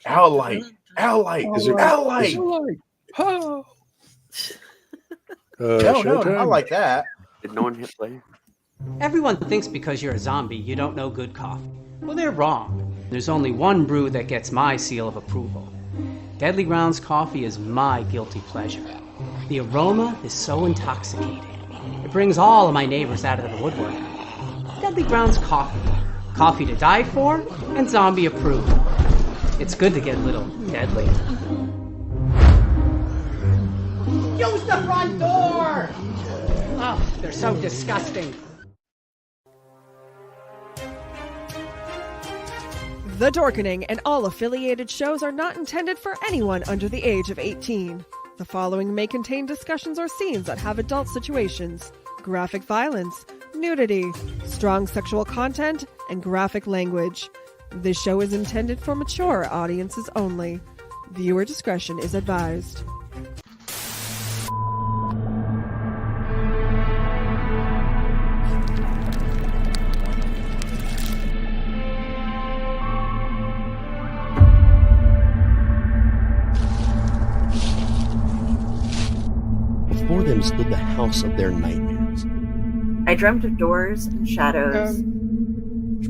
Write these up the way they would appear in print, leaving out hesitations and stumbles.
Owlite. Is there Owlite. Oh. No, I like that. Did no one hit play? Everyone thinks because you're a zombie, you don't know good coffee. Well, they're wrong. There's only one brew that gets my seal of approval. Deadly Grounds coffee is my guilty pleasure. The aroma is so intoxicating. It brings all of my neighbors out of the woodwork. Deadly Grounds coffee. Coffee to die for and zombie approved. It's good to get a little deadly. Use the front door! Oh, they're so disgusting. The Dorkening and all affiliated shows are not intended for anyone under the age of 18. The following may contain discussions or scenes that have adult situations, graphic violence, nudity, strong sexual content, and graphic language. This show is intended for mature audiences only. Viewer discretion is advised. Before them stood the house of their nightmares. I dreamt of doors and shadows.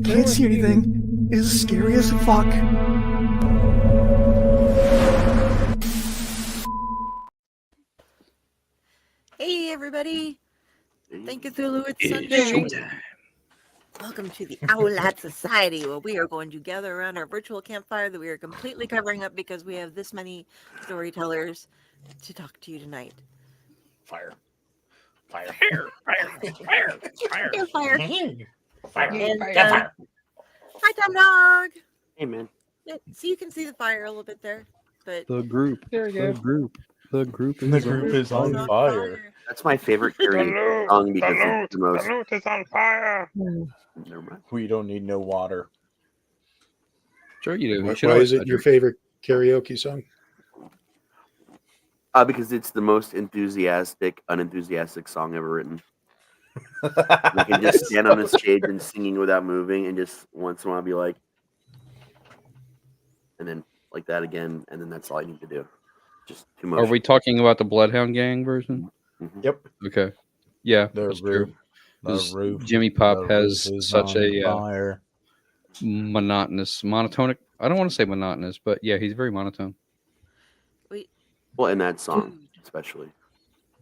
Can't see anything. It is scary as fuck. Hey everybody! Thank you, Cthulhu. It's Sunday. Welcome to the Owlette Society, where we are going to gather around our virtual campfire that we are completely covering up because we have this many storytellers to talk to you tonight. Fire. Fire. Hi, Tom Dog. Hey, man. Yeah, so you can see the fire a little bit there, but The group. There you go. The group is on fire. That's my favorite karaoke song because it's the most. is on fire. Never mind. We don't need no water. Sure you do. Why is it your favorite karaoke song? Because it's the most unenthusiastic song ever written. I can just stand on the stage and singing without moving, and just once in a while be like, and then like that again, and then that's all I need to do. Just too much. Are we talking about the Bloodhound Gang version? Mm-hmm. Yep. Okay. Yeah, The that's roof. true. The 'Cause roof. Jimmy Pop The has roof is such on a fire. monotonic. I don't want to say monotonous, but yeah, he's very monotone. Well, in that song, especially.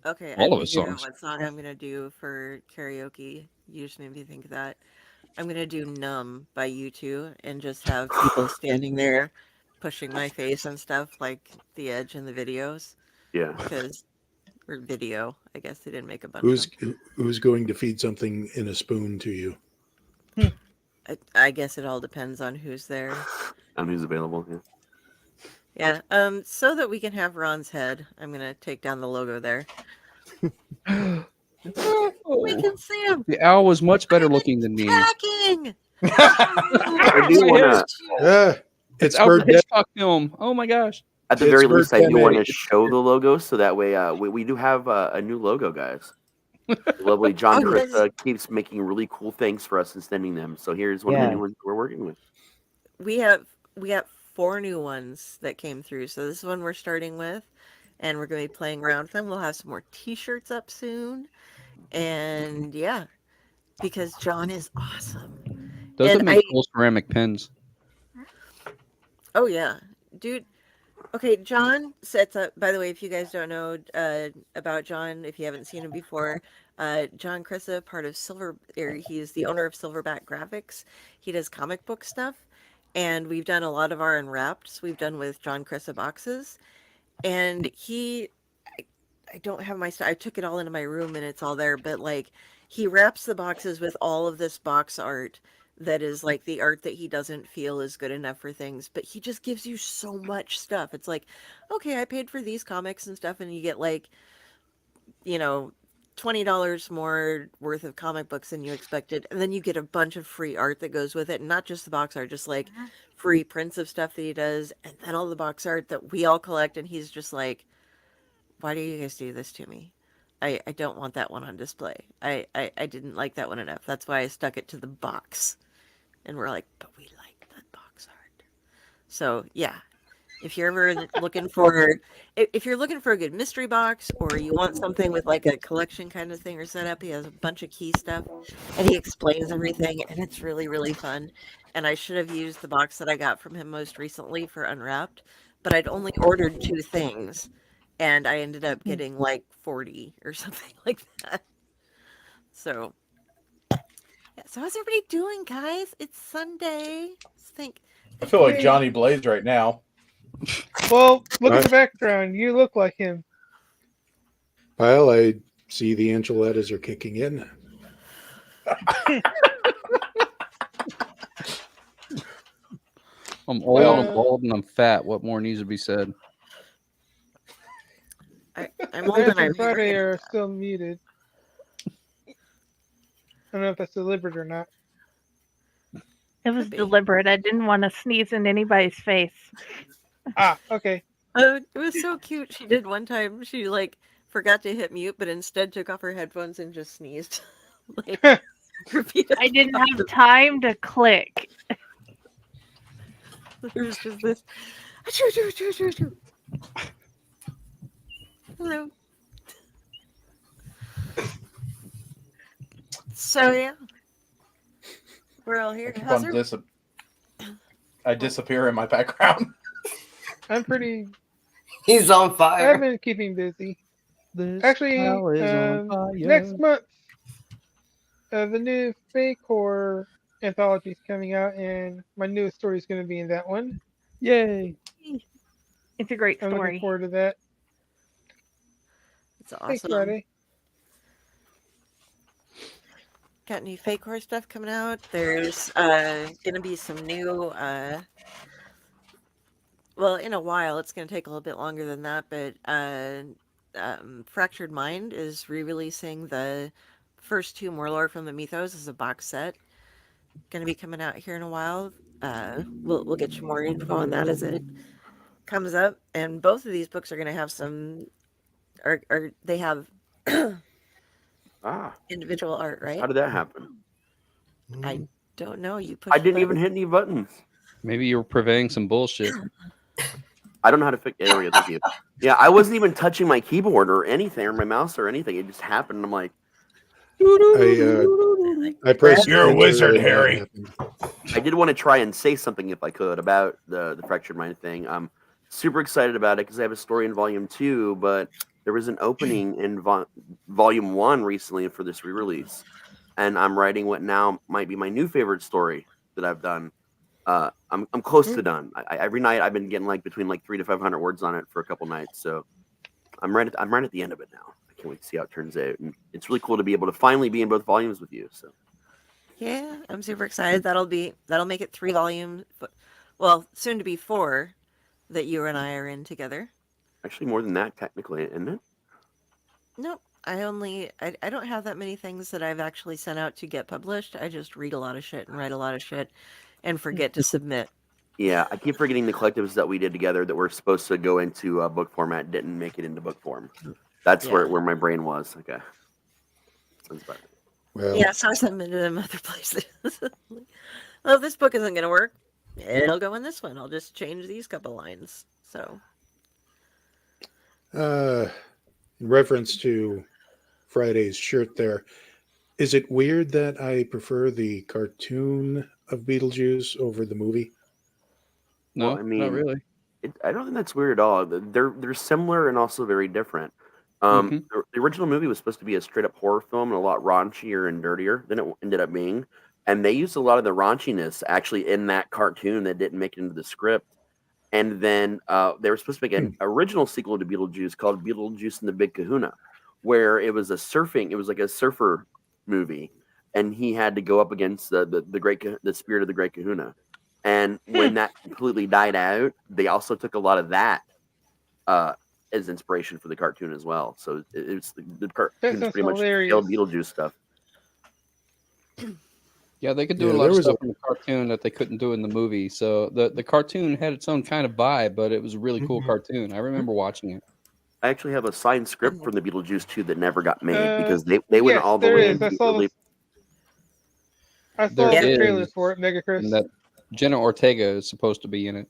okay. All I of his figured out songs. what song I'm gonna do for karaoke. You just made me think of that. I'm gonna do "Numb" by U2 and just have people standing there pushing my face and stuff like the Edge in the videos. Yeah. Or video. I guess they didn't make a bunch. Who's going to feed something in a spoon to you? I guess it all depends on who's there. And who's available. Yeah. Yeah. So that we can have Ron's head, I'm gonna take down the logo there. We can see him. The owl was much better looking than me. Attacking. I do want to. It's It's Alfred Bird Hitchcock film. Oh my gosh. At the It's very least, I do want to 10A. show the logo so that way we do have a new logo, guys. The lovely John Oh, yes. Chris keeps making really cool things for us and sending them. So here's one of the new ones we're working with. We have 4 new ones that came through. So this is one we're starting with, and we're going to be playing around with them. We'll have some more T-shirts up soon, and yeah, because John is awesome. Doesn't And make cool ceramic pens. Oh yeah, dude. Okay, John sets up. By the way, if you guys don't know about John, if you haven't seen him before, John Crissa, part of he's the owner of Silverback Graphics. He does comic book stuff, and we've done a lot of our unwrapped. We've done with John Crissa boxes, and I don't have my stuff. I took it all into my room, and it's all there. But like, he wraps the boxes with all of this box art that is like the art that he doesn't feel is good enough for things, but he just gives you so much stuff. It's like, okay, I paid for these comics and stuff, and you get like, $20 more worth of comic books than you expected, and then you get a bunch of free art that goes with it, and not just the box art, just like free prints of stuff that he does, and then all the box art that we all collect, and he's just like, why do you guys do this to me? I don't want that one on display. I didn't like that one enough. That's why I stuck it to the box. And we're like, but we like that box art. So yeah, if you're ever looking for, if you're looking for a good mystery box, or you want something with like a collection kind of thing or setup, he has a bunch of key stuff, and he explains everything, and it's really really fun. And I should have used the box that I got from him most recently for Unwrapped, but I'd only ordered 2 things, and I ended up getting like 40 or something like that. So yeah, so how's everybody doing, guys? It's Sunday. I feel like Johnny Blaze right now. Well, look at the background. You look like him. Well, I see the enchiladas are kicking in. I'm old, I'm bald, and I'm fat. What more needs to be said? I'm old and I'm Friday hairy. are still muted. I don't know if that's deliberate or not. It was deliberate. I didn't want to sneeze in anybody's face. Ah, okay. It was so cute. She did one time. She like forgot to hit mute, but instead took off her headphones and just sneezed. Repeatedly. I didn't have time to click. There was just this. Achoo, achoo, achoo, achoo, achoo. Hello. So yeah, we're all here. How's everybody? I disappear in my background. I'm pretty. He's on I've fire. been keeping busy. This Actually, house is on fire. next month, the new fake horror anthology is coming out, and my newest story is going to be in that one. Yay! It's a great I'm looking story. forward to that. It's awesome. Thanks, Friday. Got new fake horror stuff coming out. There's gonna be some new well, in a while. It's gonna take a little bit longer than that, but Fractured Mind is re-releasing the first 2 Morlord from the Mythos as a box set. Gonna be coming out here in a while. We'll get you more info on that as it comes up. And both of these books are gonna have some or they have individual art, right? How did that happen? I don't know. You pushed I didn't the even hit any buttons. Maybe you were purveying some bullshit. I don't know how to fix it. There we go. Thank you. Yeah, I wasn't even touching my keyboard or anything, or my mouse or anything. It just happened. And I'm like, I pressed. You're a enter wizard, and that Harry. happened. I did want to try and say something if I could about the Fractured Mind thing. I'm super excited about it because I have a story in Volume 2, but there was an opening in Volume 1 recently for this re-release, and I'm writing what now might be my new favorite story that I've done. I'm close to done. Every night I've been getting like between like 300 to 500 words on it for a couple nights, so I'm right at the end of it now. I can't wait to see how it turns out, and it's really cool to be able to finally be in both volumes with you. So Yeah, I'm super excited. That'll make it 3 volumes. Well, soon to be 4 that you and I are in together. actually, more than that, technically, isn't it? Nope. I don't have that many things that I've actually sent out to get published. I just read a lot of shit and write a lot of shit and forget to submit. Yeah, I keep forgetting the collectives that we did together that were supposed to go into book format didn't make it into book form. That's where my brain was. Okay. Sounds better. Well, Yeah, so I submitted them other places. Well, if this book isn't going to work, it'll go in this one. I'll just change these couple lines. So. in reference to Friday's shirt there, is it weird that I prefer the cartoon of Beetlejuice over the movie? No, Well, I mean, not really. I don't think that's weird at all. They're similar and also very different. The original movie was supposed to be a straight up horror film and a lot raunchier and dirtier than it ended up being. And they used a lot of the raunchiness actually in that cartoon that didn't make it into the script. And then they were supposed to make an original sequel to Beetlejuice called Beetlejuice and the Big Kahuna, where it was like a surfer movie, and he had to go up against the spirit of the Great Kahuna. And when that completely died out, they also took a lot of that as inspiration for the cartoon as well. So it's the cartoon pretty much killed Beetlejuice stuff. Yeah, they could do a lot of stuff in the cartoon that they couldn't do in the movie. So the cartoon had its own kind of vibe, but it was a really cool cartoon. I remember watching it. I actually have a signed script from the Beetlejuice 2 that never got made because they went all the way into I saw the trailer for it, Mega Chris. And that Jenna Ortega is supposed to be in it.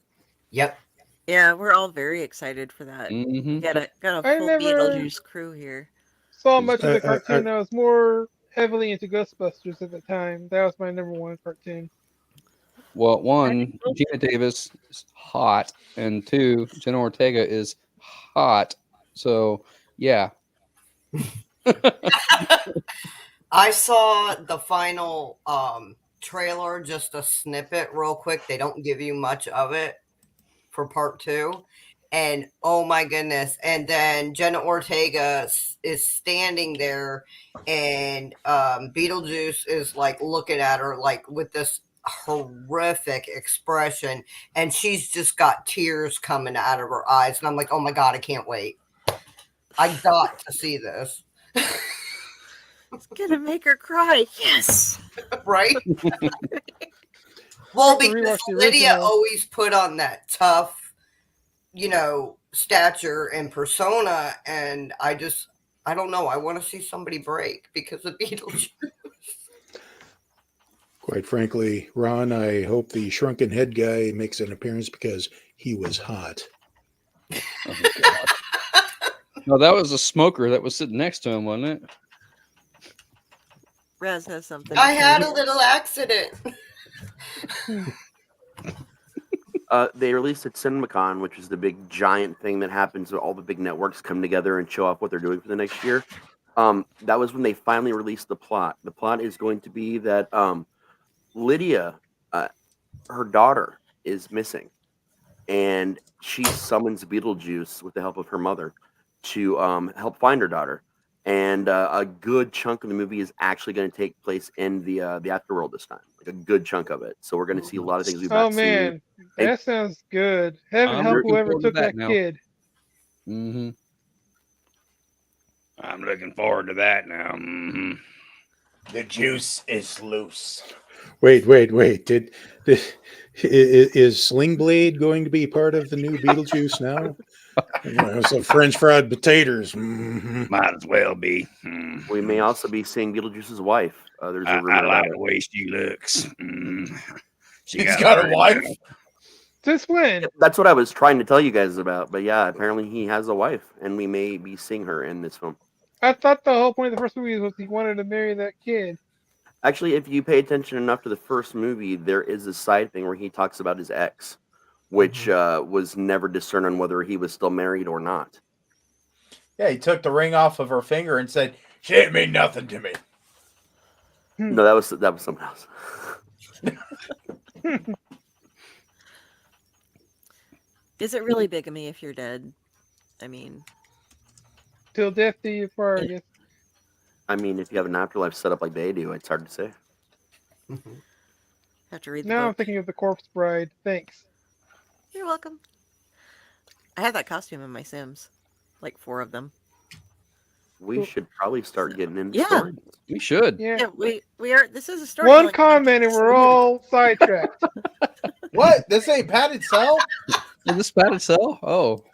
Yep. Yeah, we're all very excited for that. Mm-hmm. Got a I full never Beetlejuice crew here. saw much of the I- cartoon. I was more heavily into Ghostbusters at the time. That was my #1 cartoon. Well, one, Gina Davis is hot, and two, Jenna Ortega is hot. So, yeah. I saw the final trailer, just a snippet real quick. They don't give you much of it for part 2. And oh my goodness. And then Jenna Ortega is standing there, and Beetlejuice is like looking at her like with this horrific expression, and she's just got tears coming out of her eyes. And I'm like, oh my God, I can't wait. I got to see this. It's gonna make her cry. Yes. Right? Well, to rewatch because the Lydia original. always put on that tough, stature and persona, and I don't know. I want to see somebody break because of Beetlejuice. Quite frankly, Ron, I hope the shrunken head guy makes an appearance because he was hot. Oh, God. No, that was a smoker that was sitting next to him, wasn't it? Raz has something. I had a little accident. They released at CinemaCon, which is the big giant thing that happens when all the big networks come together and show off what they're doing for the next year. That was when they finally released the plot. The plot is going to be that Lydia, her daughter, is missing, and she summons Beetlejuice with the help of her mother to help find her daughter. And a good chunk of the movie is actually going to take place in the afterworld this time, like a good chunk of it. So we're going to see a lot of things we've Oh not seen. man, that sounds good. Heaven I'm help looking whoever forward to took that that now. kid. Mm-hmm. I'm looking forward to that now. Mm-hmm. The juice is loose. Wait. Is Sling Blade going to be part of the new Beetlejuice now? It's a French fried potatoes. Mm-hmm. Might as well be. Mm. We may also be seeing Beetlejuice's wife. There's a I rumor like about the it. way she looks. Mm. He's got a wife. Since when? That's what I was trying to tell you guys about. But yeah, apparently he has a wife, and we may be seeing her in this film. I thought the whole point of the first movie was he wanted to marry that kid. Actually, if you pay attention enough to the first movie, there is a side thing where he talks about his ex, which was never discerned on whether he was still married or not. Yeah, he took the ring off of her finger and said, "She didn't mean nothing to me." No, that was someone else. Is it really bigamy if you're dead? I mean, Till death do you part, I guess. I mean, if you have an afterlife set up like they do, it's hard to say. have to read the Now I'm book. thinking of the Corpse Bride. Thanks. You're welcome. I have that costume in my Sims, like 4 of them. We should probably start getting into Yeah. stories. We should. Yeah, we are. This is a story. One comment and we're all sidetracked. What? This ain't padded cell? Is this padded cell? Oh.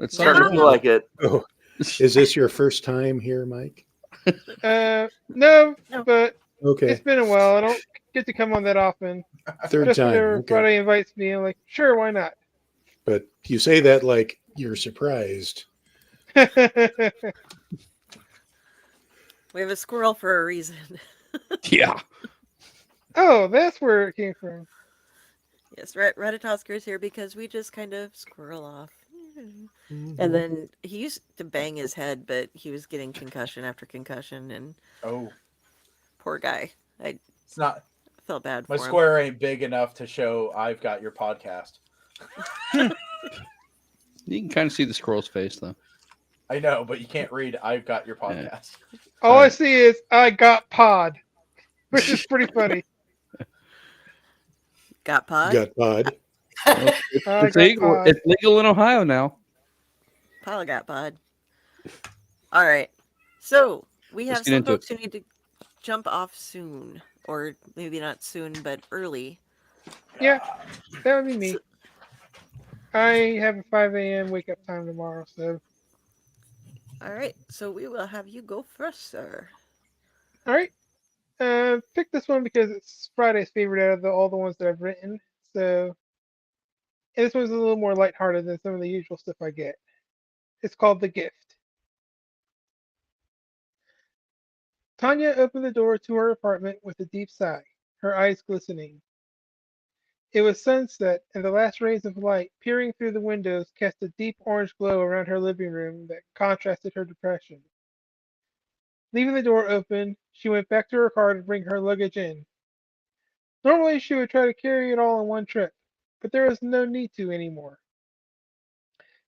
It's Starting to feel like it. Oh, is this your first time here, Mike? No, but Okay, it's been a while. I don't get to come on that often. third Just time. whenever Okay. Friday invites me, I'm like, sure, why not? But you say that like you're surprised. We have a squirrel for a reason. Yeah. Oh, that's where it came from. Yes, Ratatoskers here because we just kind of squirrel off. And then he used to bang his head, but he was getting concussion after concussion, and Oh, poor guy. I it's not. felt bad My for him. square ain't big enough to show I've got your podcast. You can kind of see the squirrel's face, though. I know, but you can't read I've got your podcast. All I see is I got pod, which is pretty funny. Got pod? Got pod. Well, it's legal. It's legal in Ohio now. Paul got pod. All right. So we have Let's get some into folks who need to jump off soon, or maybe not soon, but early. Yeah, that would be me. I have a 5 a.m. wake up time tomorrow, so. All right. So we will have you go first, sir. All right. Pick this one because it's Friday's favorite out of all the ones that I've written. So, And this one's a little more lighthearted than some of the usual stuff I get. It's called The Gift. Tanya opened the door to her apartment with a deep sigh, her eyes glistening. It was sunset, and the last rays of light peering through the windows cast a deep orange glow around her living room that contrasted her depression. Leaving the door open, she went back to her car to bring her luggage in. Normally she would try to carry it all in one trip, but there was no need to anymore.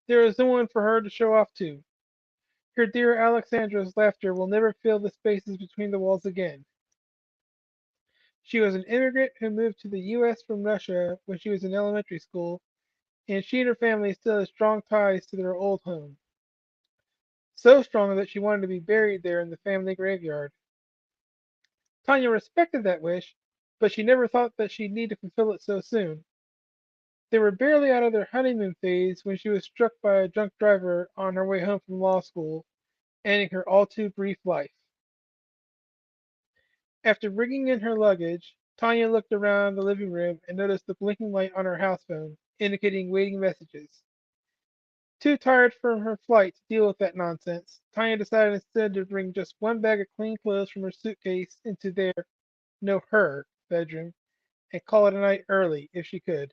There was no one for her to show off to. Her dear Alexandra's laughter will never fill the spaces between the walls again. She was an immigrant who moved to the U.S. from Russia when she was in elementary school, and she and her family still had strong ties to their old home. So strong that she wanted to be buried there in the family graveyard. Tanya respected that wish, but she never thought that she'd need to fulfill it so soon. They were barely out of their honeymoon phase when she was struck by a drunk driver on her way home from law school, ending her all too brief life. After bringing in her luggage, Tanya looked around the living room and noticed the blinking light on her house phone, indicating waiting messages. Too tired from her flight to deal with that nonsense, Tanya decided instead to bring just one bag of clean clothes from her suitcase into her bedroom, and call it a night early if she could.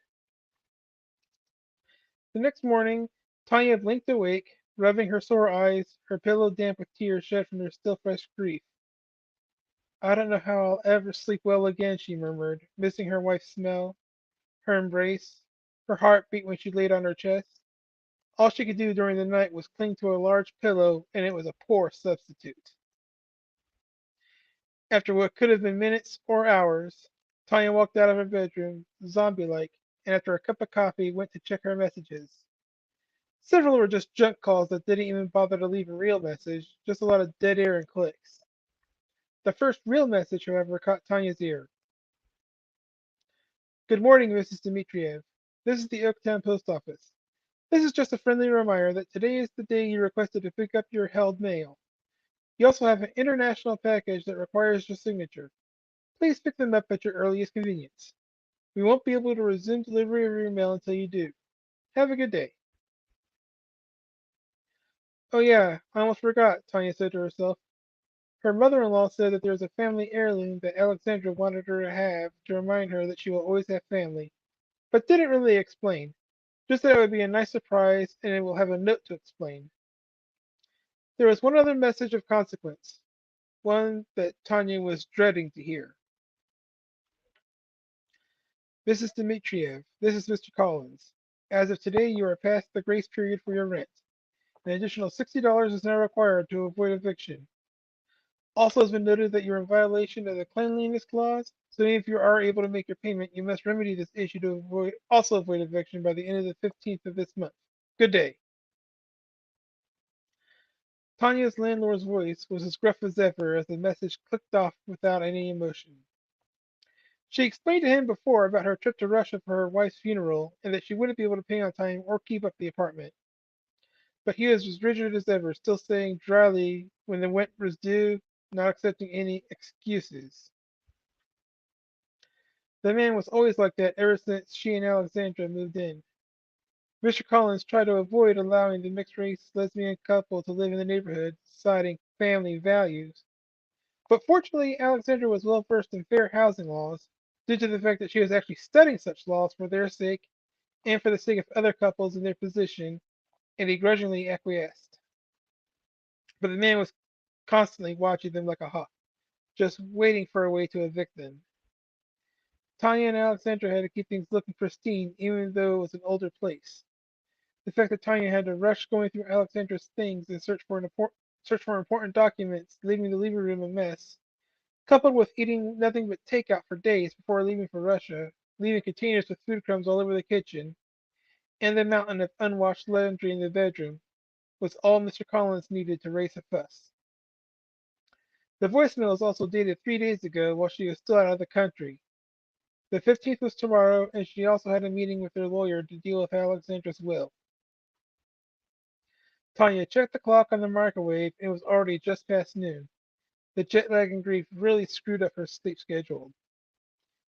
The next morning, Tanya blinked awake, rubbing her sore eyes, her pillow damp with tears shed from her still fresh grief. I don't know how I'll ever sleep well again, she murmured, missing her wife's smell, her embrace, her heartbeat when she laid on her chest. All she could do during the night was cling to a large pillow, and it was a poor substitute. After what could have been minutes or hours, Tanya walked out of her bedroom, zombie-like, and after a cup of coffee went to check her messages. Several were just junk calls that didn't even bother to leave a real message, just a lot of dead air and clicks. The first real message, however, caught Tanya's ear. Good morning, Mrs. Dmitriev. This is the Oaktown Post Office. This is just a friendly reminder that today is the day you requested to pick up your held mail. You also have an international package that requires your signature. Please pick them up at your earliest convenience. We won't be able to resume delivery of your mail until you do. Have a good day. Oh yeah, I almost forgot, Tanya said to herself. Her mother-in-law said that there was a family heirloom that Alexandra wanted her to have to remind her that she will always have family, but didn't really explain. Just that it would be a nice surprise and it will have a note to explain. There was one other message of consequence, one that Tanya was dreading to hear. Mrs. Dmitriev, this is Mr. Collins. As of today, you are past the grace period for your rent. An additional $60 is now required to avoid eviction. Also has been noted that you're in violation of the cleanliness clause, so if you are able to make your payment, you must remedy this issue to avoid eviction by the end of the 15th of this month. Good day. Tanya's landlord's voice was as gruff as ever as the message clicked off without any emotion. She explained to him before about her trip to Russia for her wife's funeral and that she wouldn't be able to pay on time or keep up the apartment. But he was as rigid as ever, still saying dryly when the rent was due, not accepting any excuses. The man was always like that ever since she and Alexandra moved in. Mr. Collins tried to avoid allowing the mixed-race lesbian couple to live in the neighborhood, citing family values. But fortunately, Alexandra was well versed in fair housing laws, due to the fact that she was actually studying such laws for their sake and for the sake of other couples in their position, and he grudgingly acquiesced. But the man was constantly watching them like a hawk, just waiting for a way to evict them. Tanya and Alexandra had to keep things looking pristine, even though it was an older place. The fact that Tanya had to rush going through Alexandra's things and search for important documents, leaving the living room a mess, coupled with eating nothing but takeout for days before leaving for Russia, leaving containers with food crumbs all over the kitchen, and the mountain of unwashed laundry in the bedroom, was all Mr. Collins needed to raise a fuss. The voicemail was also dated 3 days ago while she was still out of the country. The 15th was tomorrow, and she also had a meeting with her lawyer to deal with Alexandra's will. Tanya checked the clock on the microwave and it was already just past noon. The jet lag and grief really screwed up her sleep schedule.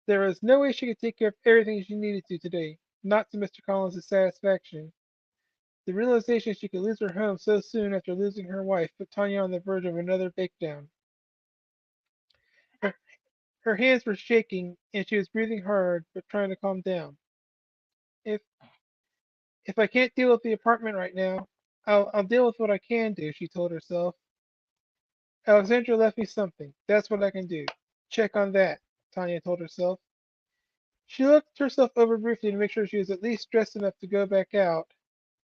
There was no way she could take care of everything she needed to today, not to Mr. Collins' satisfaction. The realization she could lose her home so soon after losing her wife put Tanya on the verge of another breakdown. Her hands were shaking, and she was breathing hard, but trying to calm down. If I can't deal with the apartment right now, I'll deal with what I can do, she told herself. Alexandra left me something. That's what I can do. Check on that, Tanya told herself. She looked herself over briefly to make sure she was at least dressed enough to go back out,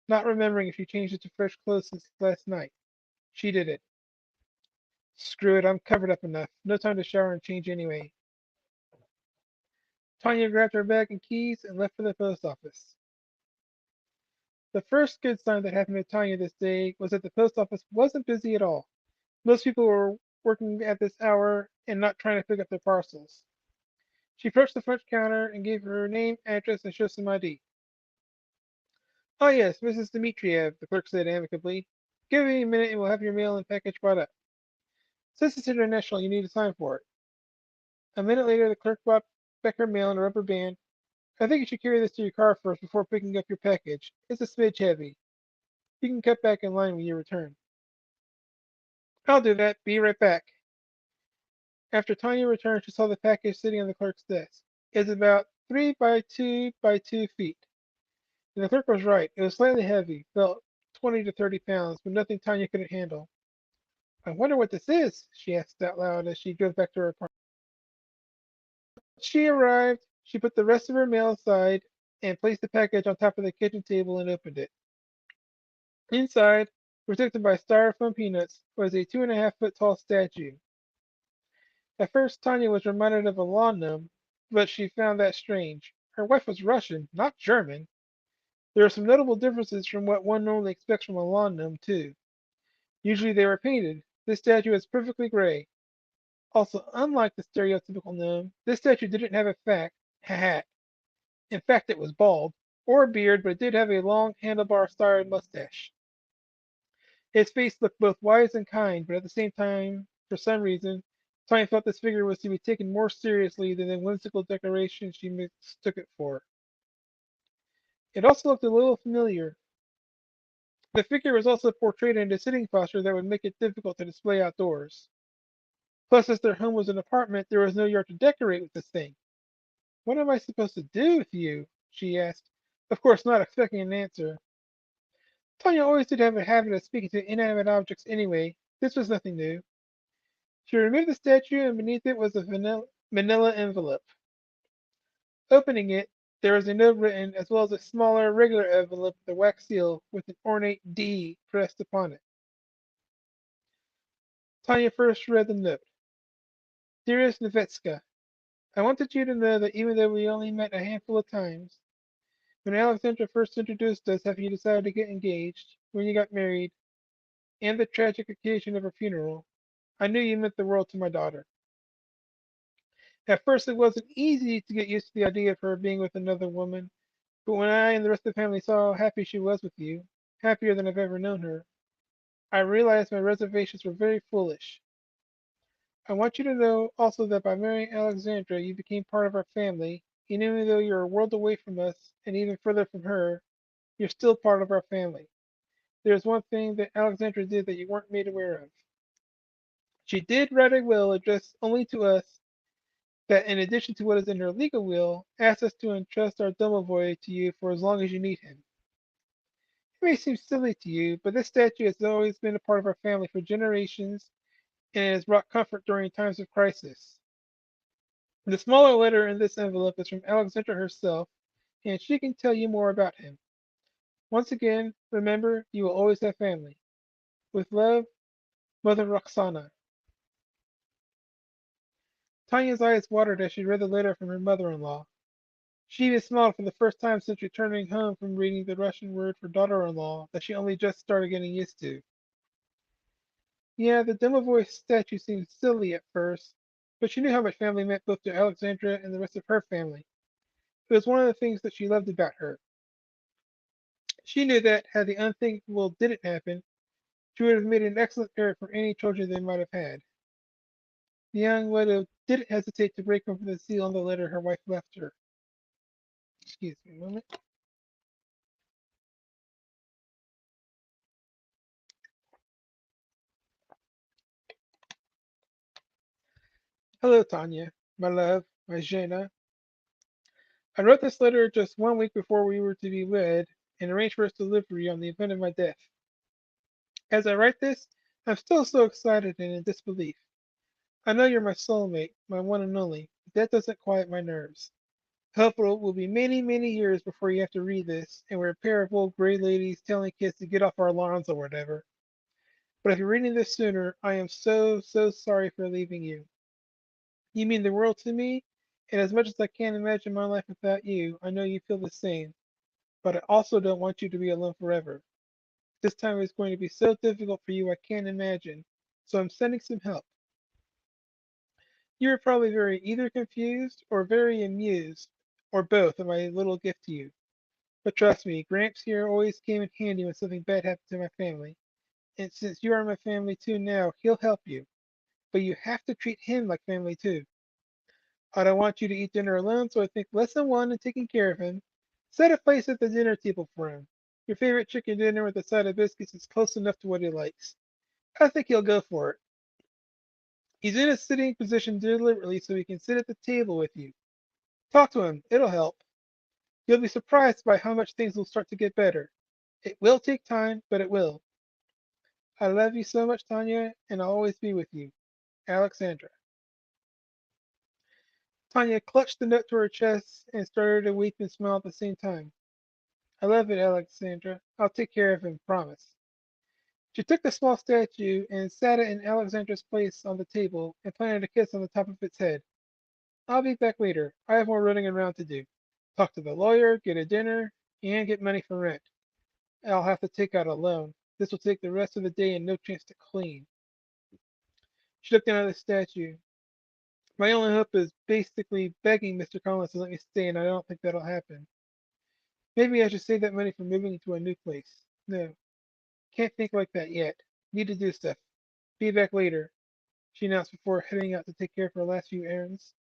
not remembering if she changed into fresh clothes since last night. She did it. Screw it, I'm covered up enough. No time to shower and change anyway. Tanya grabbed her bag and keys and left for the post office. The first good sign that happened to Tanya this day was that the post office wasn't busy at all. Most people were working at this hour and not trying to pick up their parcels. She approached the front counter and gave her name, address, and showed some ID. Oh yes, Mrs. Dmitriev, the clerk said amicably. Give me a minute and we'll have your mail and package brought up. Since it's international, you need to sign for it. A minute later, the clerk brought back her mail in a rubber band. I think you should carry this to your car first before picking up your package. It's a smidge heavy. You can cut back in line when you return. I'll do that. Be right back. After Tanya returned, she saw the package sitting on the clerk's desk. It's about 3 by 2 by 2 feet. And the clerk was right. It was slightly heavy, felt 20 to 30 pounds, but nothing Tanya couldn't handle. I wonder what this is, she asked out loud as she drove back to her apartment. When she arrived, she put the rest of her mail aside and placed the package on top of the kitchen table and opened it. Inside, protected by styrofoam peanuts, was a 2.5-foot tall statue. At first, Tanya was reminded of a lawn gnome, but she found that strange. Her wife was Russian, not German. There are some notable differences from what one normally expects from a lawn gnome, too. Usually they were painted. This statue is perfectly gray. Also, unlike the stereotypical gnome, this statue didn't have a hat. In fact, it was bald, or a beard, but it did have a long handlebar-style mustache. His face looked both wise and kind, but at the same time, for some reason, Tanya felt this figure was to be taken more seriously than the whimsical decoration she mistook it for. It also looked a little familiar. The figure was also portrayed in a sitting posture that would make it difficult to display outdoors. Plus, as their home was an apartment, there was no yard to decorate with this thing. What am I supposed to do with you? She asked, of course not expecting an answer. Tanya always did have a habit of speaking to inanimate objects anyway. This was nothing new. She removed the statue, and beneath it was a manila envelope. Opening it, there was a note written, as well as a smaller, regular envelope with a wax seal with an ornate D pressed upon it. Tanya first read the note. Dearest Nevetska, I wanted you to know that even though we only met a handful of times, when Alexandra first introduced us after you decided to get engaged, when you got married, and the tragic occasion of her funeral, I knew you meant the world to my daughter. At first, it wasn't easy to get used to the idea of her being with another woman, but when I and the rest of the family saw how happy she was with you, happier than I've ever known her, I realized my reservations were very foolish. I want you to know also that by marrying Alexandra, you became part of our family, and even though you're a world away from us and even further from her, you're still part of our family. There's one thing that Alexandra did that you weren't made aware of. She did write a will addressed only to us that, in addition to what is in her legal will, asks us to entrust our domovoi to you for as long as you need him. It may seem silly to you, but this statue has always been a part of our family for generations, and it has brought comfort during times of crisis. The smaller letter in this envelope is from Alexandra herself, and she can tell you more about him. Once again, remember, you will always have family. With love, Mother Roxana. Tanya's eyes watered as she read the letter from her mother-in-law. She even smiled for the first time since returning home from reading the Russian word for daughter-in-law that she only just started getting used to. Yeah, the domovoi statue seemed silly at first, but she knew how much family meant both to Alexandra and the rest of her family. It was one of the things that she loved about her. She knew that, had the unthinkable didn't happen, she would have made an excellent parent for any children they might have had. The young widow didn't hesitate to break open the seal on the letter her wife left her. Excuse me a moment. Hello, Tanya, my love, my Jena. I wrote this letter just 1 week before we were to be wed and arranged for its delivery on the event of my death. As I write this, I'm still so excited and in disbelief. I know you're my soulmate, my one and only, but that doesn't quiet my nerves. Hope it will be many, many years before you have to read this, and we're a pair of old gray ladies telling kids to get off our lawns or whatever. But if you're reading this sooner, I am so, so sorry for leaving you. You mean the world to me, and as much as I can't imagine my life without you, I know you feel the same. But I also don't want you to be alone forever. This time is going to be so difficult for you I can't imagine, so I'm sending some help. You are probably very either confused or very amused, or both, at my little gift to you. But trust me, Gramps here always came in handy when something bad happened to my family. And since you are my family too now, he'll help you. But you have to treat him like family too. I don't want you to eat dinner alone, so I think lesson one in taking care of him, set a place at the dinner table for him. Your favorite chicken dinner with a side of biscuits is close enough to what he likes. I think he'll go for it. He's in a sitting position deliberately so he can sit at the table with you. Talk to him, it'll help. You'll be surprised by how much things will start to get better. It will take time, but it will. I love you so much, Tanya, and I'll always be with you. Alexandra. Tanya clutched the note to her chest and started to weep and smile at the same time. I love it, Alexandra. I'll take care of him, promise. She took the small statue and sat it in Alexandra's place on the table and planted a kiss on the top of its head. I'll be back later. I have more running around to do. Talk to the lawyer, get a dinner, and get money for rent. I'll have to take out a loan. This will take the rest of the day and no chance to clean. She looked down at the statue. My only hope is basically begging Mr. Collins to let me stay, and I don't think that'll happen. Maybe I should save that money for moving to a new place. No, can't think like that yet. Need to do stuff. Be back later, she announced before heading out to take care of her last few errands.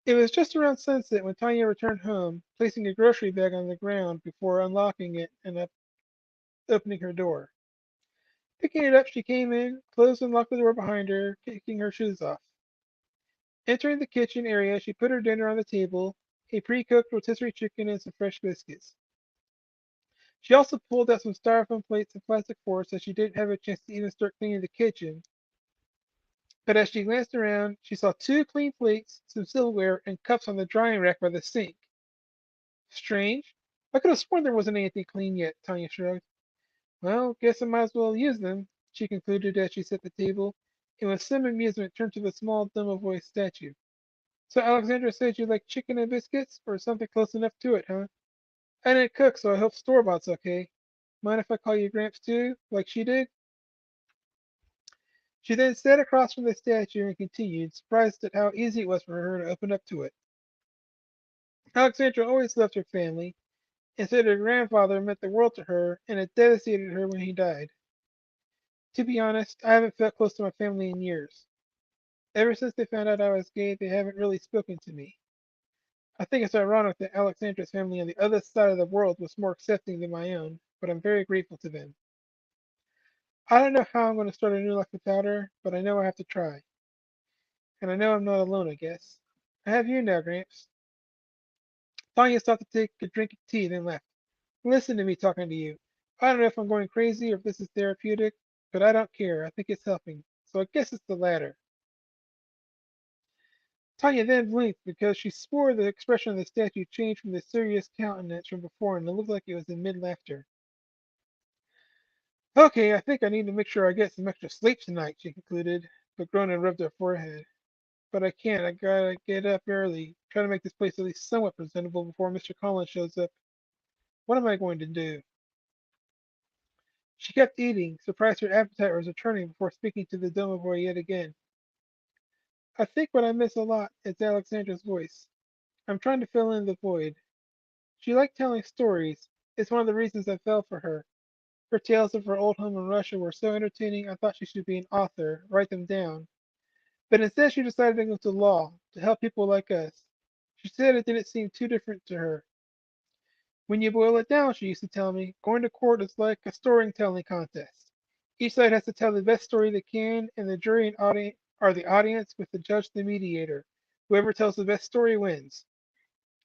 It was just around sunset when Tanya returned home, placing a grocery bag on the ground before unlocking it and opening her door. Picking it up, she came in, closed and locked the door behind her, kicking her shoes off. Entering the kitchen area, she put her dinner on the table, a pre-cooked rotisserie chicken and some fresh biscuits. She also pulled out some styrofoam plates and plastic forks as she didn't have a chance to even start cleaning the kitchen. But as she glanced around, she saw two clean plates, some silverware, and cups on the drying rack by the sink. Strange. I could have sworn there wasn't anything clean yet, Tanya shrugged. Well, guess I might as well use them, she concluded as she set the table, and with some amusement turned to the small domovoi statue. So Alexandra said you like chicken and biscuits, or something close enough to it, huh? I didn't cook, so I hope store-bought's okay. Mind if I call you Gramps too, like she did? She then sat across from the statue and continued, surprised at how easy it was for her to open up to it. Alexandra always loved her family, and said her grandfather meant the world to her and had devastated her when he died. To be honest, I haven't felt close to my family in years. Ever since they found out I was gay, they haven't really spoken to me. I think it's ironic that Alexandra's family on the other side of the world was more accepting than my own, but I'm very grateful to them. I don't know how I'm going to start a new life without her, but I know I have to try. And I know I'm not alone, I guess. I have you now, Gramps. Tanya stopped to take a drink of tea, then left. Listen to me talking to you. I don't know if I'm going crazy or if this is therapeutic, but I don't care. I think it's helping. So I guess it's the latter. Tanya then blinked because she swore the expression of the statue changed from the serious countenance from before and it looked like it was in mid-laughter. Okay, I think I need to make sure I get some extra sleep tonight, she concluded, but groaned and rubbed her forehead. But I can't. I gotta get up early, try to make this place at least somewhat presentable before Mr. Collins shows up. What am I going to do? She kept eating, surprised her appetite was returning before speaking to the domovoi yet again. I think what I miss a lot is Alexandra's voice. I'm trying to fill in the void. She liked telling stories. It's one of the reasons I fell for her. Her tales of her old home in Russia were so entertaining I thought she should be an author, write them down. But instead she decided to go to law, to help people like us. She said it didn't seem too different to her. When you boil it down, she used to tell me, going to court is like a storytelling contest. Each side has to tell the best story they can, and the jury and are the audience with the judge the mediator. Whoever tells the best story wins.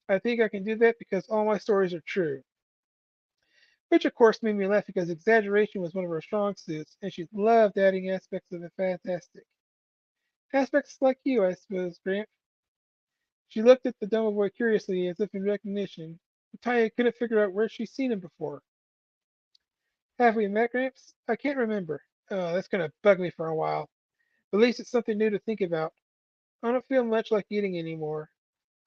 I think I can do that because all my stories are true. Which of course made me laugh because exaggeration was one of her strong suits, and she loved adding aspects of the fantastic. Aspects like you, I suppose, Grant. She looked at the dumb boy curiously as if in recognition. Tanya couldn't figure out where she'd seen him before. Have we met, Gramps? I can't remember. Oh, that's gonna bug me for a while. At least it's something new to think about. I don't feel much like eating anymore.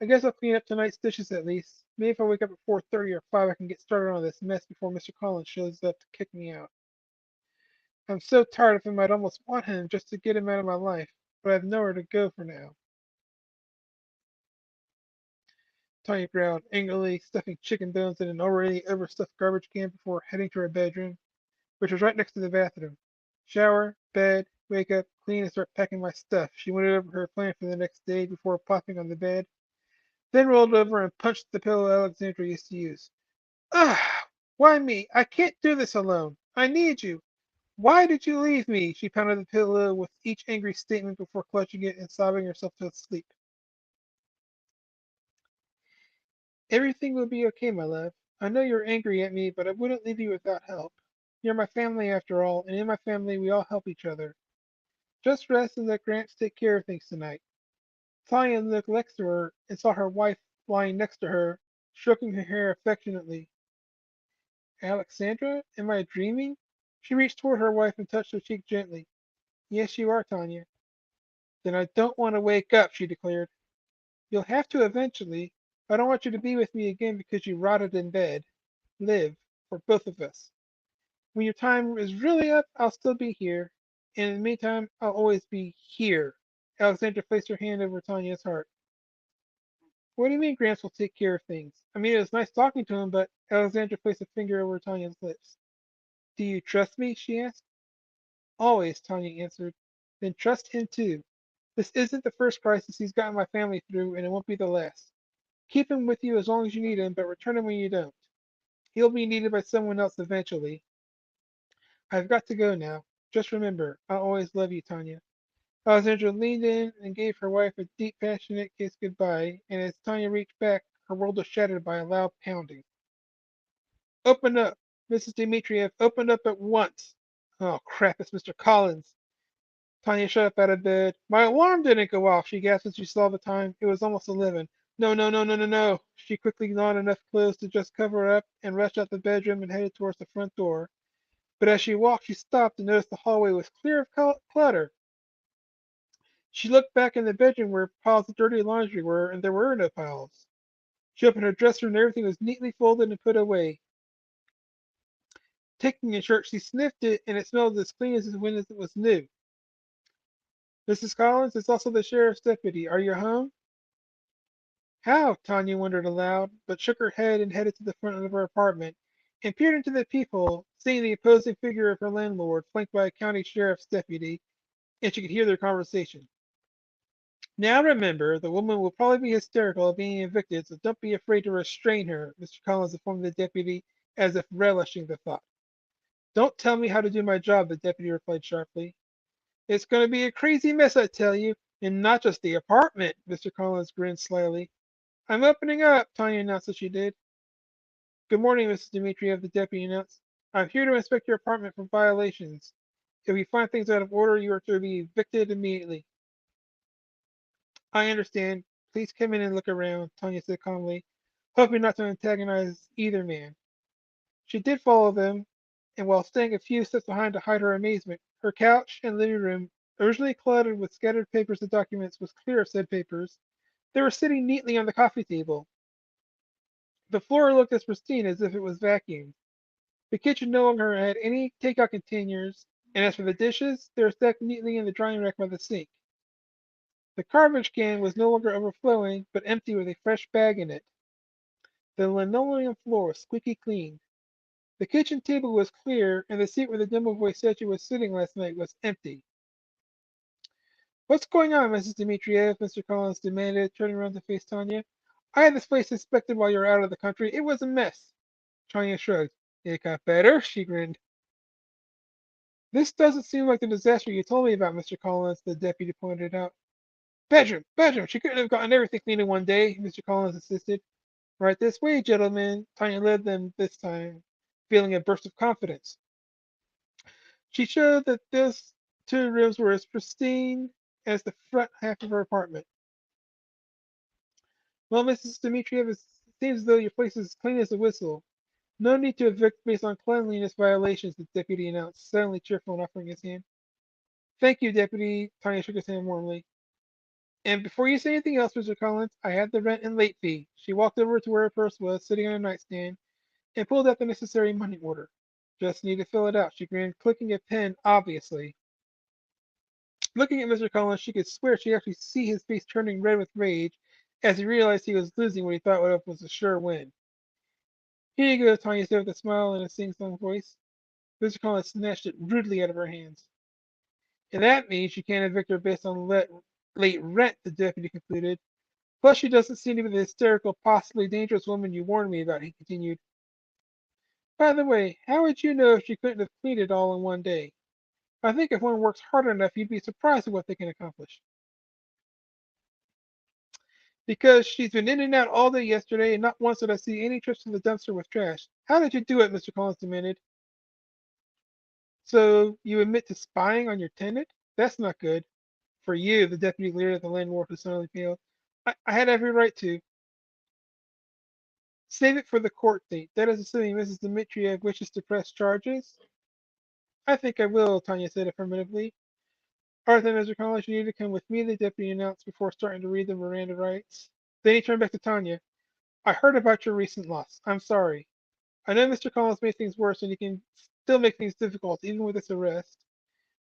I guess I'll clean up tonight's dishes at least. Maybe if I wake up at 4:30 or 5, I can get started on this mess before Mr. Collins shows up to kick me out. I'm so tired of him I'd almost want him just to get him out of my life, but I have nowhere to go for now. Tanya growled angrily, stuffing chicken bones in an already overstuffed garbage can before heading to her bedroom, which was right next to the bathroom. Shower, bed, wake up, clean, and start packing my stuff. She went over her plan for the next day before plopping on the bed, then rolled over and punched the pillow Alexandra used to use. Ugh! Why me? I can't do this alone. I need you. Why did you leave me? She pounded the pillow with each angry statement before clutching it and sobbing herself to sleep. Everything will be okay, my love. I know you're angry at me, but I wouldn't leave you without help. You're my family after all, and in my family we all help each other. Just rest and let Gramps take care of things tonight. Tanya looked next to her and saw her wife lying next to her, stroking her hair affectionately. Alexandra, am I dreaming? She reached toward her wife and touched her cheek gently. Yes, you are, Tanya. Then I don't want to wake up, she declared. You'll have to eventually. I don't want you to be with me again because you rotted in bed. Live, for both of us. When your time is really up, I'll still be here. And in the meantime, I'll always be here. Alexandra placed her hand over Tanya's heart. What do you mean Gramps will take care of things? I mean, it was nice talking to him, but Alexandra placed a finger over Tanya's lips. Do you trust me? She asked. Always, Tanya answered. Then trust him too. This isn't the first crisis he's gotten my family through, and it won't be the last. Keep him with you as long as you need him, but return him when you don't. He'll be needed by someone else eventually. I've got to go now. Just remember, I'll always love you, Tanya. Alexandra leaned in and gave her wife a deep, passionate kiss goodbye, and as Tanya reached back, her world was shattered by a loud pounding. Open up! Mrs. Dmitriev, open up at once! Oh, crap, it's Mr. Collins. Tanya shot up out of bed. My alarm didn't go off, she gasped as she saw the time. It was almost 11. No, no, no, no, no, no. She quickly donned enough clothes to just cover her up and rushed out the bedroom and headed towards the front door. But as she walked, she stopped and noticed the hallway was clear of clutter. She looked back in the bedroom where piles of dirty laundry were, and there were no piles. She opened her dresser and everything was neatly folded and put away. Taking a shirt, she sniffed it, and it smelled as clean as when it was new. Mrs. Collins is also the sheriff's deputy. Are you home? How? Tanya wondered aloud, but shook her head and headed to the front of her apartment and peered into the peephole, seeing the opposing figure of her landlord, flanked by a county sheriff's deputy, and she could hear their conversation. Now remember, the woman will probably be hysterical at being evicted, so don't be afraid to restrain her, Mr. Collins informed the deputy, as if relishing the thought. Don't tell me how to do my job, the deputy replied sharply. It's going to be a crazy mess, I tell you, and not just the apartment, Mr. Collins grinned slyly. I'm opening up, Tanya announced as she did. Good morning, Mrs. Dmitriev, the deputy announced. I'm here to inspect your apartment for violations. If we find things out of order, you are to be evicted immediately. I understand. Please come in and look around, Tanya said calmly, hoping not to antagonize either man. She did follow them, and while staying a few steps behind to hide her amazement, her couch and living room, originally cluttered with scattered papers and documents, was clear of said papers. They were sitting neatly on the coffee table. The floor looked as pristine as if it was vacuumed. The kitchen no longer had any takeout containers, and as for the dishes, they were stacked neatly in the drying rack by the sink. The garbage can was no longer overflowing, but empty with a fresh bag in it. The linoleum floor was squeaky clean. The kitchen table was clear, and the seat where the Domovoi statue was sitting last night was empty. What's going on, Mrs. Dmitriev? Mr. Collins demanded, turning around to face Tanya. I had this place inspected while you were out of the country. It was a mess. Tanya shrugged. It got better, she grinned. This doesn't seem like the disaster you told me about, Mr. Collins, the deputy pointed out. Bedroom! She couldn't have gotten everything clean in one day, Mr. Collins insisted. Right this way, gentlemen, Tanya led them this time, feeling a burst of confidence. She showed that those two rooms were as pristine as the front half of her apartment. Well, Mrs. Dmitriev, it seems as though your place is as clean as a whistle. No need to evict based on cleanliness violations, the deputy announced, suddenly cheerful and offering his hand. Thank you, deputy. Tanya shook his hand warmly. And before you say anything else, Mr. Collins, I have the rent and late fee. She walked over to where her purse was, sitting on a nightstand, and pulled out the necessary money order. Just need to fill it out, she grinned, clicking a pen, obviously. Looking at Mr. Collins, she could swear she could actually see his face turning red with rage as he realized he was losing what he thought was a sure win. Here you go, Tanya said with a smile and a sing-song voice. Mr. Collins snatched it rudely out of her hands. And that means you can't evict her based on late rent, the deputy concluded. Plus, she doesn't seem to be the hysterical, possibly dangerous woman you warned me about, he continued. By the way, how would you know if she couldn't have cleaned it all in one day? I think if one works hard enough, you'd be surprised at what they can accomplish. Because she's been in and out all day yesterday, and not once did I see any trips to the dumpster with trash. How did you do it? Mr. Collins demanded. So you admit to spying on your tenant? That's not good. For you, the deputy leered at the landlord who suddenly paled. I had every right to. Save it for the court date. That is assuming Mrs. Dmitriev wishes to press charges. I think I will, Tanya said affirmatively. Arthur and Mr. Collins, you need to come with me, the deputy announced before starting to read the Miranda rights. Then he turned back to Tanya. I heard about your recent loss. I'm sorry. I know Mr. Collins made things worse, and he can still make things difficult, even with this arrest.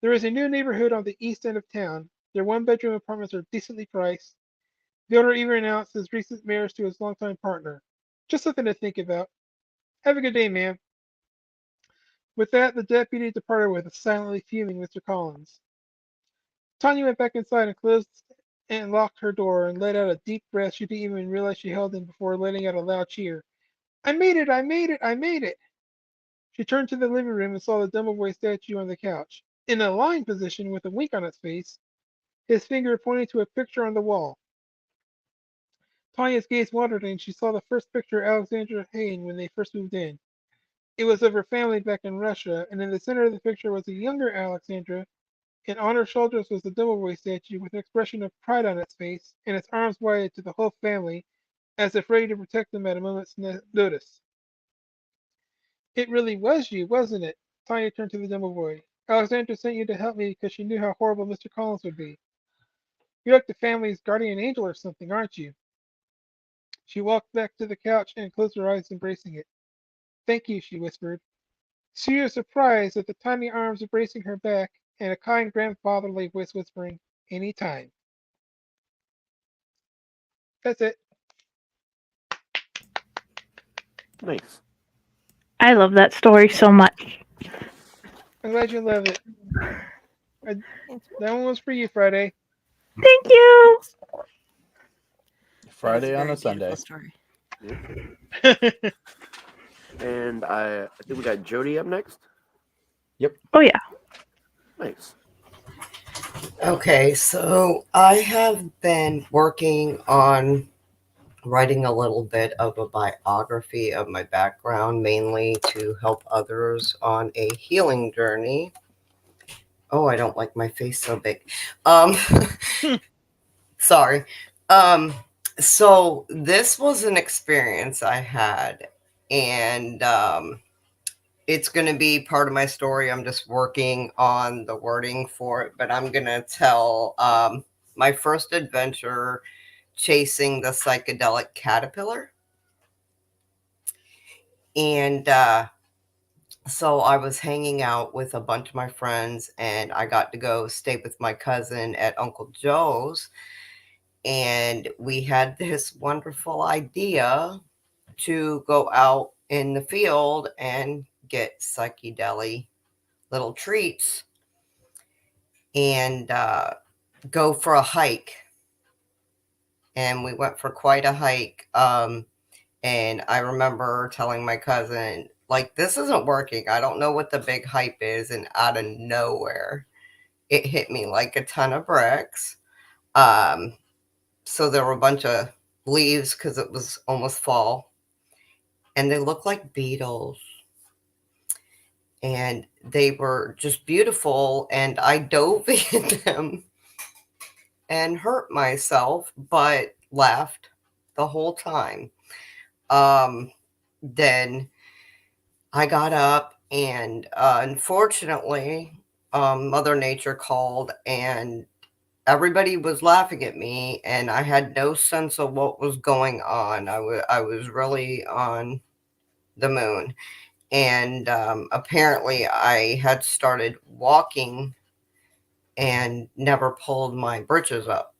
There is a new neighborhood on the east end of town. Their one-bedroom apartments are decently priced. The owner even announced his recent marriage to his longtime partner. Just something to think about. Have a good day, ma'am. With that, the deputy departed with a silently fuming Mr. Collins. Tanya went back inside and closed and locked her door and let out a deep breath she didn't even realize she held in before letting out a loud cheer. I made it! I made it! I made it! She turned to the living room and saw the Dumbledore statue on the couch, in a lying position with a wink on its face, his finger pointing to a picture on the wall. Tanya's gaze wandered and she saw the first picture of Alexandra Hayne when they first moved in. It was of her family back in Russia, and in the center of the picture was a younger Alexandra, and on her shoulders was the Dumbledore statue with an expression of pride on its face, and its arms wide to the whole family, as if ready to protect them at a moment's notice. It really was you, wasn't it? Tanya turned to the Dumbledore. Alexandra sent you to help me because she knew how horrible Mr. Collins would be. You're like the family's guardian angel or something, aren't you? She walked back to the couch and closed her eyes, embracing it. Thank you, she whispered. She was surprised at the tiny arms embracing her back and a kind grandfatherly voice whispering, any time. That's it. Nice. I love that story so much. I'm glad you love it. That one was for you, Friday. Thank you. Friday on a Sunday. Story. And I think we got Jody up next. Yep. Oh, yeah. Nice. Okay, so I have been working on writing a little bit of a biography of my background, mainly to help others on a healing journey. Oh, I don't like my face so big. Sorry. So this was an experience I had, and it's going to be part of my story. I'm just working on the wording for it, but I'm going to tell my first adventure chasing the psychedelic caterpillar. And so I was hanging out with a bunch of my friends, and I got to go stay with my cousin at Uncle Joe's. And we had this wonderful idea to go out in the field and get psychedelic little treats and go for a hike. And we went for quite a hike. And I remember telling my cousin, like, this isn't working. I don't know what the big hype is. And out of nowhere, it hit me like a ton of bricks. So there were a bunch of leaves because it was almost fall. And they looked like beetles. And they were just beautiful. And I dove in them and hurt myself, but laughed the whole time. Then I got up and unfortunately, Mother Nature called and everybody was laughing at me and I had no sense of what was going on. I was really on the moon. And apparently I had started walking and never pulled my britches up.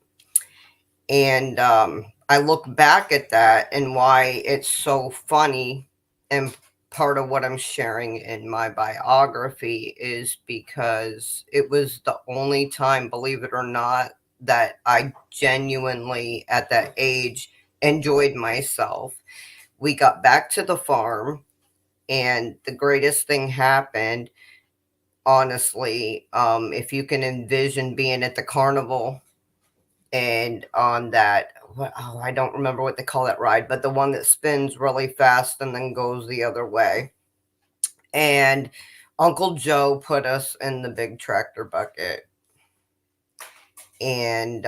And I look back at that and why it's so funny, and part of what I'm sharing in my biography is because it was the only time, believe it or not, that I genuinely at that age enjoyed myself. We got back to the farm and the greatest thing happened. Honestly, if you can envision being at the carnival and on that, I don't remember what they call that ride, but the one that spins really fast and then goes the other way. And Uncle Joe put us in the big tractor bucket. And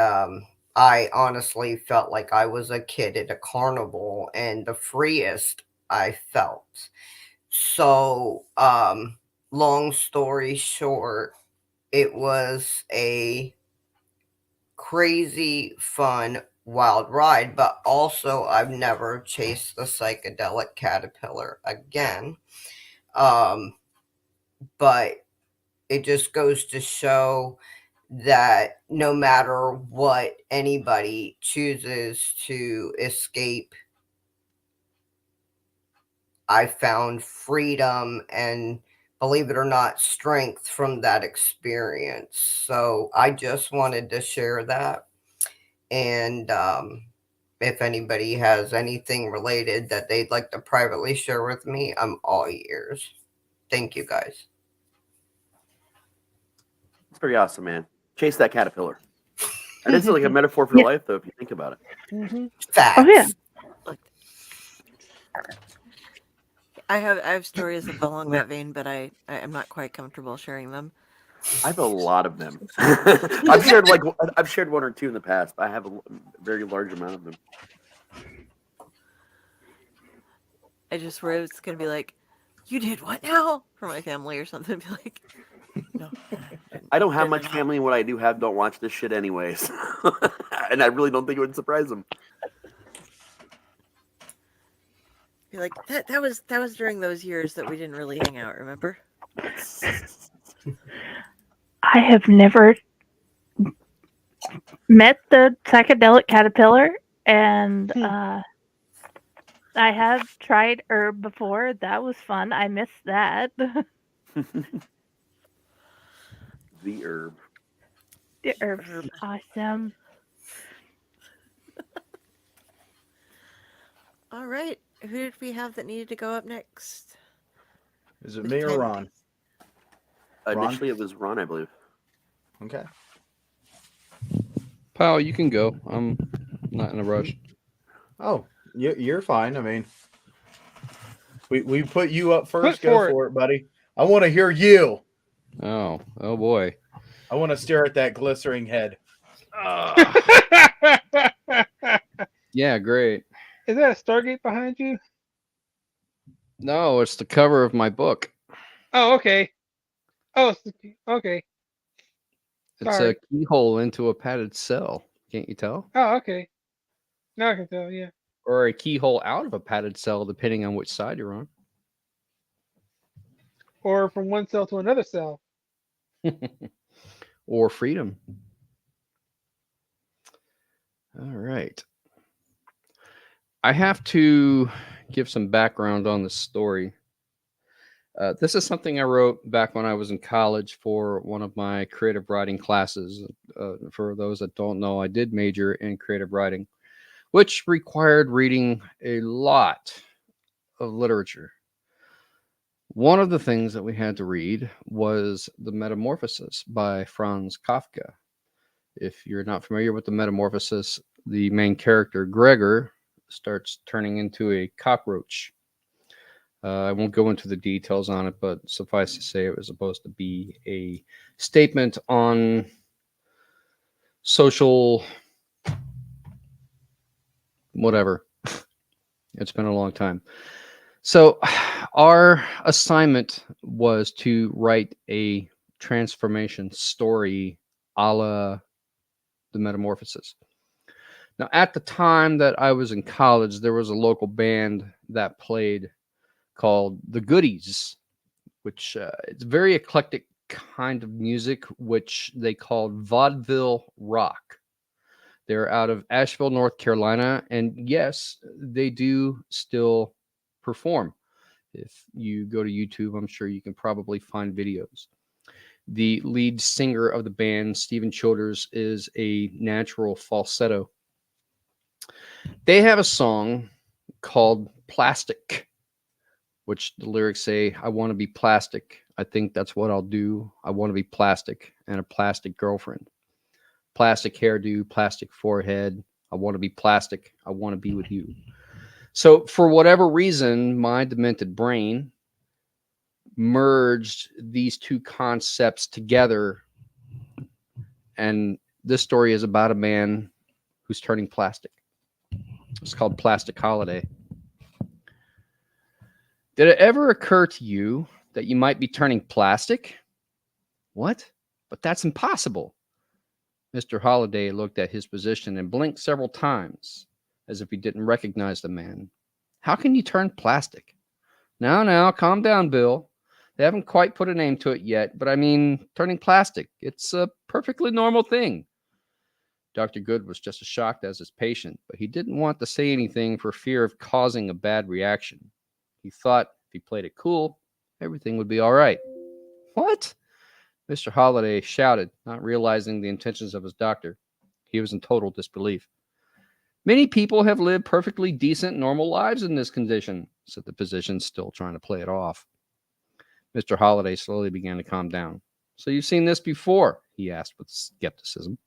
I honestly felt like I was a kid at a carnival and the freest I felt. So, long story short, it was a crazy, fun, wild ride, but also I've never chased the psychedelic caterpillar again. But it just goes to show that no matter what anybody chooses to escape, I found freedom and, believe it or not, strength from that experience. So I just wanted to share that. And if anybody has anything related that they'd like to privately share with me, I'm all ears. Thank you, guys. It's pretty awesome, man. Chase that caterpillar. And it's like a metaphor for life, though, if you think about it. Facts. Oh yeah. I have stories along that vein, but I'm not quite comfortable sharing them. I have a lot of them. I've shared one or two in the past, but I have a very large amount of them. I just worry it's gonna be like, you did what now? For my family or something. Be like, no. I don't have much family, and what I do have don't watch this shit anyways. And I really don't think it would surprise them. Be like, that was during those years that we didn't really hang out, remember? I have never met the psychedelic caterpillar, and I have tried herb before. That was fun. I missed that. The herb. The herb's awesome. All right. Who did we have that needed to go up next? Is it me or Ron? Initially, it was Ron, I believe. Okay. Pal, you can go. I'm not in a rush. Oh, you're fine. I mean, we put you up first. Go for it, buddy. I want to hear you. Oh boy. I want to stare at that glistening head. Yeah, great. Is that a Stargate behind you? No, it's the cover of my book. Oh, okay. Oh, okay. It's Sorry. a keyhole into a padded cell. Can't you tell? Oh, okay. Now I can tell, yeah. Or a keyhole out of a padded cell, depending on which side you're on. Or from one cell to another cell. Or freedom. All right. I have to give some background on the story. This is something I wrote back when I was in college for one of my creative writing classes. For those that don't know, I did major in creative writing. which required reading a lot of literature. One of the things that we had to read was The Metamorphosis by Franz Kafka. If you're not familiar with The Metamorphosis, the main character, Gregor, starts turning into a cockroach. I won't go into the details on it, but suffice to say it was supposed to be a statement on social whatever. It's been a long time. So our assignment was to write a transformation story a la The Metamorphosis. Now, at the time that I was in college, there was a local band that played called The Goodies, which it's very eclectic kind of music, which they called vaudeville rock. They're out of Asheville, North Carolina, and yes, they do still perform. If you go to YouTube, I'm sure you can probably find videos. The lead singer of the band, Stephen Childers, is a natural falsetto. They have a song called Plastic, which the lyrics say, I want to be plastic. I think that's what I'll do. I want to be plastic and a plastic girlfriend. Plastic hairdo, plastic forehead. I want to be plastic. I want to be with you. So for whatever reason, my demented brain merged these two concepts together. And this story is about a man who's turning plastic. It's called Plastic Holiday. Did it ever occur to you that you might be turning plastic? What? But that's impossible. Mr. Holliday looked at his position and blinked several times as if he didn't recognize the man. How can you turn plastic? Now, calm down, Bill. They haven't quite put a name to it yet, but I mean, turning plastic. It's a perfectly normal thing. Dr. Good was just as shocked as his patient, but he didn't want to say anything for fear of causing a bad reaction. He thought if he played it cool, everything would be all right. What? Mr. Holliday shouted, not realizing the intentions of his doctor. He was in total disbelief. Many people have lived perfectly decent, normal lives in this condition, said the physician, still trying to play it off. Mr. Holliday slowly began to calm down. So you've seen this before? He asked with skepticism.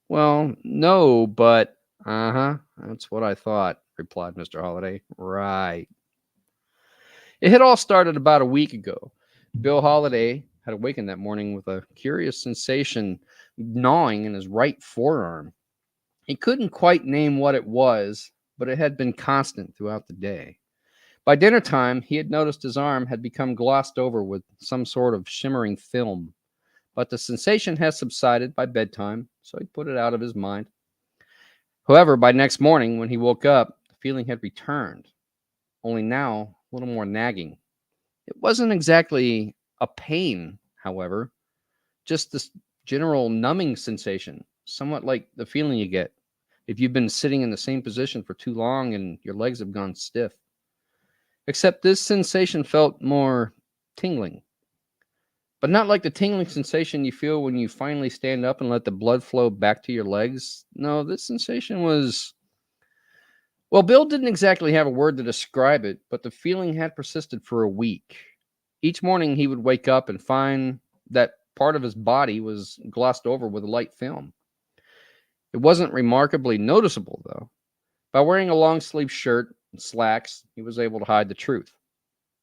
Well, no, but that's what I thought, replied Mr. Holliday. Right. It had all started about a week ago. Bill Holliday had awakened that morning with a curious sensation gnawing in his right forearm. He couldn't quite name what it was, but it had been constant throughout the day. By dinner time, he had noticed his arm had become glossed over with some sort of shimmering film, but the sensation had subsided by bedtime, so he put it out of his mind. However, by next morning, when he woke up, the feeling had returned, only now a little more nagging. It wasn't exactly a pain, however, just this general numbing sensation, somewhat like the feeling you get if you've been sitting in the same position for too long and your legs have gone stiff. Except this sensation felt more tingling, but not like the tingling sensation you feel when you finally stand up and let the blood flow back to your legs. No, this sensation was... Well, Bill didn't exactly have a word to describe it, but the feeling had persisted for a week. Each morning he would wake up and find that part of his body was glossed over with a light film. It wasn't remarkably noticeable, though. By wearing a long-sleeved shirt and slacks, he was able to hide the truth.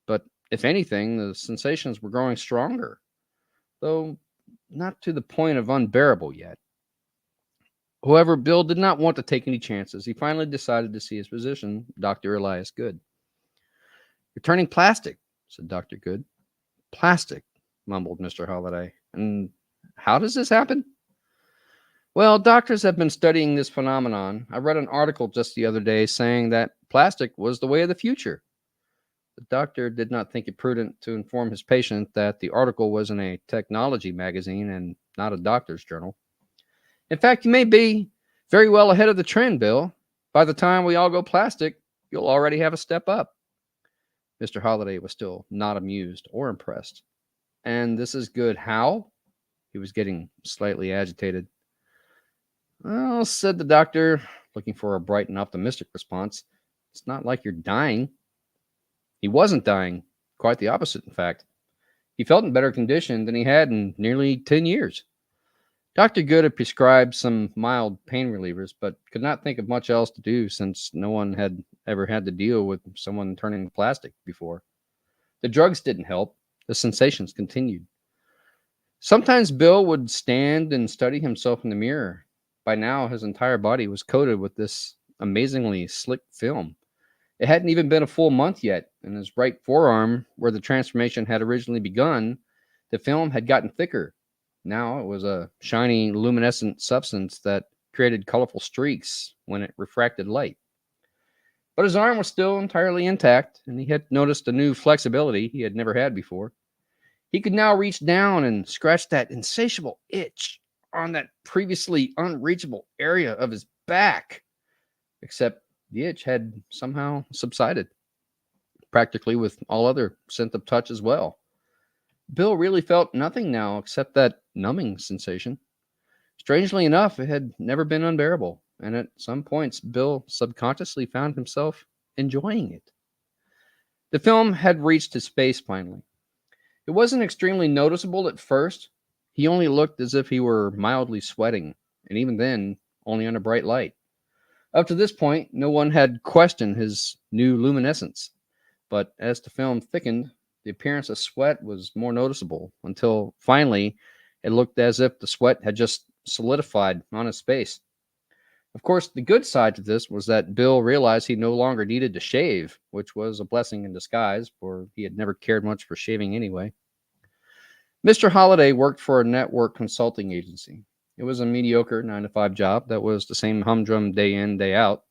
But if anything, the sensations were growing stronger, though not to the point of unbearable yet. However, Bill did not want to take any chances. He finally decided to see his physician, Dr. Elias Good. You're turning plastic, said Dr. Good. Plastic, mumbled Mr. Holliday. And how does this happen? Well, doctors have been studying this phenomenon. I read an article just the other day saying that plastic was the way of the future. The doctor did not think it prudent to inform his patient that the article was in a technology magazine and not a doctor's journal. In fact, you may be very well ahead of the trend, Bill. By the time we all go plastic, you'll already have a step up. Mr. Holliday was still not amused or impressed. And this is good. How? He was getting slightly agitated. Well, said the doctor, looking for a bright and optimistic response. It's not like you're dying. He wasn't dying. Quite the opposite, in fact. He felt in better condition than he had in nearly 10 years. Dr. Good had prescribed some mild pain relievers, but could not think of much else to do since no one had ever had to deal with someone turning plastic before. The drugs didn't help. The sensations continued. Sometimes Bill would stand and study himself in the mirror. By now, his entire body was coated with this amazingly slick film. It hadn't even been a full month yet, and his right forearm, where the transformation had originally begun, the film had gotten thicker. Now it was a shiny, luminescent substance that created colorful streaks when it refracted light. But his arm was still entirely intact, and he had noticed a new flexibility he had never had before. He could now reach down and scratch that insatiable itch on that previously unreachable area of his back, except the itch had somehow subsided, practically with all other sense of touch as well. Bill really felt nothing now except that numbing sensation. Strangely enough, it had never been unbearable, and at some points, Bill subconsciously found himself enjoying it. The film had reached his face finally. It wasn't extremely noticeable at first. He only looked as if he were mildly sweating, and even then, only under bright light. Up to this point, no one had questioned his new luminescence, but as the film thickened, the appearance of sweat was more noticeable until finally it looked as if the sweat had just solidified on his face. Of course, the good side to this was that Bill realized he no longer needed to shave, which was a blessing in disguise, for he had never cared much for shaving anyway. Mr. Holliday worked for a network consulting agency. It was a mediocre 9-to-5 job that was the same humdrum day in, day out.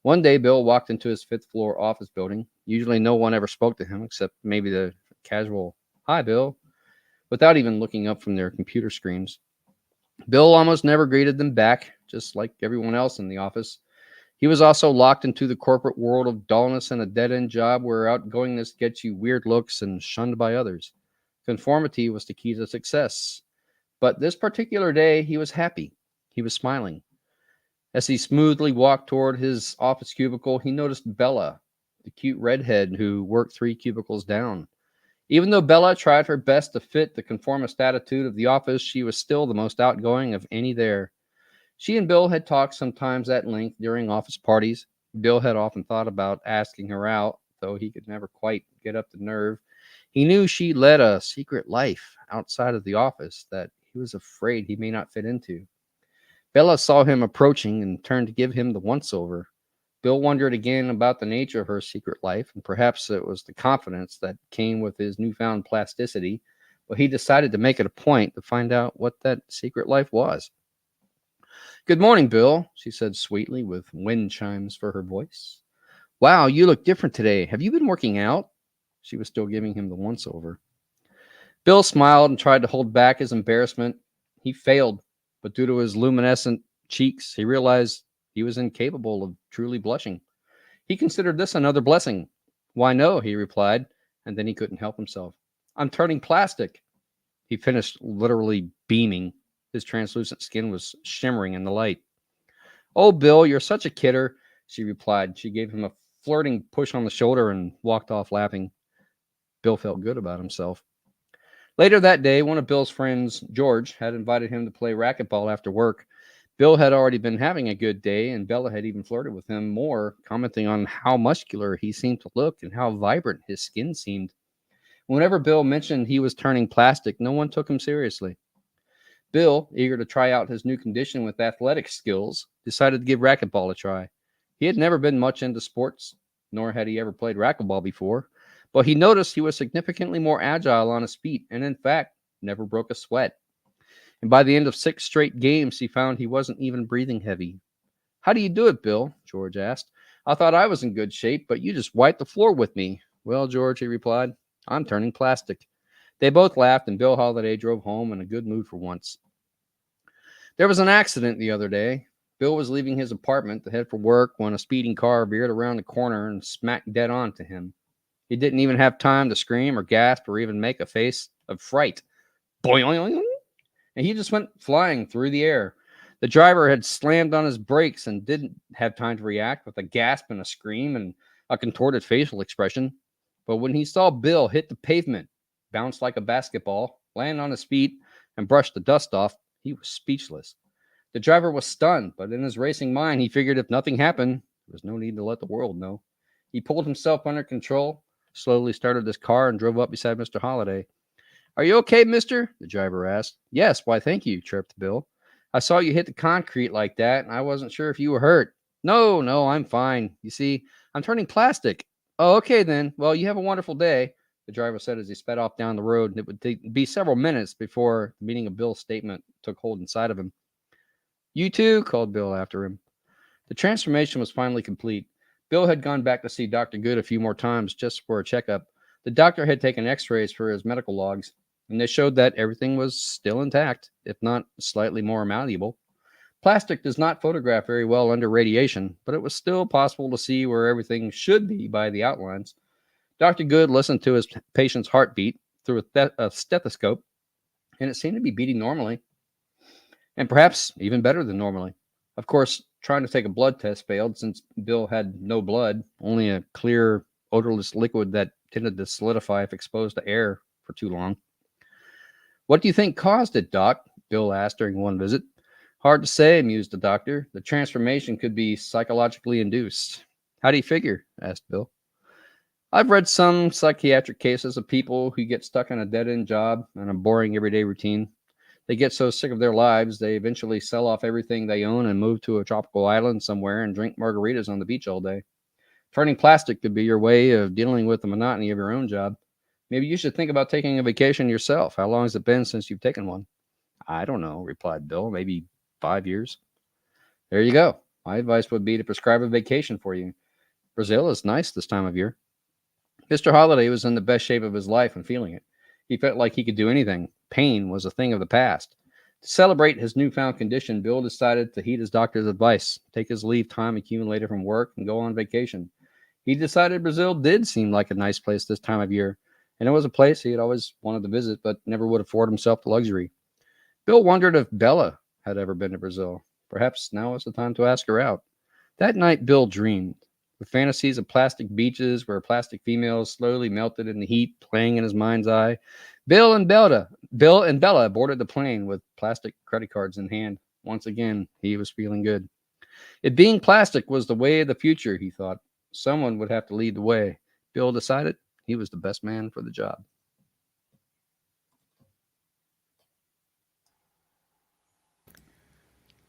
One day, Bill walked into his 5th floor office building. Usually no one ever spoke to him except maybe the casual, "Hi, Bill," without even looking up from their computer screens. Bill almost never greeted them back, just like everyone else in the office. He was also locked into the corporate world of dullness and a dead-end job where outgoingness gets you weird looks and shunned by others. Conformity was the key to success. But this particular day, he was happy. He was smiling. As he smoothly walked toward his office cubicle, he noticed Bella, the cute redhead who worked 3 cubicles down. Even though Bella tried her best to fit the conformist attitude of the office, she was still the most outgoing of any there. She and Bill had talked sometimes at length during office parties. Bill had often thought about asking her out, though he could never quite get up the nerve. He knew she led a secret life outside of the office that he was afraid he may not fit into. Bella saw him approaching and turned to give him the once-over. Bill wondered again about the nature of her secret life, and perhaps it was the confidence that came with his newfound plasticity, but he decided to make it a point to find out what that secret life was. "Good morning, Bill," she said sweetly with wind chimes for her voice. "Wow, you look different today. Have you been working out?" She was still giving him the once-over. Bill smiled and tried to hold back his embarrassment. He failed, but due to his luminescent cheeks, he realized he was incapable of truly blushing. He considered this another blessing. "Why, no," he replied, and then he couldn't help himself. "I'm turning plastic." He finished literally beaming. His translucent skin was shimmering in the light. "Oh, Bill, you're such a kidder," she replied. She gave him a flirting push on the shoulder and walked off laughing. Bill felt good about himself. Later that day, one of Bill's friends, George, had invited him to play racquetball after work. Bill had already been having a good day, and Bella had even flirted with him more, commenting on how muscular he seemed to look and how vibrant his skin seemed. Whenever Bill mentioned he was turning plastic, no one took him seriously. Bill, eager to try out his new condition with athletic skills, decided to give racquetball a try. He had never been much into sports, nor had he ever played racquetball before, but he noticed he was significantly more agile on his feet and, in fact, never broke a sweat. And by the end of 6 straight games, he found he wasn't even breathing heavy. "How do you do it, Bill?" George asked. "I thought I was in good shape, but you just wiped the floor with me." "Well, George," he replied, "I'm turning plastic." They both laughed, and Bill Holliday drove home in a good mood for once. There was an accident the other day. Bill was leaving his apartment to head for work when a speeding car veered around the corner and smacked dead on to him. He didn't even have time to scream or gasp or even make a face of fright. Boing! And he just went flying through the air. The driver had slammed on his brakes and didn't have time to react with a gasp and a scream and a contorted facial expression. But when he saw Bill hit the pavement, bounce like a basketball, land on his feet, and brush the dust off, he was speechless. The driver was stunned, but in his racing mind, he figured if nothing happened, there was no need to let the world know. He pulled himself under control, slowly started his car, and drove up beside Mr. Holliday. "Are you okay, mister?" the driver asked. "Yes, why, thank you," chirped Bill. "I saw you hit the concrete like that, and I wasn't sure if you were hurt." No, I'm fine. You see, I'm turning plastic." "Oh, okay then. Well, you have a wonderful day," the driver said as he sped off down the road, and it would be several minutes before the meaning of Bill's statement took hold inside of him. "You too," called Bill after him. The transformation was finally complete. Bill had gone back to see Dr. Good a few more times just for a checkup. The doctor had taken x-rays for his medical logs, and they showed that everything was still intact, if not slightly more malleable. Plastic does not photograph very well under radiation, but it was still possible to see where everything should be by the outlines. Dr. Good listened to his patient's heartbeat through a stethoscope, and it seemed to be beating normally, and perhaps even better than normally. Of course, trying to take a blood test failed since Bill had no blood, only a clear, odorless liquid that tended to solidify if exposed to air for too long. "What do you think caused it, Doc?" Bill asked during one visit. "Hard to say," mused the doctor. "The transformation could be psychologically induced." "How do you figure?" asked Bill. "I've read some psychiatric cases of people who get stuck in a dead-end job and a boring everyday routine. They get so sick of their lives, they eventually sell off everything they own and move to a tropical island somewhere and drink margaritas on the beach all day. Turning plastic could be your way of dealing with the monotony of your own job. Maybe you should think about taking a vacation yourself. How long has it been since you've taken one?" "I don't know," replied Bill. "Maybe 5 years." "There you go. My advice would be to prescribe a vacation for you. Brazil is nice this time of year." Mr. Holliday was in the best shape of his life and feeling it. He felt like he could do anything. Pain was a thing of the past. To celebrate his newfound condition, Bill decided to heed his doctor's advice, take his leave time accumulated from work, and go on vacation. He decided Brazil did seem like a nice place this time of year, and it was a place he had always wanted to visit but never would afford himself the luxury. Bill wondered if Bella had ever been to Brazil. Perhaps now was the time to ask her out. That night, Bill dreamed, with fantasies of plastic beaches where plastic females slowly melted in the heat, playing in his mind's eye. Bill and Bella boarded the plane with plastic credit cards in hand. Once again, he was feeling good. It being plastic was the way of the future, he thought. Someone would have to lead the way. Bill decided he was the best man for the job.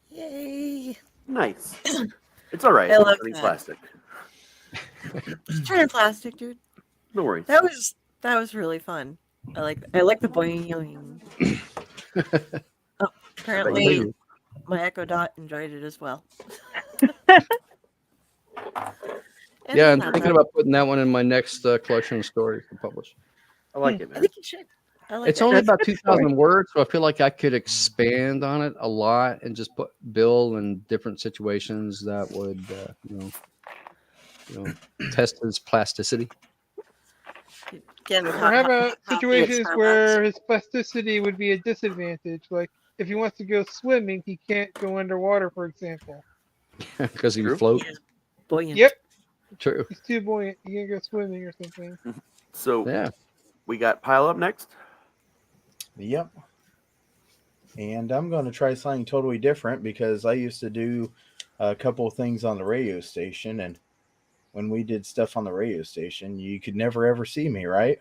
Yay. Nice. It's all right. I love Turning that. Plastic. Just turning plastic, dude. No worries. That was really fun. I like the boing. Oh, apparently my Echo Dot enjoyed it as well. Yeah, I'm thinking about putting that one in my next collection of stories to publish. I like it, man. I think you should. It's only about 2,000 words, so I feel like I could expand on it a lot and just put Bill in different situations that would, test his plasticity. Or have situations where his plasticity would be a disadvantage. Like if he wants to go swimming, he can't go underwater, for example. Because he would float. Buoyant. Yep. True. He's too buoyant. He can't go swimming or something. So yeah, we got Pile Up next. Yep. And I'm going to try something totally different because I used to do a couple of things on the radio station, and when we did stuff on the radio station, you could never ever see me, right?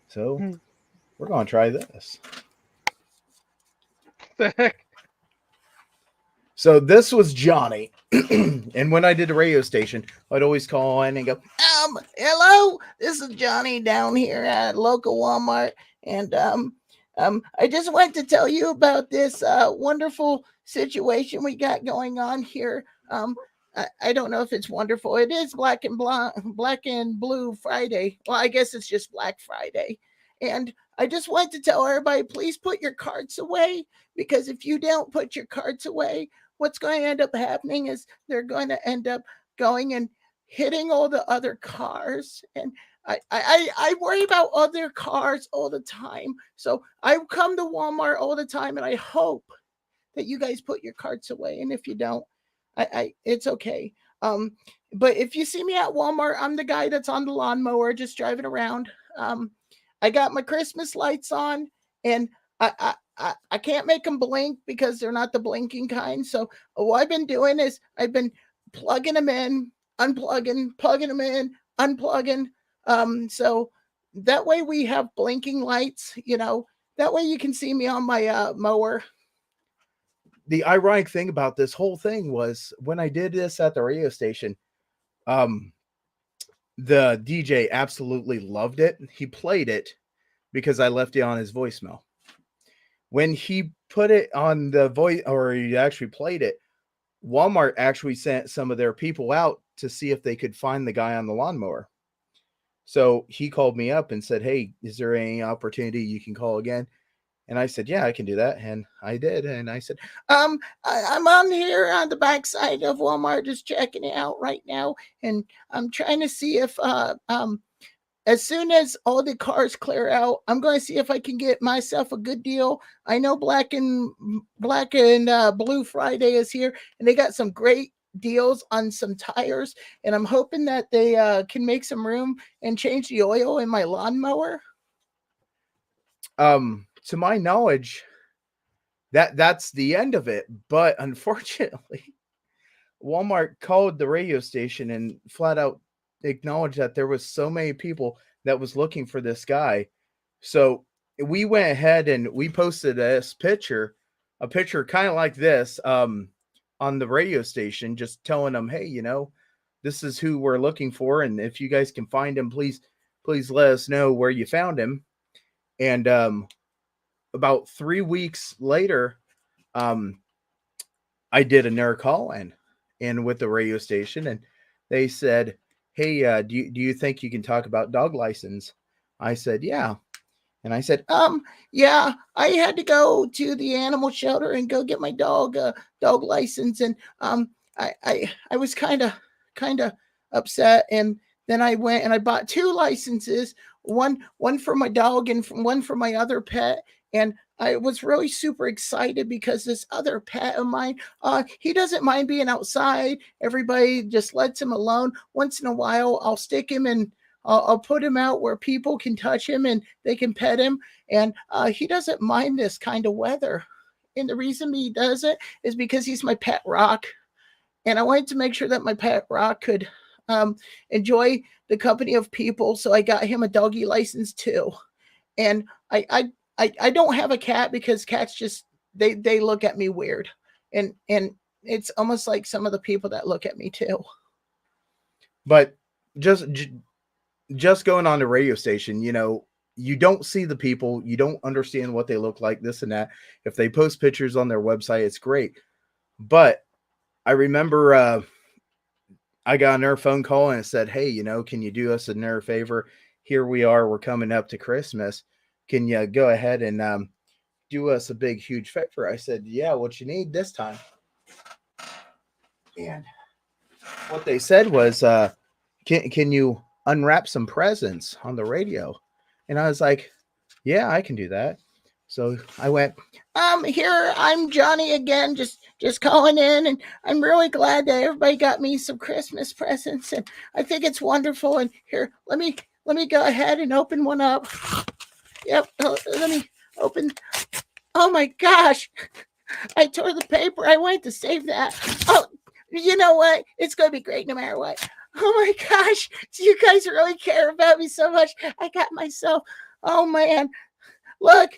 So we're going to try this. The heck? So this was Johnny. And when I did the radio station, I'd always call in and go, hello, this is Johnny down here at local Walmart. And I just wanted to tell you about this wonderful situation we got going on here. I don't know if it's wonderful. It is Black and Blue Friday. Well, I guess it's just Black Friday. And I just want to tell everybody, please put your cards away, because if you don't put your cards away, what's going to end up happening is they're going to end up going and hitting all the other cars. And I worry about other cars all the time. So I come to Walmart all the time, and I hope that you guys put your carts away. And if you don't, it's okay. But if you see me at Walmart, I'm the guy that's on the lawnmower just driving around. I got my Christmas lights on, and I can't make them blink because they're not the blinking kind. So what I've been doing is I've been plugging them in, unplugging, plugging them in, unplugging. So that way we have blinking lights, that way you can see me on my mower. The ironic thing about this whole thing was when I did this at the radio station, the DJ absolutely loved it. He played it because I left it on his voicemail. When he put it on the voice, or he actually played it, Walmart actually sent some of their people out to see if they could find the guy on the lawnmower. So he called me up and said, "Hey, is there any opportunity you can call again?" And I said, "Yeah, I can do that." And I did. And I said, I'm on here on the backside of Walmart just checking it out right now. And I'm trying to see if as soon as all the cars clear out, I'm going to see if I can get myself a good deal. I know Black and Blue Friday is here, and they got some great deals on some tires. And I'm hoping that they can make some room and change the oil in my lawnmower. To my knowledge, that's the end of it. But unfortunately, Walmart called the radio station and flat out acknowledged that there was so many people that was looking for this guy. So we went ahead and we posted this picture, a picture kind of like this, on the radio station, just telling them, "Hey, this is who we're looking for. And if you guys can find him, please let us know where you found him." And about 3 weeks later, I did another call in with the radio station, and they said, "Hey, do you think you can talk about dog license?" I said, "Yeah." And I said, yeah, I had to go to the animal shelter and go get my dog license. And I was kind of upset. And then I went and I bought 2 licenses, one for my dog and one for my other pet. And I was really super excited because this other pet of mine, he doesn't mind being outside. Everybody just lets him alone. Once in a while, I'll stick him and I'll put him out where people can touch him and they can pet him. And he doesn't mind this kind of weather. And the reason he does it is because he's my pet rock. And I wanted to make sure that my pet rock could enjoy the company of people. So I got him a doggy license too. And I don't have a cat because cats just, they look at me weird. And it's almost like some of the people that look at me too. But just going on the radio station, you don't see the people, you don't understand what they look like, this and that. If they post pictures on their website, it's great. But I remember I got another phone call and it said, "Hey, can you do us another favor? Here we are, we're coming up to Christmas. Can you go ahead and do us a big, huge favor?" I said, "Yeah, what you need this time?" And what they said was, can you unwrap some presents on the radio? And I was like, "Yeah, I can do that." So I went, here, I'm Johnny again, just calling in, and I'm really glad that everybody got me some Christmas presents, and I think it's wonderful. And here, let me go ahead and open one up. Yep, let me open. Oh my gosh, I tore the paper. I wanted to save that. Oh, you know what? It's going to be great no matter what. Oh my gosh, you guys really care about me so much. I got myself, oh man, look,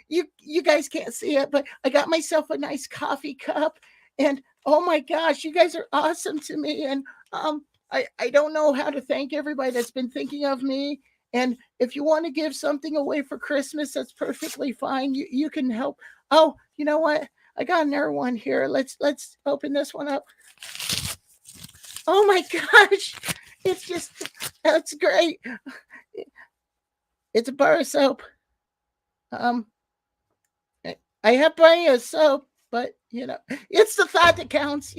you guys can't see it, but I got myself a nice coffee cup. And oh my gosh, you guys are awesome to me. And I don't know how to thank everybody that's been thinking of me. And if you want to give something away for Christmas, that's perfectly fine. You can help. Oh, you know what? I got another one here. Let's open this one up. Oh my gosh. That's great. It's a bar of soap. I have plenty of soap, but it's the thought that counts.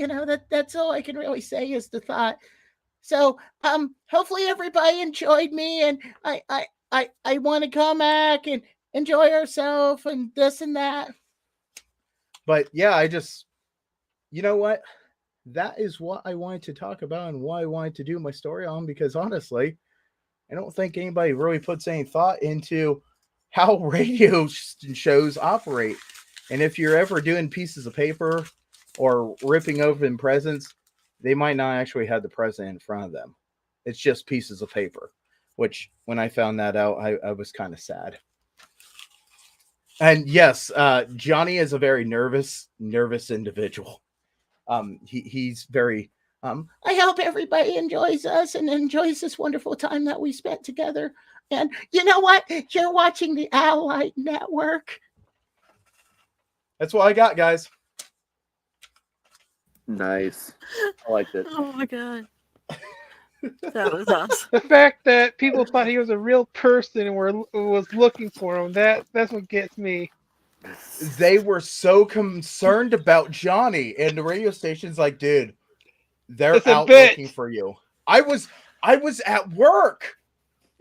That's all I can really say is the thought. So hopefully everybody enjoyed me, and I want to come back and enjoy ourselves and this and that. But yeah, I just, you know what? That is what I wanted to talk about and why I wanted to do my story on, because honestly, I don't think anybody really puts any thought into how radio shows operate. And if you're ever doing pieces of paper or ripping open presents, they might not actually have the present in front of them. It's just pieces of paper, which when I found that out, I was kind of sad. And yes, Johnny is a very nervous individual. He's very. I hope everybody enjoys us and enjoys this wonderful time that we spent together. And you know what? You're watching the Allight Network. That's what I got, guys. Nice. I liked it. Oh my god. That was awesome. The fact that people thought he was a real person and was looking for him, that's what gets me. They were so concerned about Johnny, and the radio station's like, dude, they're out looking for you. I was at work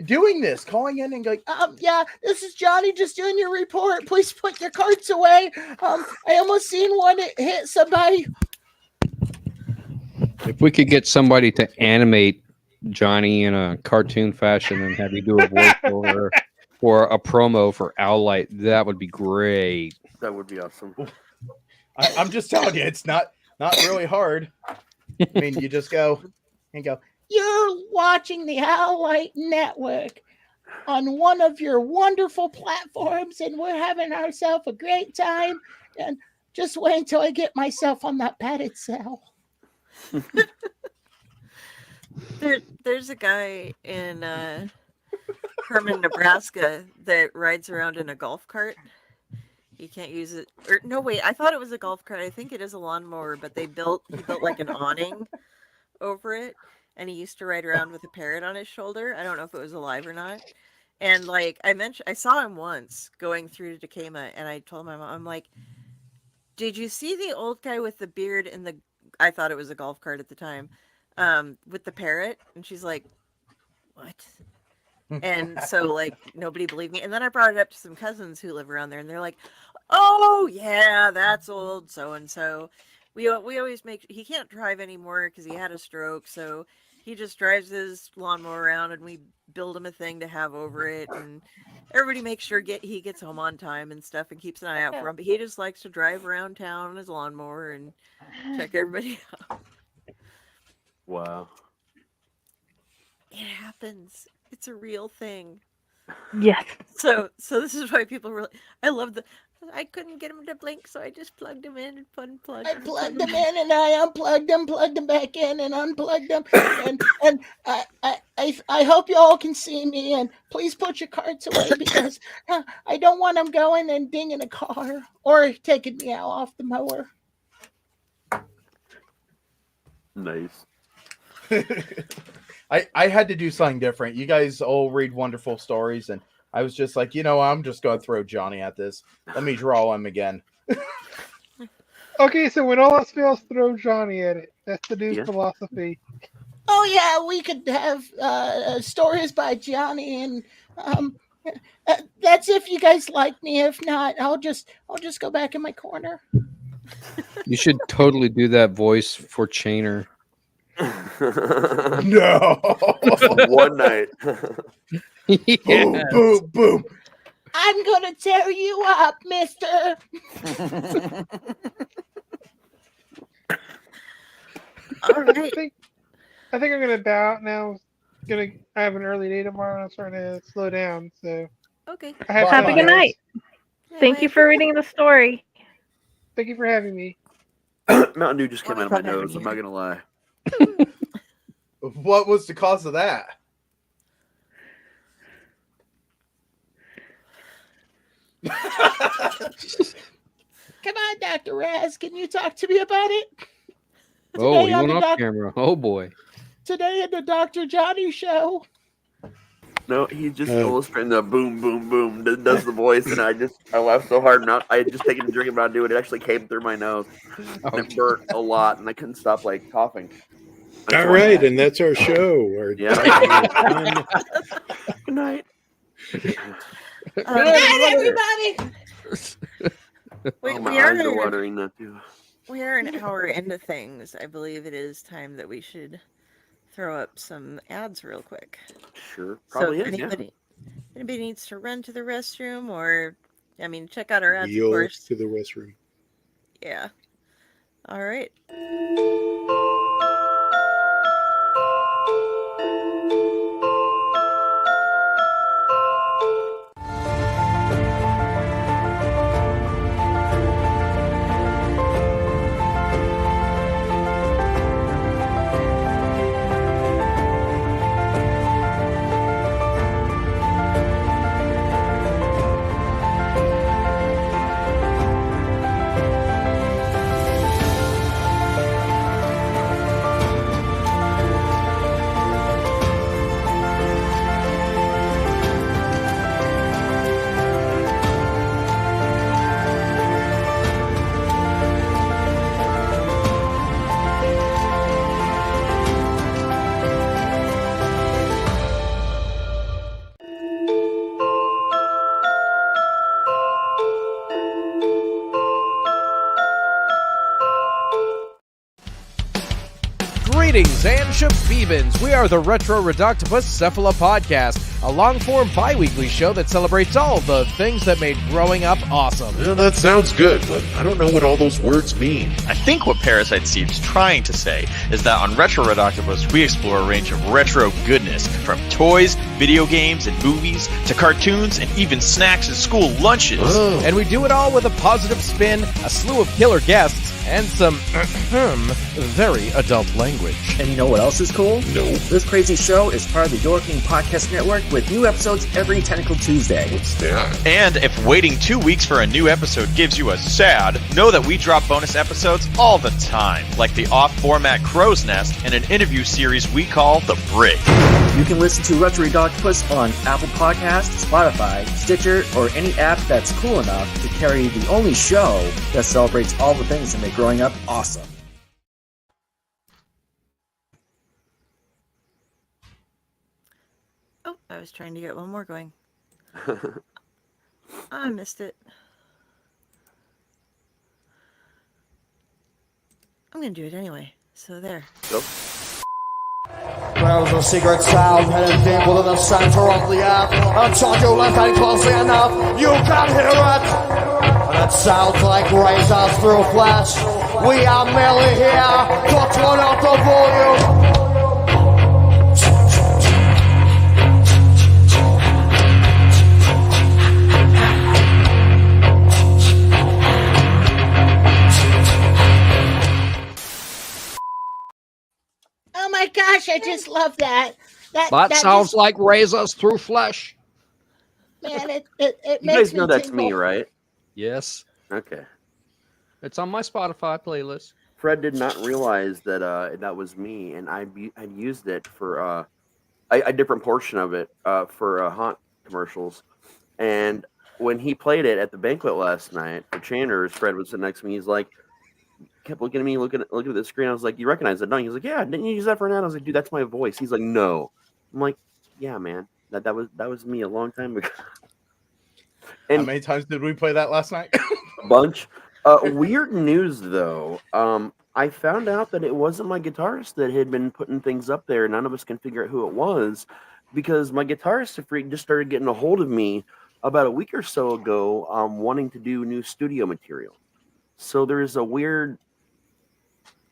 doing this, calling in and going, yeah, this is Johnny just doing your report. Please put your carts away. I almost seen one hit somebody. If we could get somebody to animate Johnny in a cartoon fashion and have you do a voiceover or a promo for Owlite, that would be great. That would be awesome. I'm just telling you, it's not really hard. I mean, you just go and go. You're watching the Allight Network on one of your wonderful platforms, and we're having ourselves a great time. And just wait until I get myself on that padded cell. There's a guy in Herman, Nebraska that rides around in a golf cart. You can't use it. Or no, wait, I thought it was a golf cart. I think it is a lawnmower, but he built like an awning over it, and he used to ride around with a parrot on his shoulder. I don't know if it was alive or not. And like I saw him once going through to Dakema, and I told my mom, I'm like, did you see the old guy with the beard and the? I thought it was a golf cart at the time, with the parrot, and she's like, what? And so like nobody believed me. And then I brought it up to some cousins who live around there, and they're like, oh yeah, that's old so and so. We always make, he can't drive anymore because he had a stroke, so he just drives his lawnmower around, and we build him a thing to have over it, and everybody makes sure he gets home on time and stuff and keeps an eye out for him. But he just likes to drive around town on his lawnmower and check everybody out. Wow. It happens. It's a real thing. Yes. So this is why people really. I love I couldn't get him to blink, so I just plugged him in and unplugged. I plugged them in and I unplugged them, plugged them back in and unplugged them. And I hope you all can see me, and please put your carts away because I don't want them going and dinging a car or taking me out off the mower. Nice. I had to do something different. You guys all read wonderful stories, and I was just like, I'm just going to throw Johnny at this. Let me draw him again. Okay, so when all else fails, throw Johnny at it. That's the new philosophy. Oh yeah, we could have stories by Johnny, and that's if you guys like me. If not, I'll just go back in my corner. You should totally do that voice for Chainer. No. One night. Yes. Boom, boom. I'm gonna tear you up, mister. All right. I think I'm gonna bow out now. I have an early day tomorrow, and I'm starting to slow down. So okay. Have a good night. Thank you for reading the story. Thank you for having me. Mountain Dew just came out of my nose. I'm not gonna lie. What was the cause of that? Come on, Dr. Raz. Can you talk to me about it? Oh, he went off camera. Oh, boy. Today at the Dr. Johnny show. No, he's just illustrating the boom, boom, boom. Does the voice, and I laughed so hard. Now I had just taken a drink about to do it. It actually came through my nose. And it burnt a lot, and I couldn't stop coughing. All right, and that's our show. Yeah. Good night. Good night, everybody. We, Oh, my we are eyes are watering now too. we are an hour into things. I believe it is time that we should throw up some ads real quick. Sure, So probably if is. Yeah. anybody needs to run to the restroom, or I mean, check out our ads, of Yo course. to the restroom. Yeah. All right. Greetings and shabebans. We are the Retro Reductibus Cephala Podcast, a long-form bi-weekly show that celebrates all the things that made growing up awesome. Yeah, that sounds good, but I don't know what all those words mean. I think what Parasite Steve's trying to say is that on Retro Reductibus, we explore a range of retro goodness, from toys, video games, and movies, to cartoons, and even snacks and school lunches. Oh. And we do it all with a positive spin, a slew of killer guests, and some very adult language. And you know what else is cool? No. This crazy show is part of the Door King Podcast Network with new episodes every Tentacle Tuesday. What's that? And if waiting 2 weeks for a new episode gives you a sad, know that we drop bonus episodes all the time, like the off-format Crow's Nest and an interview series we call The Bridge. You can listen to Retro Reductibus on Apple Podcasts, Spotify, Stitcher, or any app that's cool enough to carry the only show that celebrates all the things that make growing up awesome. Oh, I was trying to get one more going. I missed it. I'm going to do it anyway. So there. Go. There's a secret sound headed deep within the center of the earth. And charge you listen closely enough, you can hear it. And it sounds like razors through flesh. We are merely here to turn up the volume. Oh my gosh, I just love that. That sounds like razors through flesh. Man, it You makes guys me know that's tingle. me, right? Yes. Okay. It's on my Spotify playlist. Fred did not realize that that was me, and I used it for a different portion of it for haunt commercials. And when he played it at the banquet last night for Chandler's, Fred was sitting next to me. He's like, kept looking at me, looking at the screen. I was like, "You recognize it, don't you?" He's like, "Yeah, didn't you use that for an ad?" I was like, "Dude, that's my voice." He's like, "No." I'm like, "Yeah, man, that was me a long time ago." And how many times did we play that last night? A bunch. Weird news though. I found out that it wasn't my guitarist that had been putting things up there. None of us can figure out who it was because my guitarist freak just started getting a hold of me about a week or so ago, wanting to do new studio material. So there's a weird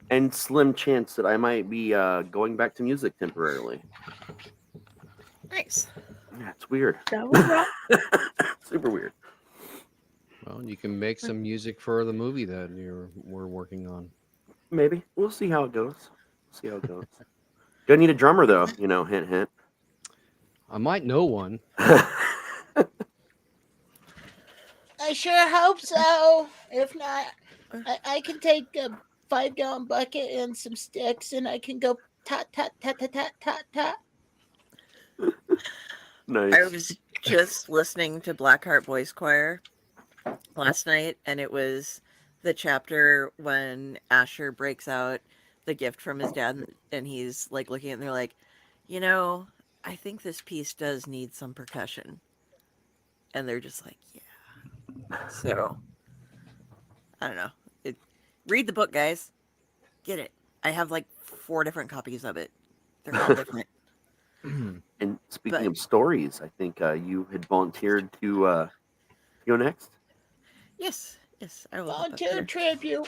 and slim chance that I might be going back to music temporarily. Nice. Yeah, it's weird. Super weird. Well, you can make some music for the movie that we're working on. Maybe. We'll see how it goes. Gonna need a drummer though, hint, hint. I might know one. I sure hope so. If not, I can take a 5-gallon bucket and some sticks, and I can go tot tot tot tot tot tot tot. Nice. I was just listening to Blackheart Boys Choir last night, and it was the chapter when Asher breaks out the gift from his dad, and he's like looking at it, and they're like, I think this piece does need some percussion. And they're just like, yeah. So I don't know. Read the book, guys. Get it. I have like 4 different copies of it. They're all different. And speaking of stories, I think you had volunteered to go next. Yes, I will. Volunteer tribute.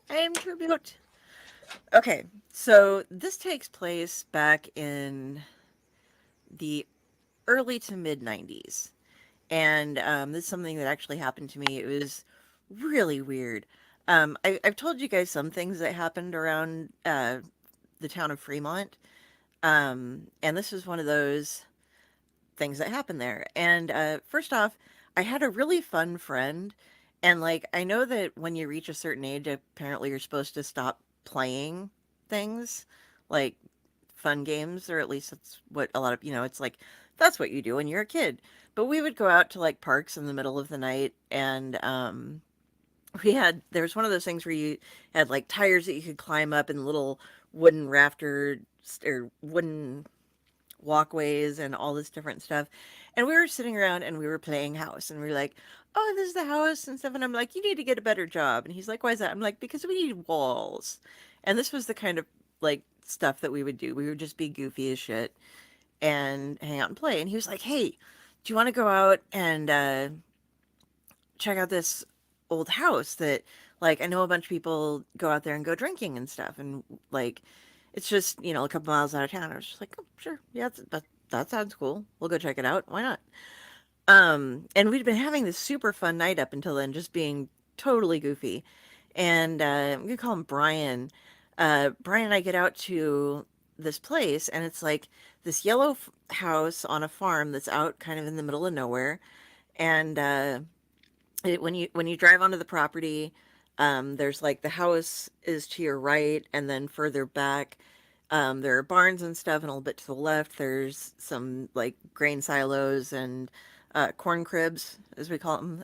I am tribute. Okay, so this takes place back in the early to mid 90s. And this is something that actually happened to me. It was really weird. I've told you guys some things that happened around the town of Fremont. And this was one of those things that happened there. And first off, I had a really fun friend. And like, I know that when you reach a certain age, apparently you're supposed to stop playing things like fun games, or at least that's what a lot of, it's like, that's what you do when you're a kid. But we would go out to like parks in the middle of the night, and there was one of those things where you had like tires that you could climb up and little wooden rafter or wooden walkways and all this different stuff. And we were sitting around and we were playing house, and we were like, oh, this is the house and stuff. And I'm like, you need to get a better job. And he's like, why is that? I'm like, because we need walls. And this was the kind of like stuff that we would do. We would just be goofy as shit and hang out and play. And he was like, hey, do you want to go out and check out this old house that, like, I know a bunch of people go out there and go drinking and stuff. And like, it's just, a couple miles out of town. I was just like, oh, sure. Yeah, that sounds cool. We'll go check it out. Why not? And we'd been having this super fun night up until then, just being totally goofy. And I'm going to call him Brian. Brian and I get out to this place, and it's like this yellow house on a farm that's out kind of in the middle of nowhere. And when you drive onto the property, there's like the house is to your right, and then further back, there are barns and stuff, and a little bit to the left, there's some like grain silos and corn cribs, as we call them,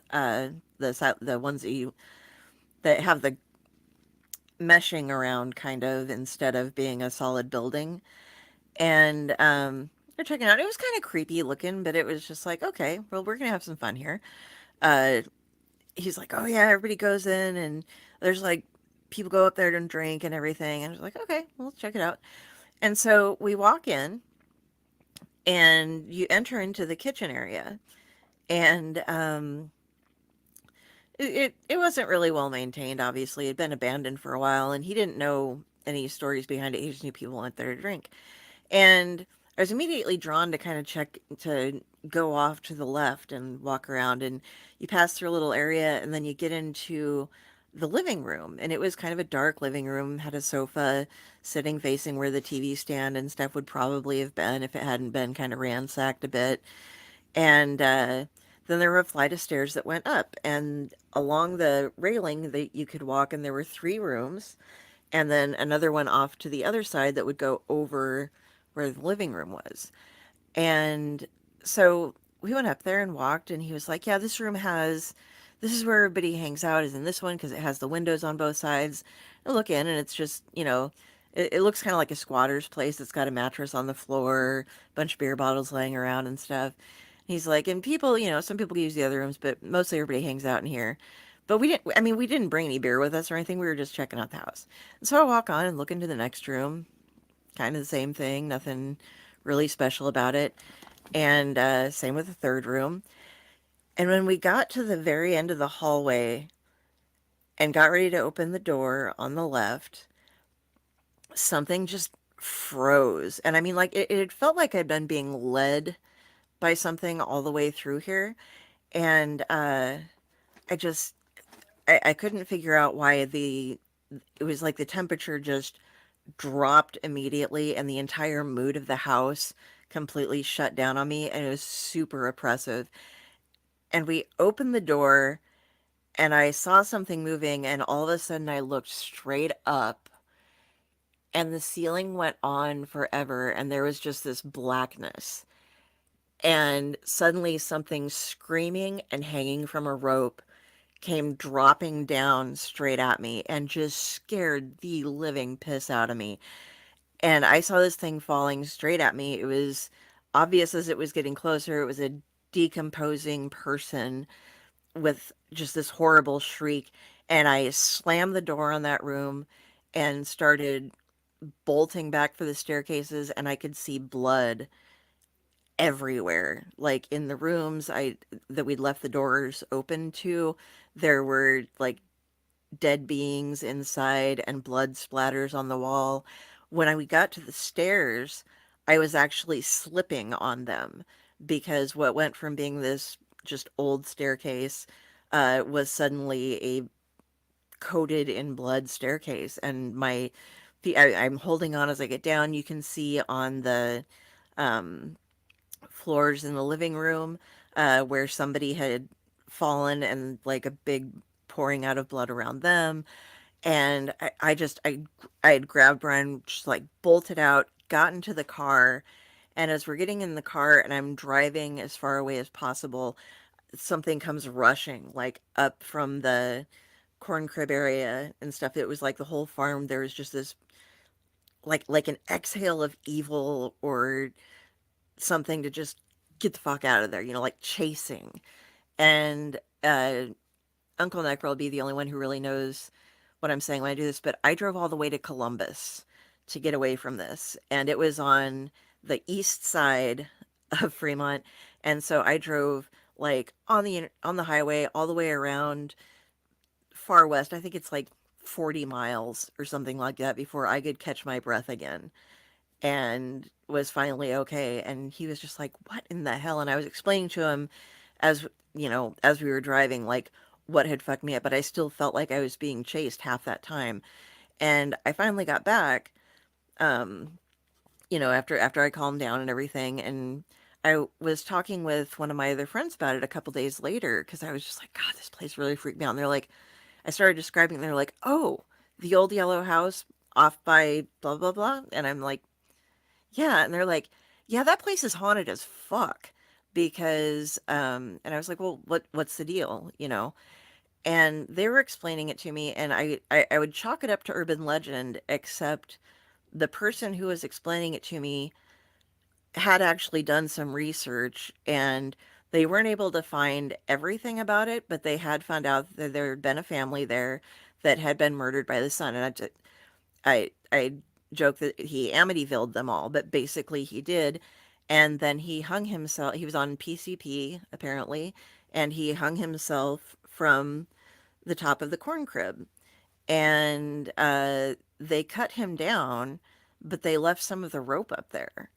the ones that have the meshing around kind of instead of being a solid building. And they're checking out. It was kind of creepy looking, but it was just like, okay, well, we're gonna have some fun here. He's like, oh yeah, everybody goes in, and there's like people go up there and drink and everything. And I was like, okay, well, let's check it out. And so we walk in, and you enter into the kitchen area, and it wasn't really well maintained. Obviously, it had been abandoned for a while, and he didn't know any stories behind it. He just knew people went there to drink. And I was immediately drawn to kind of check, to go off to the left and walk around, and you pass through a little area, and then you get into the living room. And it was kind of a dark living room, had a sofa sitting facing where the TV stand and stuff would probably have been if it hadn't been kind of ransacked a bit. And then there were a flight of stairs that went up, and along the railing that you could walk, and there were 3 rooms, and then another one off to the other side that would go over where the living room was. And so we went up there and walked, and he was like, yeah, this is where everybody hangs out, is in this one, because it has the windows on both sides. I look in, and it's just, it looks kind of like a squatter's place. It's got a mattress on the floor, a bunch of beer bottles laying around and stuff. He's like, and people, some people use the other rooms, but mostly everybody hangs out in here. But we didn't bring any beer with us or anything. We were just checking out the house. And so I walk on and look into the next room. Kind of the same thing. Nothing really special about it. And same with the third room. And when we got to the very end of the hallway and got ready to open the door on the left, something just froze. And I mean, like, it felt like I'd been being led by something all the way through here. And I couldn't figure out why it was like the temperature just dropped immediately, and the entire mood of the house completely shut down on me, and it was super oppressive. And we opened the door, and I saw something moving, and all of a sudden I looked straight up, and the ceiling went on forever, and there was just this blackness. And suddenly something screaming and hanging from a rope came dropping down straight at me and just scared the living piss out of me. And I saw this thing falling straight at me. It was obvious as it was getting closer. It was a decomposing person with just this horrible shriek, and I slammed the door on that room and started bolting back for the staircases, and I could see blood everywhere. Like in the rooms that we'd left the doors open to, there were like dead beings inside and blood splatters on the wall. When we got to the stairs, I was actually slipping on them because what went from being this just old staircase was suddenly a coated in blood staircase, and my feet, I'm holding on as I get down. You can see on the um, floors in the living room where somebody had fallen and like a big pouring out of blood around them. And I had grabbed Brian, just like bolted out, got into the car. And as we're getting in the car and I'm driving as far away as possible, something comes rushing like up from the corn crib area and stuff. It was like the whole farm. There was just this like an exhale of evil or something to just get the fuck out of there, like chasing. And Uncle Necro will be the only one who really knows what I'm saying when I do this, but I drove all the way to Columbus to get away from this. And it was on the east side of Fremont. And so I drove like on the highway all the way around far west. I think it's like 40 miles or something like that before I could catch my breath again, and was finally okay. And he was just like, what in the hell? And I was explaining to him as as we were driving, like what had fucked me up, but I still felt like I was being chased half that time. And I finally got back, after I calmed down and everything. And I was talking with one of my other friends about it a couple days later, because I was just like, God, this place really freaked me out. And they're like, I started describing, and they're like, oh, the old yellow house off by blah, blah, blah. And I'm like, yeah. And they're like, yeah, that place is haunted as fuck. Because, and I was like, well, what's the deal? And they were explaining it to me, and I would chalk it up to urban legend, except the person who was explaining it to me had actually done some research, and they weren't able to find everything about it, but they had found out that there had been a family there that had been murdered by the son. And I joke that he Amityville'd them all, but basically he did. And then he hung himself. He was on PCP, apparently, and he hung himself from the top of the corn crib. And they cut him down, but they left some of the rope up there.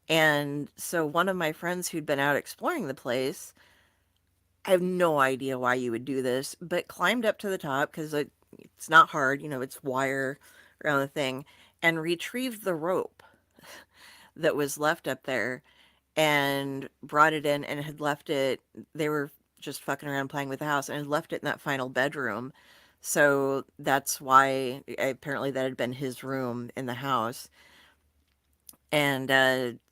And so one of my friends who'd been out exploring the place, I have no idea why you would do this, but climbed up to the top because it's not hard, it's wire around the thing, and retrieved the rope that was left up there and brought it in and had left it. They were just fucking around playing with the house and had left it in that final bedroom. So that's why apparently that had been his room in the house. And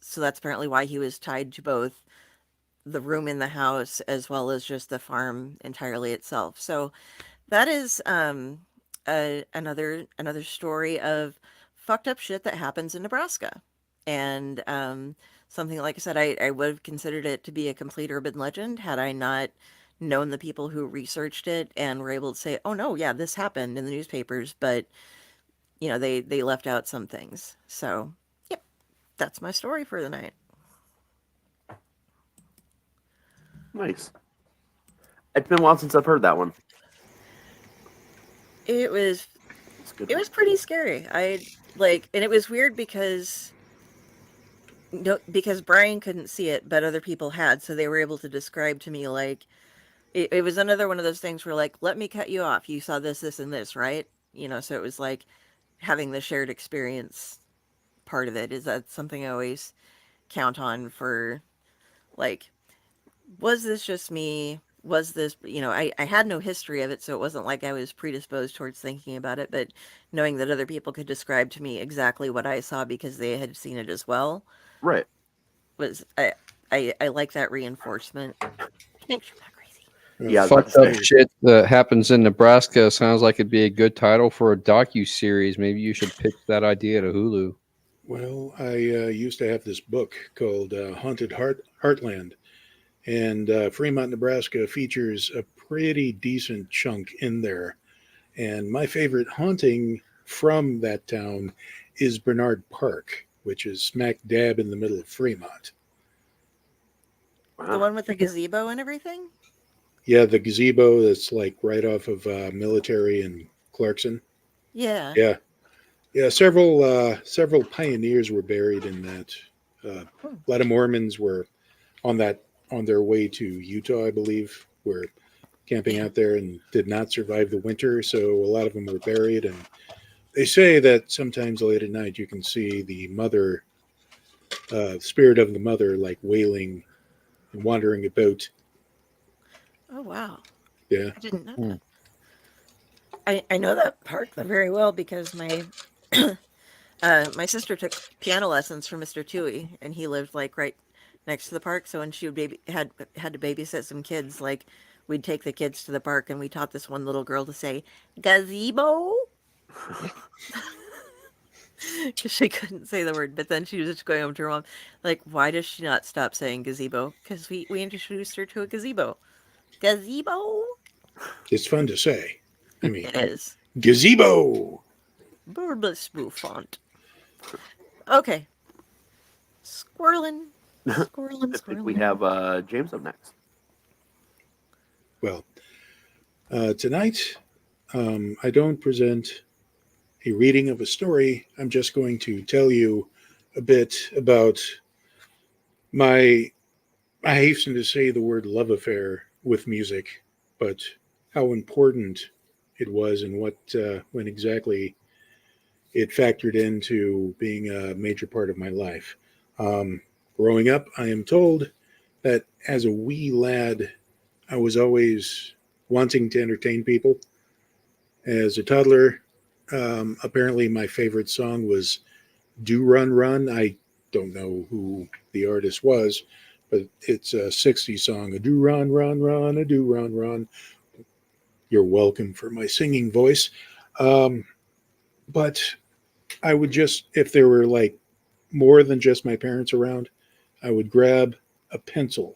so that's apparently why he was tied to both the room in the house as well as just the farm entirely itself. So that is another story of fucked up shit that happens in Nebraska. And something, like I said, I would have considered it to be a complete urban legend had I not known the people who researched it and were able to say, oh no, yeah, this happened in the newspapers, but they left out some things. So yep, that's my story for the night. Nice. It's been a while since I've heard that one. It was pretty scary. And it was weird because Brian couldn't see it, but other people had, so they were able to describe to me, like, it was another one of those things where, like, let me cut you off. You saw this, this, and this, right? So it was like having the shared experience part of it. Is that something I always count on for, like, was this just me? Was this, I had no history of it, so it wasn't like I was predisposed towards thinking about it, but knowing that other people could describe to me exactly what I saw because they had seen it as well. Right. I like that reinforcement. Make sure I'm not crazy. Yeah, fucked up shit that happens in Nebraska sounds like it'd be a good title for a docu-series. Maybe you should pitch that idea to Hulu. Well, I used to have this book called Haunted Heartland, And Fremont, Nebraska features a pretty decent chunk in there. And my favorite haunting from that town is Bernard Park, which is smack dab in the middle of Fremont. The one with the gazebo and everything? Yeah, the gazebo that's like right off of Military and Clarkson. Yeah. Yeah. Yeah, several pioneers were buried in that. A lot of Mormons were on their way to Utah, I believe, were camping out there and did not survive the winter. So a lot of them were buried, and they say that sometimes late at night you can see the mother, spirit of the mother, like wailing and wandering about. Oh wow. Yeah. I didn't know that. I know that park very well because my my sister took piano lessons from Mr. Tui, and he lived like right next to the park. So when she would had to babysit some kids, like we'd take the kids to the park, and we taught this one little girl to say gazebo because she couldn't say the word. But then she was just going over to her mom, like, why does she not stop saying gazebo? Because we introduced her to a gazebo. Gazebo. It's fun to say. I mean, It is. Gazebo. Burbus font. Okay. Squirrelin'. I think we have James up next. Well, tonight I don't present a reading of a story. I'm just going to tell you a bit about my, I hasten to say the word love affair with music, but how important it was and when exactly it factored into being a major part of my life. Growing up, I am told that as a wee lad, I was always wanting to entertain people. As a toddler, apparently my favorite song was Do Run Run. I don't know who the artist was, but it's a 60s song. A do run, run, run, a do run, run. You're welcome for my singing voice. But I would just, if there were like more than just my parents around, I would grab a pencil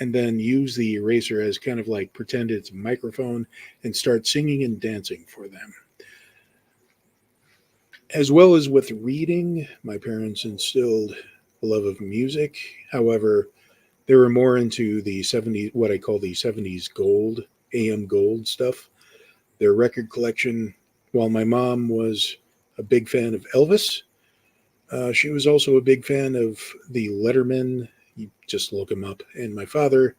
and then use the eraser as kind of like pretend it's a microphone and start singing and dancing for them. As well as with reading, my parents instilled a love of music. However, they were more into the 70s, what I call the 70s gold, AM gold stuff. Their record collection, while my mom was a big fan of Elvis, she was also a big fan of the Letterman. You just look him up. And my father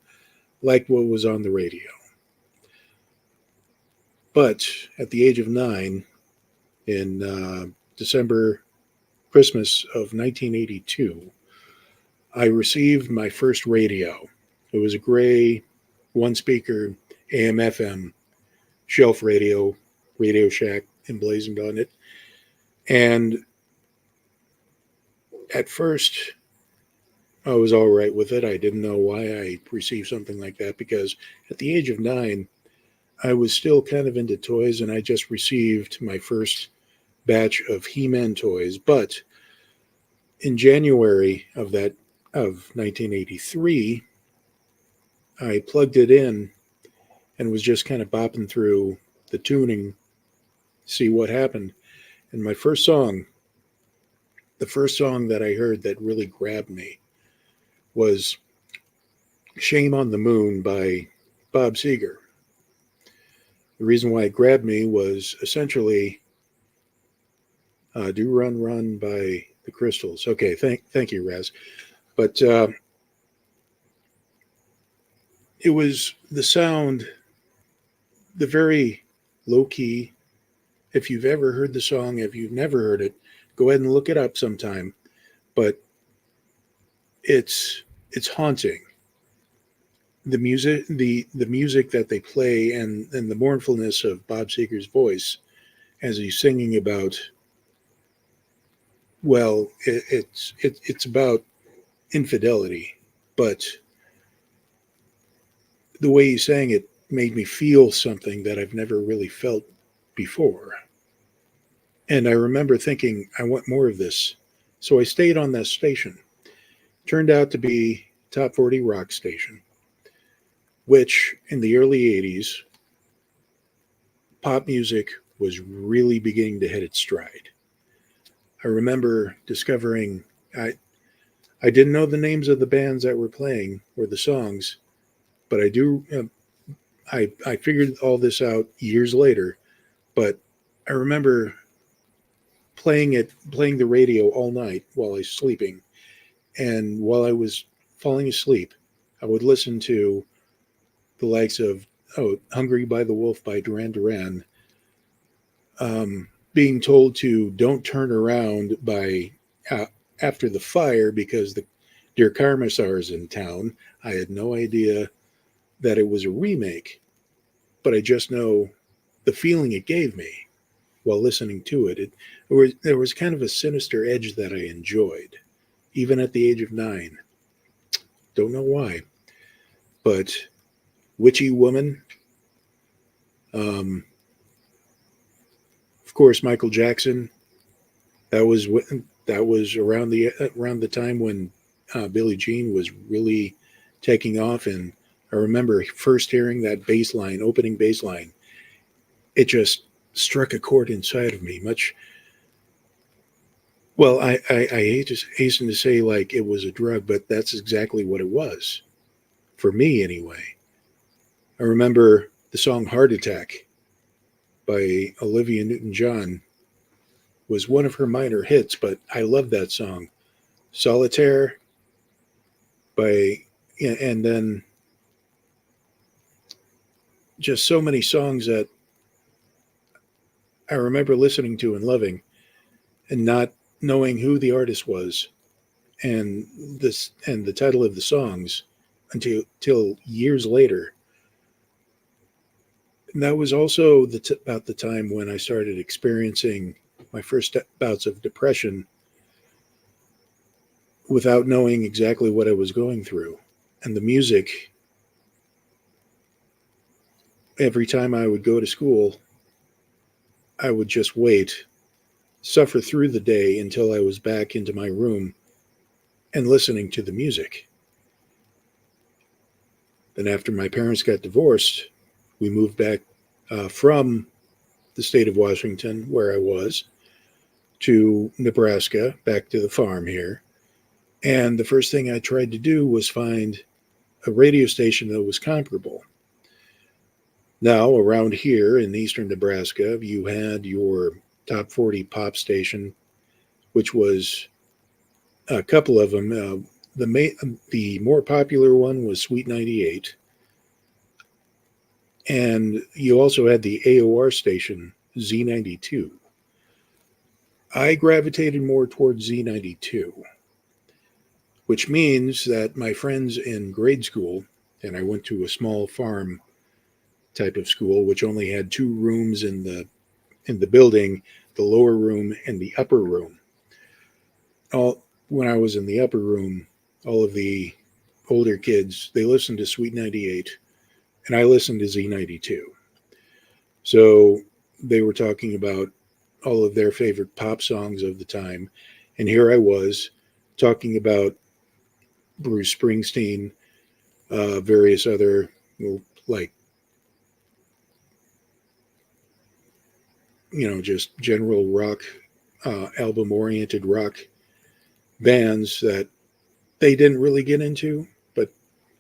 liked what was on the radio. But at the age of 9, in Christmas of 1982, I received my first radio. It was a gray, one-speaker AM/FM shelf radio, Radio Shack emblazoned on it. And at first, I was all right with it. I didn't know why I received something like that because at the age of 9, I was still kind of into toys, and I just received my first batch of He-Man toys. But in January of 1983, I plugged it in and was just kind of bopping through the tuning, see what happened. And my first song, the first song that I heard that really grabbed me was Shame on the Moon by Bob Seger. The reason why it grabbed me was essentially Do Run Run by the Crystals. Okay, thank you, Raz. But it was the sound, the very low key. If you've ever heard the song, if you've never heard it, go ahead and look it up sometime. But it's haunting. The music, the music that they play, and the mournfulness of Bob Seger's voice as he's singing about. Well, it's about infidelity, but the way he sang it made me feel something that I've never really felt before. And I remember thinking, I want more of this. So I stayed on that station. Turned out to be top 40 rock station, which in the early 80s, pop music was really beginning to hit its stride. I remember discovering, I didn't know the names of the bands that were playing or the songs, but I do, I figured all this out years later, but I remember playing the radio all night while I was sleeping. And while I was falling asleep, I would listen to the likes of Hungry by the Wolf by Duran Duran, being told to don't turn around by after the fire because the Dear Karmasar is in town. I had no idea that it was a remake, but I just know the feeling it gave me while listening to it. There was kind of a sinister edge that I enjoyed, even at the age of 9. Don't know why, but Witchy Woman. Of course, Michael Jackson. That was around the time when Billie Jean was really taking off, and I remember first hearing that opening bass line. It just struck a chord inside of me. Well, I hasten to say like it was a drug, but that's exactly what it was for me anyway. I remember the song Heart Attack by Olivia Newton-John was one of her minor hits, but I love that song. Solitaire and then just so many songs that I remember listening to and loving and not knowing who the artist was and the title of the songs until years later. And that was also about the time when I started experiencing my first bouts of depression without knowing exactly what I was going through. And the music, every time I would go to school, I would just wait, suffer through the day until I was back into my room and listening to the music. Then after my parents got divorced, we moved back from the state of Washington, where I was, to Nebraska, back to the farm here. And the first thing I tried to do was find a radio station that was comparable. Now, around here in eastern Nebraska, you had your top 40 pop station, which was a couple of them. The more popular one was Sweet 98. And you also had the AOR station, Z92. I gravitated more towards Z92, which means that my friends in grade school, and I went to a small farm type of school, which only had 2 rooms in the building, the lower room and the upper room. When I was in the upper room, all of the older kids, they listened to Sweet 98, and I listened to Z92. So they were talking about all of their favorite pop songs of the time, and here I was talking about Bruce Springsteen, various other, like, just general rock, album-oriented rock bands that they didn't really get into. But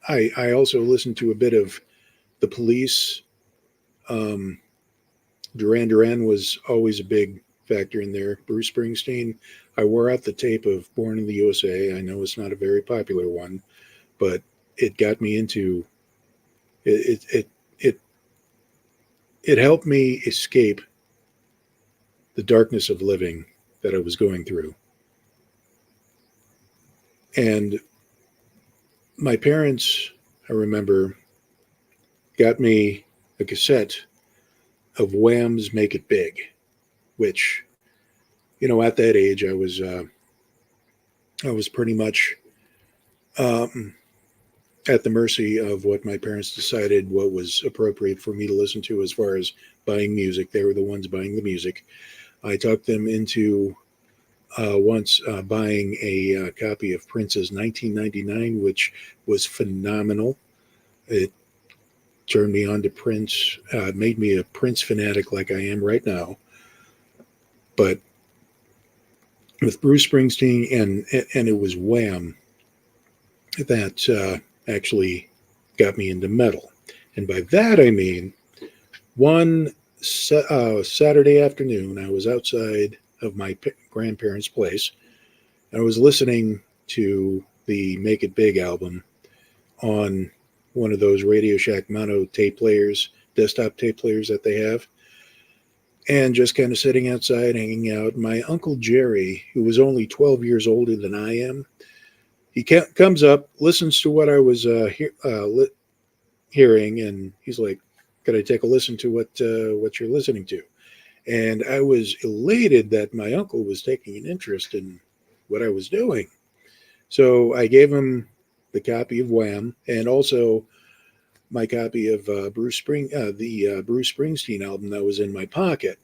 I also listened to a bit of The Police. Duran Duran was always a big factor in there. Bruce Springsteen. I wore out the tape of Born in the USA. I know it's not a very popular one, but it got me into it. It helped me escape the darkness of living that I was going through. And my parents, I remember, got me a cassette of Wham's Make It Big, which, at that age, I was pretty much at the mercy of what my parents decided what was appropriate for me to listen to as far as buying music. They were the ones buying the music. I talked them into once buying a copy of Prince's 1999, which was phenomenal. It turned me on to Prince, made me a Prince fanatic like I am right now. But with Bruce Springsteen and it was Wham that actually got me into metal. And by that I mean one Saturday afternoon, I was outside of my grandparents' place. I was listening to the Make It Big album on one of those Radio Shack mono tape players, desktop tape players that they have, and just kind of sitting outside, hanging out. My Uncle Jerry, who was only 12 years older than I am, he comes up, listens to what I was hearing, and he's like, "Could I take a listen to what you're listening to?" And I was elated that my uncle was taking an interest in what I was doing. So I gave him the copy of Wham and also my copy of the Bruce Springsteen album that was in my pocket.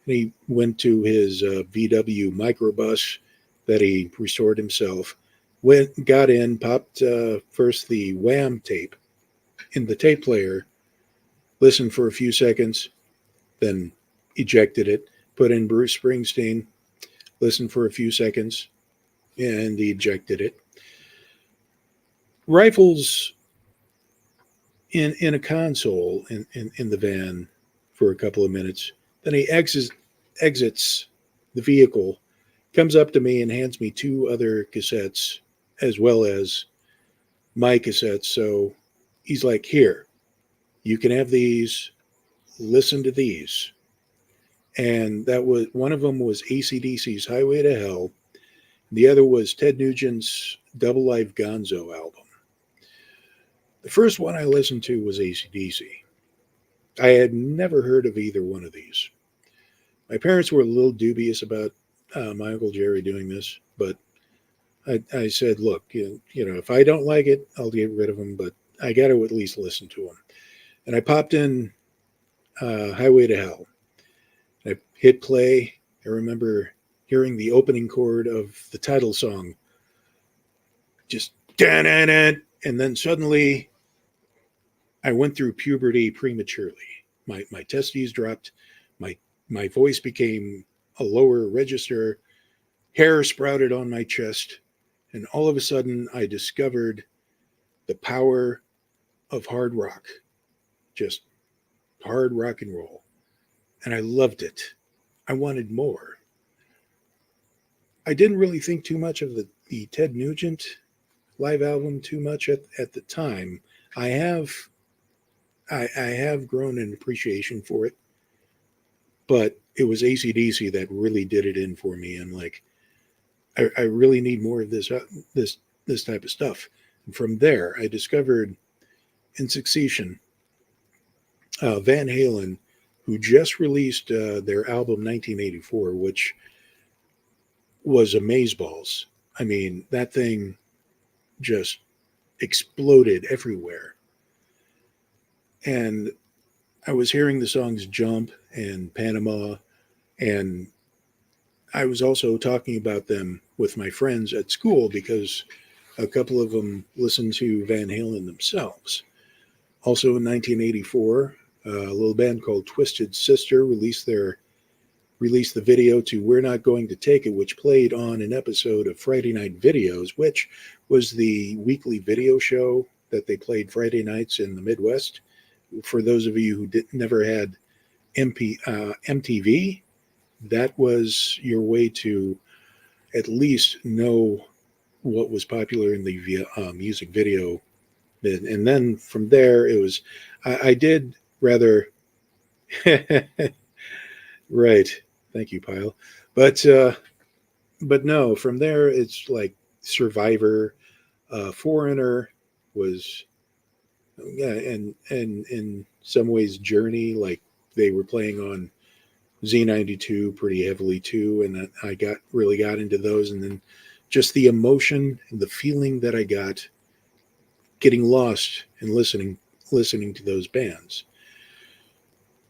And he went to his VW microbus that he restored himself, got in, popped first the Wham tape in the tape player, listened for a few seconds, then ejected it, put in Bruce Springsteen, listened for a few seconds, and ejected it. Rifles in a console in the van for a couple of minutes. Then he exits the vehicle, comes up to me and hands me two other cassettes as well as my cassettes. So he's like, "Here, you can have these, listen to these." And that was, one of them was AC/DC's Highway to Hell. The other was Ted Nugent's Double Live Gonzo album. The first one I listened to was AC/DC. I had never heard of either one of these. My parents were a little dubious about my Uncle Jerry doing this, but I said, "Look, you know, if I don't like it, I'll get rid of them, but I got to at least listen to them." And I popped in Highway to Hell. I hit play. I remember hearing the opening chord of the title song, just dan-dan-dan, and then suddenly I went through puberty prematurely. My testes dropped, my voice became a lower register, hair sprouted on my chest, and all of a sudden I discovered the power of hard rock, just hard rock and roll. And I loved it. I wanted more. I didn't really think too much of the Ted Nugent live album too much at the time. I have grown an appreciation for it, but it was AC/DC that really did it in for me. And like, I really need more of this type of stuff. And from there, I discovered in succession Van Halen, who just released their album 1984, which was amazeballs. I mean, that thing just exploded everywhere. And I was hearing the songs Jump and Panama, and I was also talking about them with my friends at school because a couple of them listened to Van Halen themselves. Also in 1984, a little band called Twisted Sister released the video to We're Not Going to Take It, which played on an episode of Friday Night Videos, which was the weekly video show that they played Friday nights in the Midwest. For those of you who never had MTV, that was your way to at least know what was popular in the music video. And then from there, it was, I did rather, right. Thank you, Pyle. But no, from there, it's like Survivor, Foreigner was, yeah, and in some ways Journey, like they were playing on Z92 pretty heavily too, and I really got into those, and then just the emotion and the feeling that I got getting lost and listening to those bands.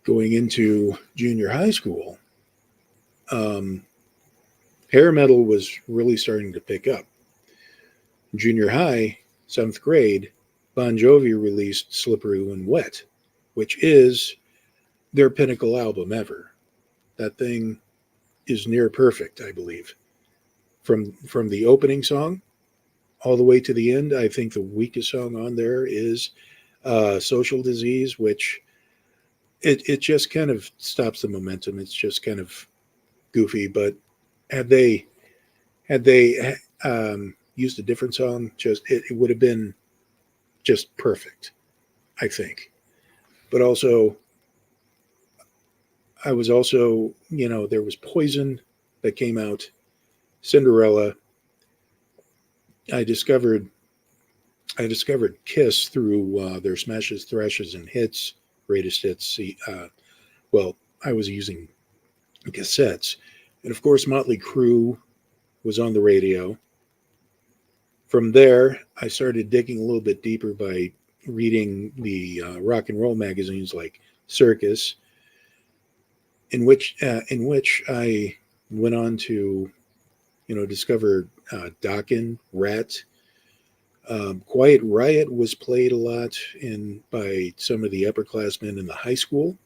Going into junior high school, hair metal was really starting to pick up. Junior high, 7th grade, Bon Jovi released Slippery When Wet, which is their pinnacle album ever. That thing is near perfect, I believe. From the opening song all the way to the end, I think the weakest song on there is Social Disease, which it just kind of stops the momentum. It's just kind of goofy, but had they used a different song, just it would have been just perfect, I think. But also, I was also, there was Poison that came out, Cinderella. I discovered Kiss through their Smashes, Thrashes, and Hits, Greatest Hits. Well, I was using cassettes, and of course, Motley Crue was on the radio. From there, I started digging a little bit deeper by reading the rock and roll magazines like Circus, in which I went on to, discover Dokken, Rat. Quiet Riot was played a lot by some of the upperclassmen in the high school,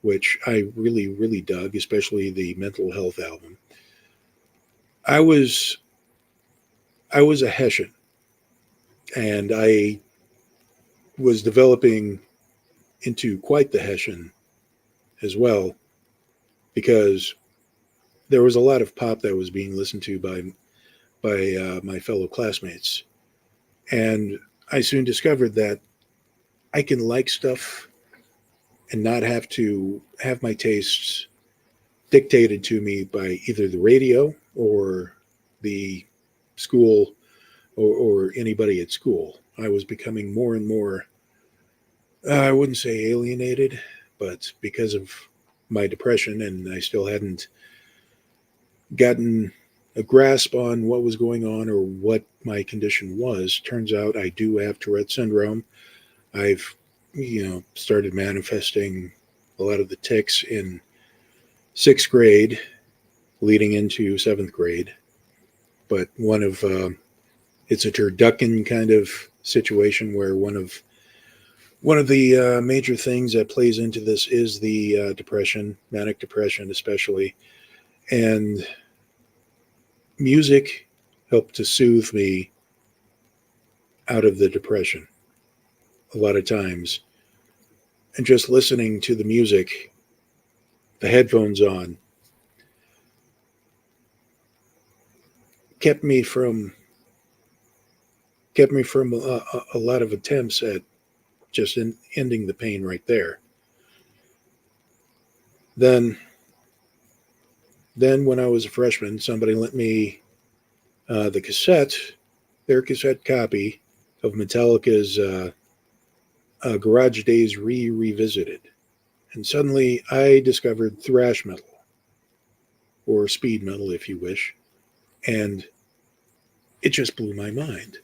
which I really, really dug, especially the Mental Health album. I was a Hessian, and I was developing into quite the Hessian as well, because there was a lot of pop that was being listened to by my fellow classmates. And I soon discovered that I can like stuff and not have to have my tastes dictated to me by either the radio or the school or anybody at school. I was becoming more and more, I wouldn't say alienated, but because of my depression, and I still hadn't gotten a grasp on what was going on or what my condition was. Turns out I do have Tourette syndrome. I've, started manifesting a lot of the tics in 6th grade, leading into 7th grade. But it's a turducken kind of situation where one of the major things that plays into this is the depression, manic depression especially, and music helped to soothe me out of the depression a lot of times. And just listening to the music, the headphones on, kept me from a lot of attempts at just ending the pain right there. Then when I was a freshman, somebody lent me their cassette copy of Metallica's Garage Days Revisited. And suddenly I discovered thrash metal, or speed metal if you wish, and it just blew my mind.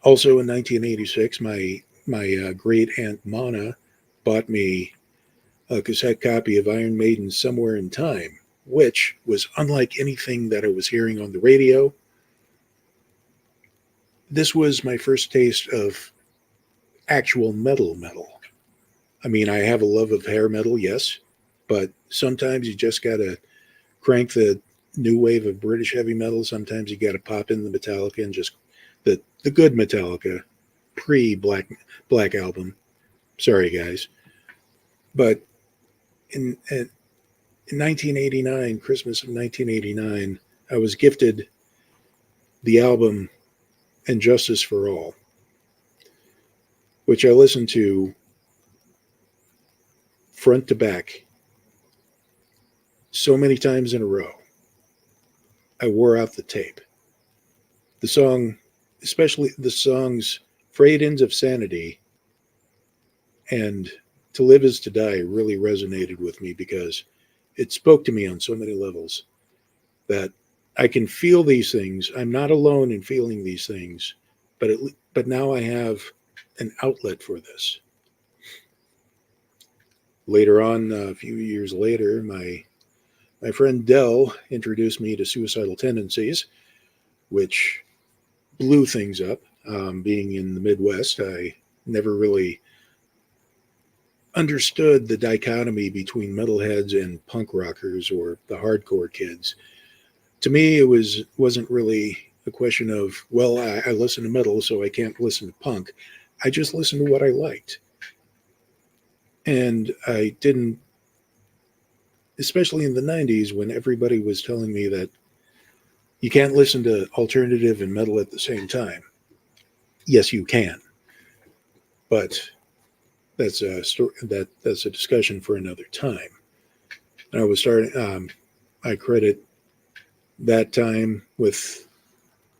Also in 1986, my great aunt Mana bought me a cassette copy of Iron Maiden's Somewhere in Time, which was unlike anything that I was hearing on the radio. This was my first taste of actual metal. I mean, I have a love of hair metal, yes, but sometimes you just got to crank the new wave of British heavy metal. Sometimes you got to pop in the Metallica and just the good Metallica, pre-Black Album. Sorry, guys. But in 1989, Christmas of 1989, I was gifted the album And Justice for All, which I listened to front to back so many times in a row. I wore out the tape. The song, especially the songs Frayed Ends of Sanity and To Live Is to Die, really resonated with me because it spoke to me on so many levels that I can feel these things. I'm not alone in feeling these things, but now I have an outlet for this. Later on, a few years later, my my friend Dell introduced me to Suicidal Tendencies, which blew things up. Being in the Midwest, I never really understood the dichotomy between metalheads and punk rockers or the hardcore kids. To me, wasn't really a question of, well, I listen to metal, so I can't listen to punk. I just listened to what I liked. And I didn't, especially in the 90s when everybody was telling me that you can't listen to alternative and metal at the same time. Yes, you can. But that's a story, that's a discussion for another time. And I was starting, I credit that time with,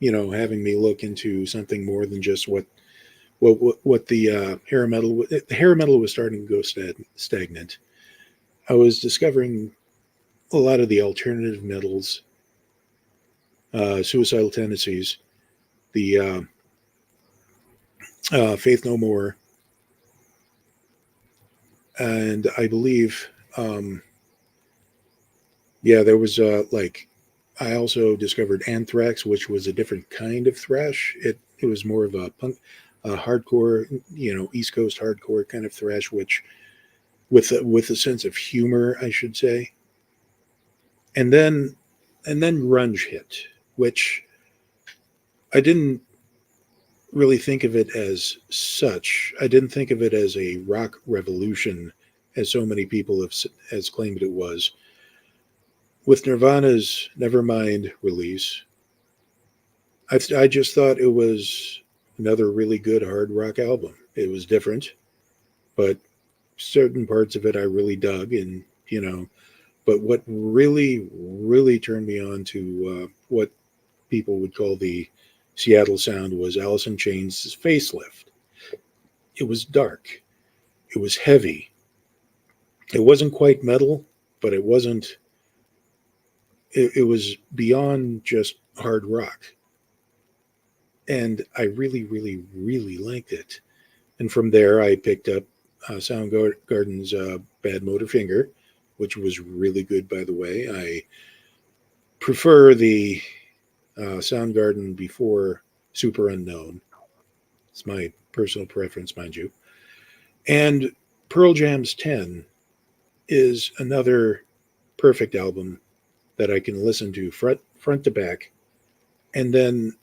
having me look into something more than just what the hair metal was starting to go stagnant. I was discovering a lot of the alternative metals, Suicidal Tendencies, the Faith No More, and I believe, there was I also discovered Anthrax, which was a different kind of thrash. It was more of a punk, hardcore, East Coast hardcore kind of thrash, which with a sense of humor, I should say. And then grunge hit, which I didn't really think of it as such. I didn't think of it as a rock revolution, as so many people has claimed it was. With Nirvana's Nevermind release, I just thought it was another really good hard rock album. It was different, but certain parts of it I really dug, and but what really, really turned me on to what people would call the Seattle sound was Alice in Chains' Facelift. It was dark. It was heavy. It wasn't quite metal, but it wasn't. It was beyond just hard rock. And I really, really, really liked it. And from there, I picked up Soundgarden's Bad Motor Finger, which was really good, by the way. I prefer the Soundgarden before Super Unknown. It's my personal preference, mind you. And Pearl Jam's 10 is another perfect album that I can listen to front to back and then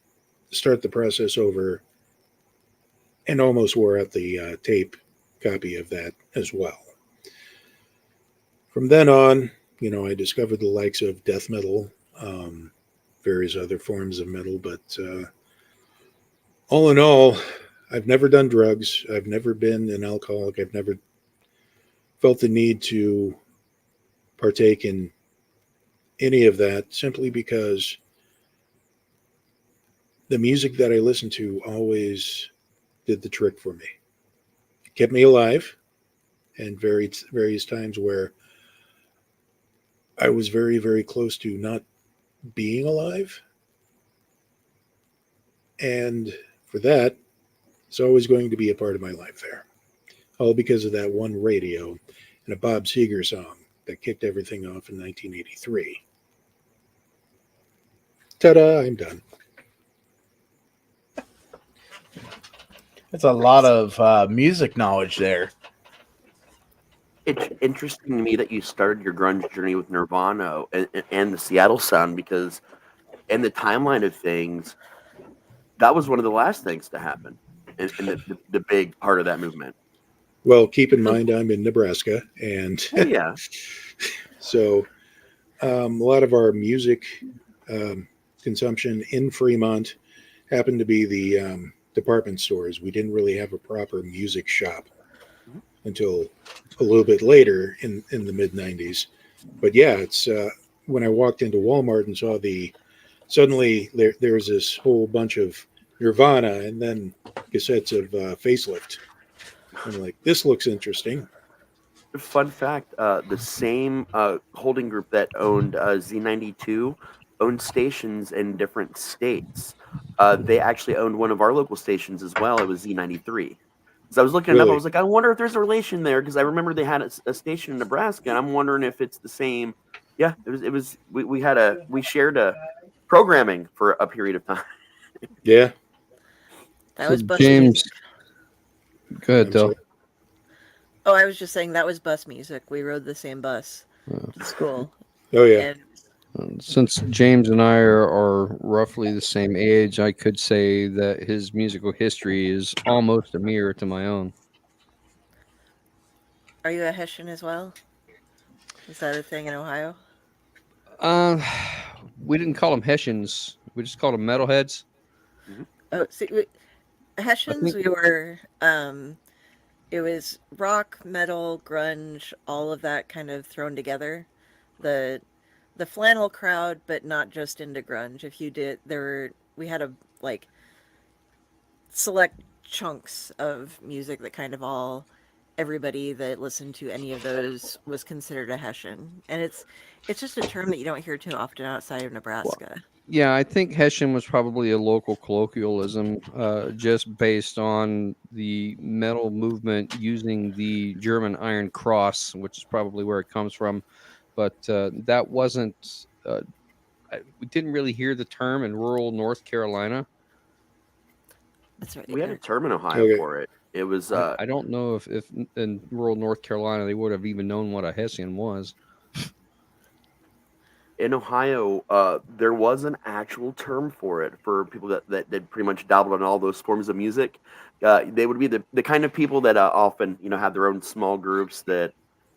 start the process over, and almost wore out the tape copy of that as well. From then on, I discovered the likes of death metal, various other forms of metal, but all in all, I've never done drugs. I've never been an alcoholic. I've never felt the need to partake in any of that, simply because the music that I listened to always did the trick for me. It kept me alive, and various times where I was very, very close to not being alive. And for that, it's always going to be a part of my life there. All because of that one radio and a Bob Seger song that kicked everything off in 1983. Ta-da, I'm done. That's a lot of music knowledge there. It's interesting to me that you started your grunge journey with Nirvana and the Seattle sound, because in the timeline of things, that was one of the last things to happen in the big part of that movement. Well, keep in mind I'm in Nebraska, and yeah, so a lot of our music consumption in Fremont happened to be the department stores. We didn't really have a proper music shop until a little bit later in the mid 90s. But yeah, it's when I walked into Walmart and saw suddenly there was this whole bunch of Nirvana and then cassettes of Facelift. I'm like, this looks interesting. Fun fact, the same holding group that owned Z92 owned stations in different states. They actually owned one of our local stations as well. It was Z93. So I was looking it up. I was like, I wonder if there's a relation there, because I remember they had a station in Nebraska, and I'm wondering if it's the same Yeah, we shared a programming for a period of time. Yeah. That was bus James, music. go ahead, Del. Oh, I was just saying that was bus music. We rode the same bus to school. Oh yeah. And Since James and I are roughly the same age, I could say that his musical history is almost a mirror to my own. are you a Hessian as well? Is that a thing in Ohio? We didn't call them Hessians. We just called them metalheads. Oh, see, Hessians, we were. It was rock, metal, grunge, all of that kind of thrown together. The flannel crowd, but not just into grunge. If you did, we had a like select chunks of music that kind of everybody that listened to any of those was considered a Hessian, and it's just a term that you don't hear too often outside of Nebraska. Yeah, I think Hessian was probably a local colloquialism, just based on the metal movement using the German Iron Cross, which is probably where it comes from. But that wasn't. We didn't really hear the term in rural North Carolina. That's right. We had a term in Ohio for it. It was. I don't know if in rural North Carolina they would have even known what a Hessian was. In Ohio, there was an actual term for it for people that pretty much dabbled in all those forms of music. They would be the kind of people that often have their own small groups that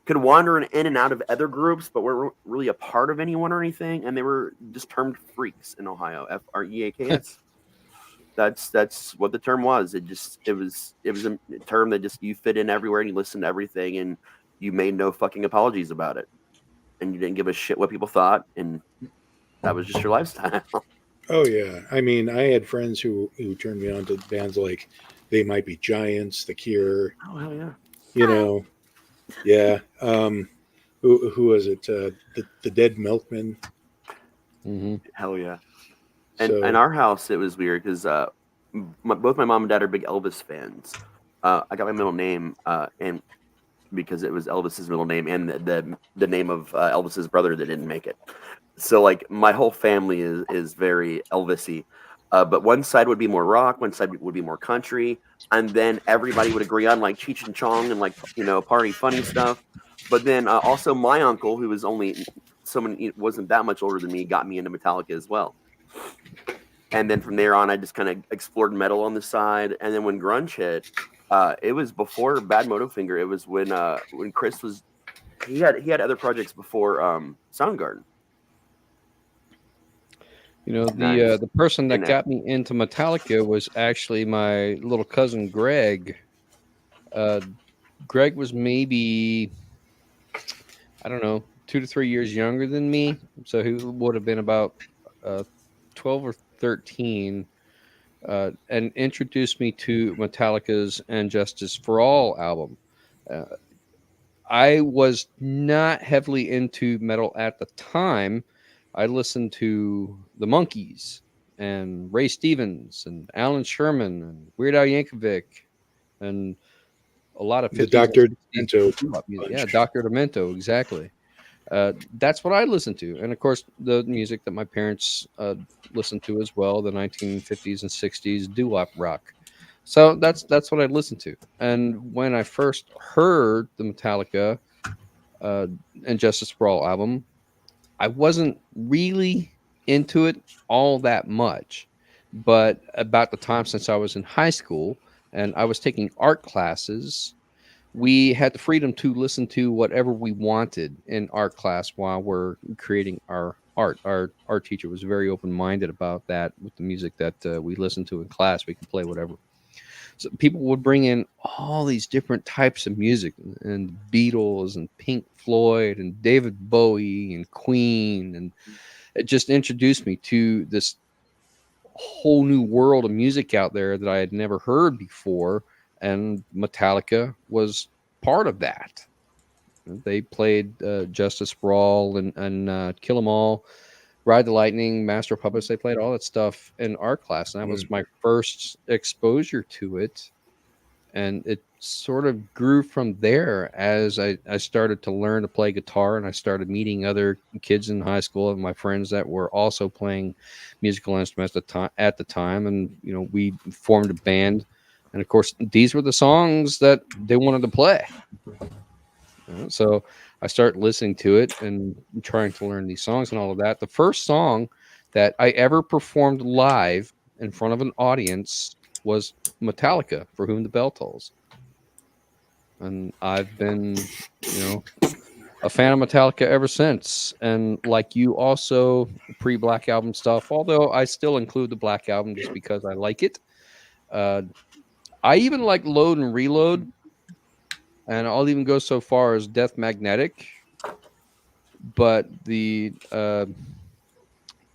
could wander in and out of other groups, but weren't really a part of anyone or anything, and they were just termed freaks in Ohio. Freaks. That's what the term was. It was a term that just you fit in everywhere and you listened to everything and you made no fucking apologies about it. And you didn't give a shit what people thought, and that was just your lifestyle. Oh yeah. I mean, I had friends who turned me on to bands like They Might Be Giants, The Cure. Oh hell yeah. You know, yeah. Who was it? The Dead Milkmen. Mm-hmm. Hell yeah. And in our house, it was weird because both my mom and dad are big Elvis fans. I got my middle name, and because it was Elvis's middle name and the name of Elvis's brother that didn't make it. So like my whole family is very Elvis-y. But one side would be more rock, one side would be more country, and then everybody would agree on like Cheech and Chong and like party funny stuff. But then also my uncle, who was wasn't that much older than me, got me into Metallica as well. And then from there on, I just kind of explored metal on the side. And then when grunge hit, it was before Bad Motofinger. It was when Chris was he had other projects before Soundgarden. The person that got me into Metallica was actually my little cousin Greg. Greg was maybe, I don't know, 2 to 3 years younger than me, so he would have been about 12 or 13, and introduced me to Metallica's "And Justice for All" album. I was not heavily into metal at the time. I listened to the Monkees and Ray Stevens and Alan Sherman and Weird Al Yankovic and a lot of the 50s Dr. and 60s Demento. music. Yeah, Dr. Demento, exactly. That's what I listened to, and of course the music that my parents listened to as well, the 1950s and 60s doo-wop rock. So that's what I listened to. And when I first heard the Metallica and Justice for All album, I wasn't really into it all that much. But about the time since I was in high school and I was taking art classes, we had the freedom to listen to whatever we wanted in art class while we're creating our art. Our art teacher was very open-minded about that with the music that we listened to in class. We could play whatever. So people would bring in all these different types of music, and Beatles and Pink Floyd and David Bowie and Queen, and it just introduced me to this whole new world of music out there that I had never heard before, and Metallica was part of that. They played Justice for All and Kill 'Em All, Ride the Lightning, Master of Puppets. They played all that stuff in art class, and that was my first exposure to it. And it sort of grew from there as I started to learn to play guitar, and I started meeting other kids in high school and my friends that were also playing musical instruments at the time. And, we formed a band. And of course, these were the songs that they wanted to play. So I started listening to it and trying to learn these songs and all of that. The first song that I ever performed live in front of an audience was Metallica, For Whom the Bell Tolls. And I've been, a fan of Metallica ever since. And like you, also pre-Black Album stuff, although I still include the Black Album just because I like it. I even like Load and Reload, and I'll even go so far as Death Magnetic. But the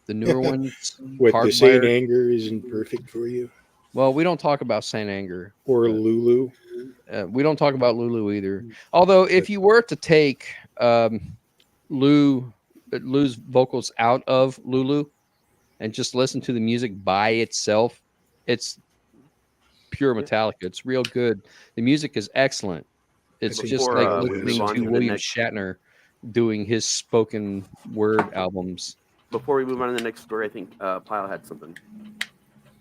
newer ones, What, the Saint Hardwired. Anger isn't perfect for you? Well, we don't talk about Saint Anger. Or Lulu? We don't talk about Lulu either. Although, if you were to take Lou's vocals out of Lulu and just listen to the music by itself, it's pure Metallica. It's real good. The music is excellent. It's just like listening to William Shatner doing his spoken word albums. Before we move on to the next story, I think Pyle had something.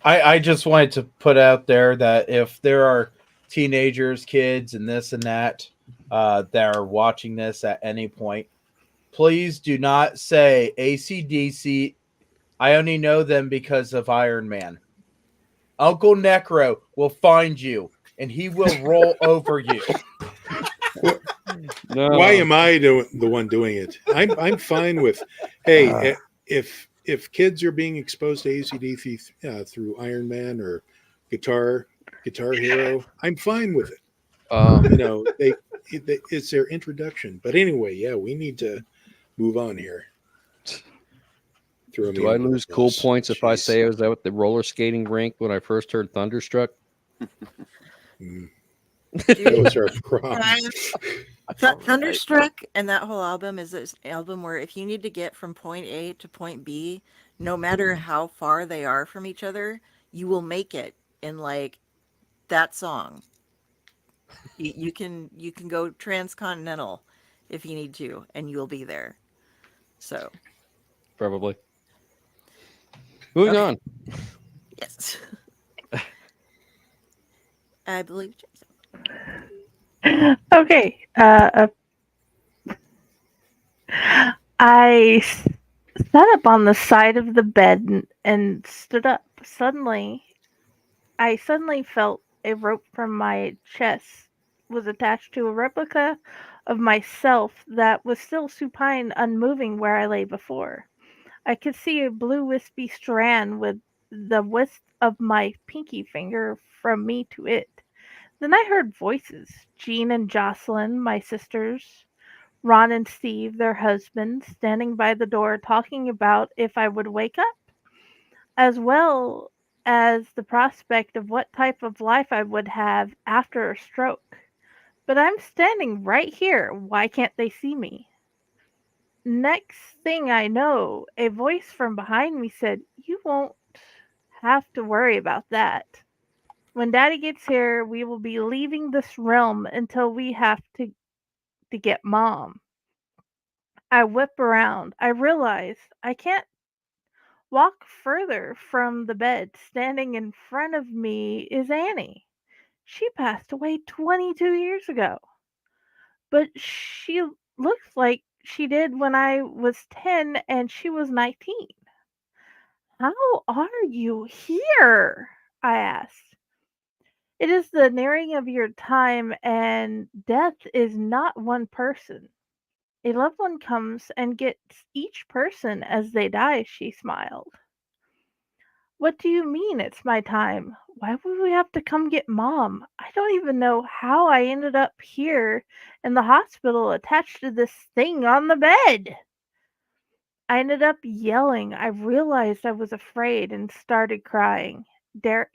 I just wanted to put out there that if there are teenagers, kids, and this and that that are watching this at any point, please do not say AC/DC. I only know them because of Iron Man. UncleNecRo will find you, and he will roll over you. No. Why am I the one doing it? I'm fine with, hey, if kids are being exposed to AC/DC through Iron Man or Guitar Hero, I'm fine with it. It's their introduction. But anyway, yeah, we need to move on here. Do I lose cool points if I say I was out at the roller skating rink when I first heard Thunderstruck? That was our problem. Thunderstruck and that whole album is this album where if you need to get from point A to point B, no matter how far they are from each other, you will make it in like that song. You can go transcontinental if you need to, and you'll be there. So probably. Moving on. Yes. I believe Okay. I sat up on the side of the bed and stood up. I suddenly felt a rope from my chest was attached to a replica of myself that was still supine, unmoving where I lay before. I could see a blue wispy strand with the width of my pinky finger from me to it. Then I heard voices. Jean and Jocelyn, my sisters, Ron and Steve, their husbands, standing by the door talking about if I would wake up, as well as the prospect of what type of life I would have after a stroke. But I'm standing right here. Why can't they see me? Next thing I know, a voice from behind me said, "You won't have to worry about that. When Daddy gets here, we will be leaving this realm until we have to get Mom." I whip around. I realize I can't walk further from the bed. Standing in front of me is Annie. She passed away 22 years ago. But she looks like she did when I was 10 and she was 19. "How are you here?" I asked. "It is the nearing of your time, and death is not one person. A loved one comes and gets each person as they die," she smiled. "What do you mean it's my time? Why would we have to come get Mom? I don't even know how I ended up here in the hospital attached to this thing on the bed." I ended up yelling. I realized I was afraid and started crying. "Derek,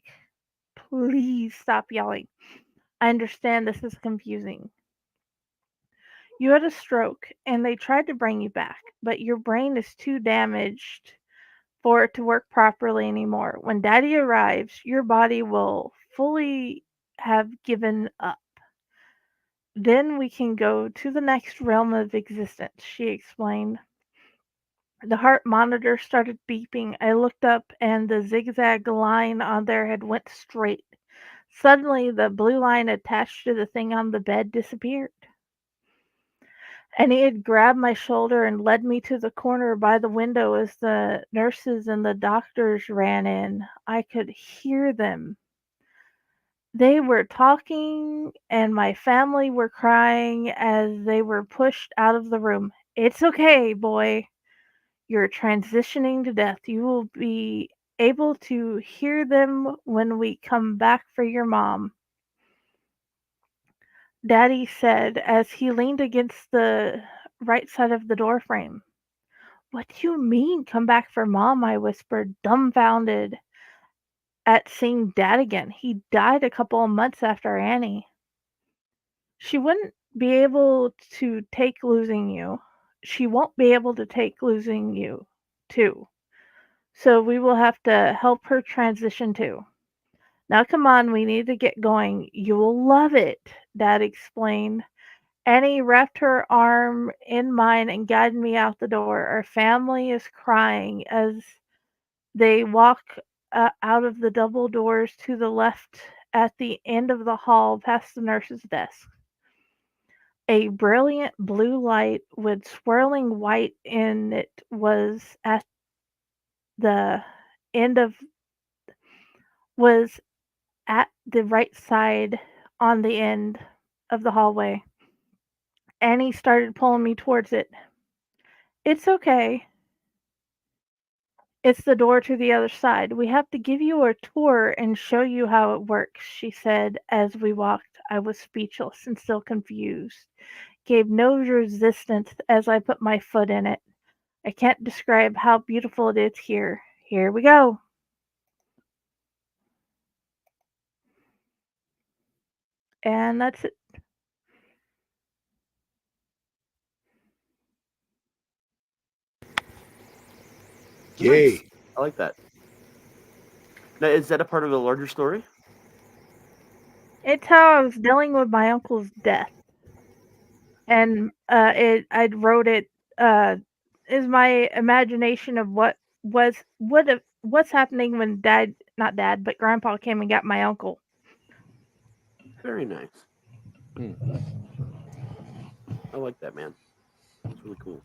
please stop yelling. I understand this is confusing. You had a stroke and they tried to bring you back, but your brain is too damaged for it to work properly anymore. When Daddy arrives, your body will fully have given up. Then we can go to the next realm of existence, she explained. The heart monitor started beeping. I looked up and the zigzag line on there had went straight. Suddenly, the blue line attached to the thing on the bed disappeared. And he had grabbed my shoulder and led me to the corner by the window as the nurses and the doctors ran in. I could hear them. They were talking, and my family were crying as they were pushed out of the room. It's okay, boy. You're transitioning to death. You will be able to hear them when we come back for your mom, Daddy said as he leaned against the right side of the doorframe. What do you mean, come back for Mom? I whispered, dumbfounded at seeing Dad again. He died a couple of months after Annie. She wouldn't be able to take losing you. She won't be able to take losing you, too. So we will have to help her transition, too. Now come on, we need to get going. You will love it, Dad explained. Annie wrapped her arm in mine and guided me out the door. Our family is crying as they walk out of the double doors to the left at the end of the hall past the nurse's desk. A brilliant blue light with swirling white in it was at the end of was at the right side on the end of the hallway. Annie started pulling me towards it. It's okay. It's the door to the other side. We have to give you a tour and show you how it works, she said as we walked. I was speechless and still confused. Gave no resistance as I put my foot in it. I can't describe how beautiful it is here. Here we go. And that's it. Yay. Nice. I like that. Now, is that a part of the larger story? It's how I was dealing with my uncle's death. And I wrote it is my imagination of what's happening when not dad, but grandpa came and got my uncle. Very nice. I like that, man. It's really cool.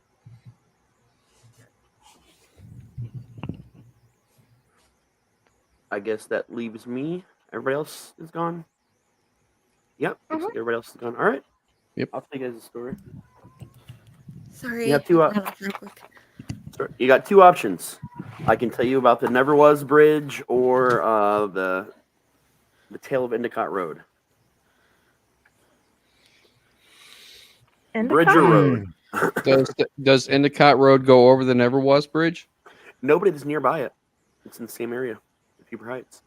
I guess that leaves me. Everybody else is gone? Yep. Looks like everybody else is gone. All right. Yep. I'll take it as a story. Sorry. You have two. You got two options. I can tell you about the Never Was Bridge or the Tale of Endicott Road. Bridge or road? Does Endicott Road go over the Never Was Bridge? Nobody that's nearby it. It's in the same area, Fever Heights.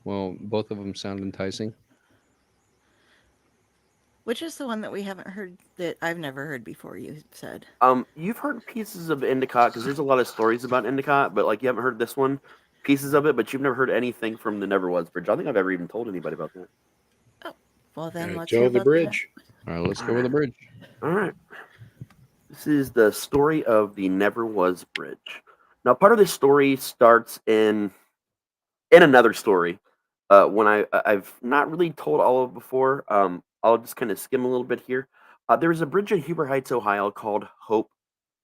Well, both of them sound enticing. Which is the one that we haven't heard, that I've never heard before, you said? You've heard pieces of Endicott, because there's a lot of stories about Endicott, but like you haven't heard this one, pieces of it, but you've never heard anything from the Never Was Bridge. I don't think I've ever even told anybody about that. Oh, well then let's tell hear the about bridge. All right, let's go with the bridge. All right. This is the story of the Never Was Bridge. Now, part of this story starts in another story. When I've not really told all of it before. I'll just kind of skim a little bit here. There's a bridge in Huber Heights, Ohio called Hope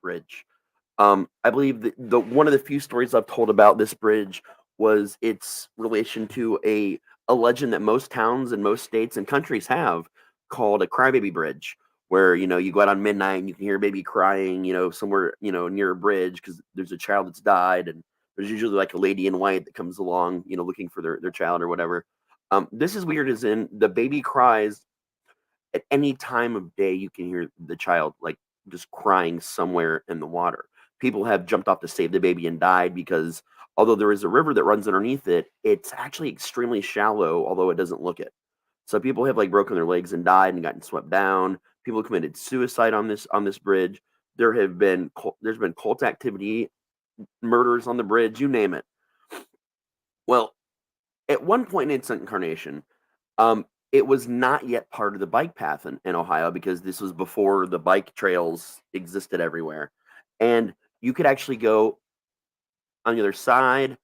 Bridge. I believe the one of the few stories I've told about this bridge was its relation to a legend that most towns and most states and countries have called a crybaby bridge, where you go out on midnight and you can hear a baby crying, somewhere near a bridge because there's a child that's died, and there's usually like a lady in white that comes along, looking for their child or whatever. This is weird, as in the baby cries at any time of day. You can hear the child like just crying somewhere in the water. People have jumped off to save the baby and died because although there is a river that runs underneath it, it's actually extremely shallow, although it doesn't look it. So people have like broken their legs and died and gotten swept down. People committed suicide on this bridge. There's been cult activity, murders on the bridge, you name it. Well, at one point in its incarnation, it was not yet part of the bike path in Ohio because this was before the bike trails existed everywhere. And you could actually go on the other side,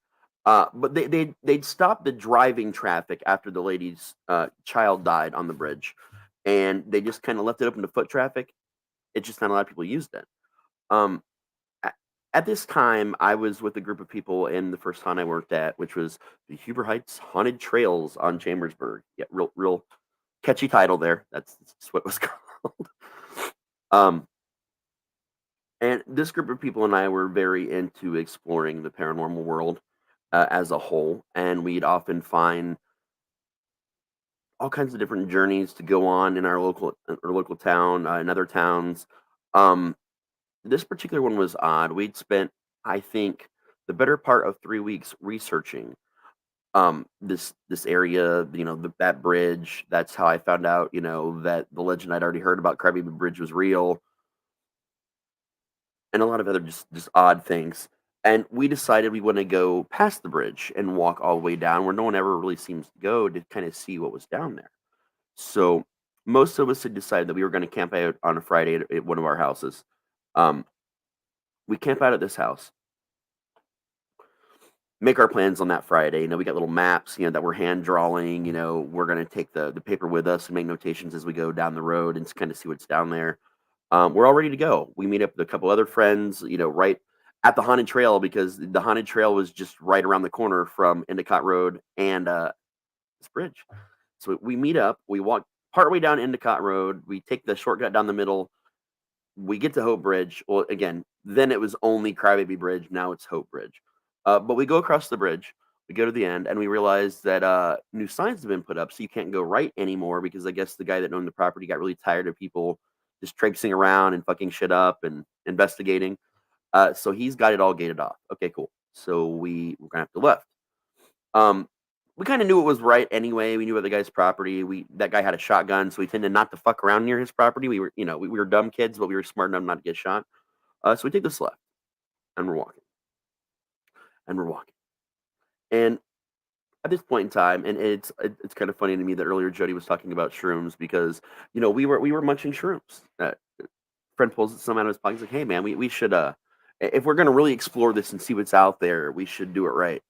but they'd stop the driving traffic after the lady's child died on the bridge, and they just kind of left it open to foot traffic. It's just not a lot of people used it. Um, at this time, I was with a group of people in the first haunt I worked at, which was the Huber Heights Haunted Trails on Chambersburg. Yeah, real catchy title there. That's what it was called. um, and this group of people and I were very into exploring the paranormal world as a whole, and we'd often find all kinds of different journeys to go on in our local town, in other towns. Um, this particular one was odd. We'd spent, I think, the better part of 3 weeks researching this area, that bridge. That's how I found out, that the legend I'd already heard about Crybaby Bridge was real, and a lot of other just odd things. And we decided we want to go past the bridge and walk all the way down where no one ever really seems to go to kind of see what was down there. So most of us had decided that we were going to camp out on a Friday at one of our houses. Um, we camp out at this house, make our plans on that Friday. We got little maps, that we're hand drawing. We're going to take the paper with us and make notations as we go down the road and kind of see what's down there. We're all ready to go. We meet up with a couple other friends, right at the haunted trail because the haunted trail was just right around the corner from Endicott Road and this bridge. So we meet up. We walk partway down Endicott Road. We take the shortcut down the middle. We get to Hope Bridge. Well, again, then it was only Crybaby Bridge. Now it's Hope Bridge. But we go across the bridge. We go to the end, and we realize that new signs have been put up, so you can't go right anymore because I guess the guy that owned the property got really tired of people just traipsing around and fucking shit up and investigating. So he's got it all gated off. Okay, cool. So we're gonna have to left. We kind of knew it was right anyway. We knew about the guy's property. That guy had a shotgun, so we tended not to fuck around near his property. We were, we were dumb kids, but we were smart enough not to get shot. So we take this left, and we're walking, and we're walking, and at this point in time, and it's kind of funny to me that earlier Jody was talking about shrooms because we were munching shrooms. Friend pulls some out of his pocket. He's like, "Hey man, we should if we're gonna really explore this and see what's out there, we should do it right."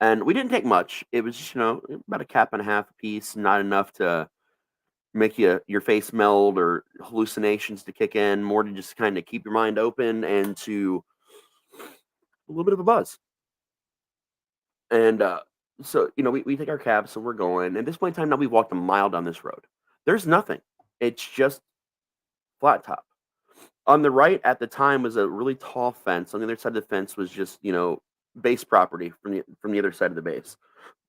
And we didn't take much. It was just, about a cap and a half a piece, not enough to make your face meld or hallucinations to kick in, more to just kind of keep your mind open and to a little bit of a buzz. And so, we take our cabs, so we're going. At this point in time, now we've walked a mile down this road. There's nothing. It's just flat top. On the right at the time was a really tall fence. On the other side of the fence was just, base property from the other side of the base.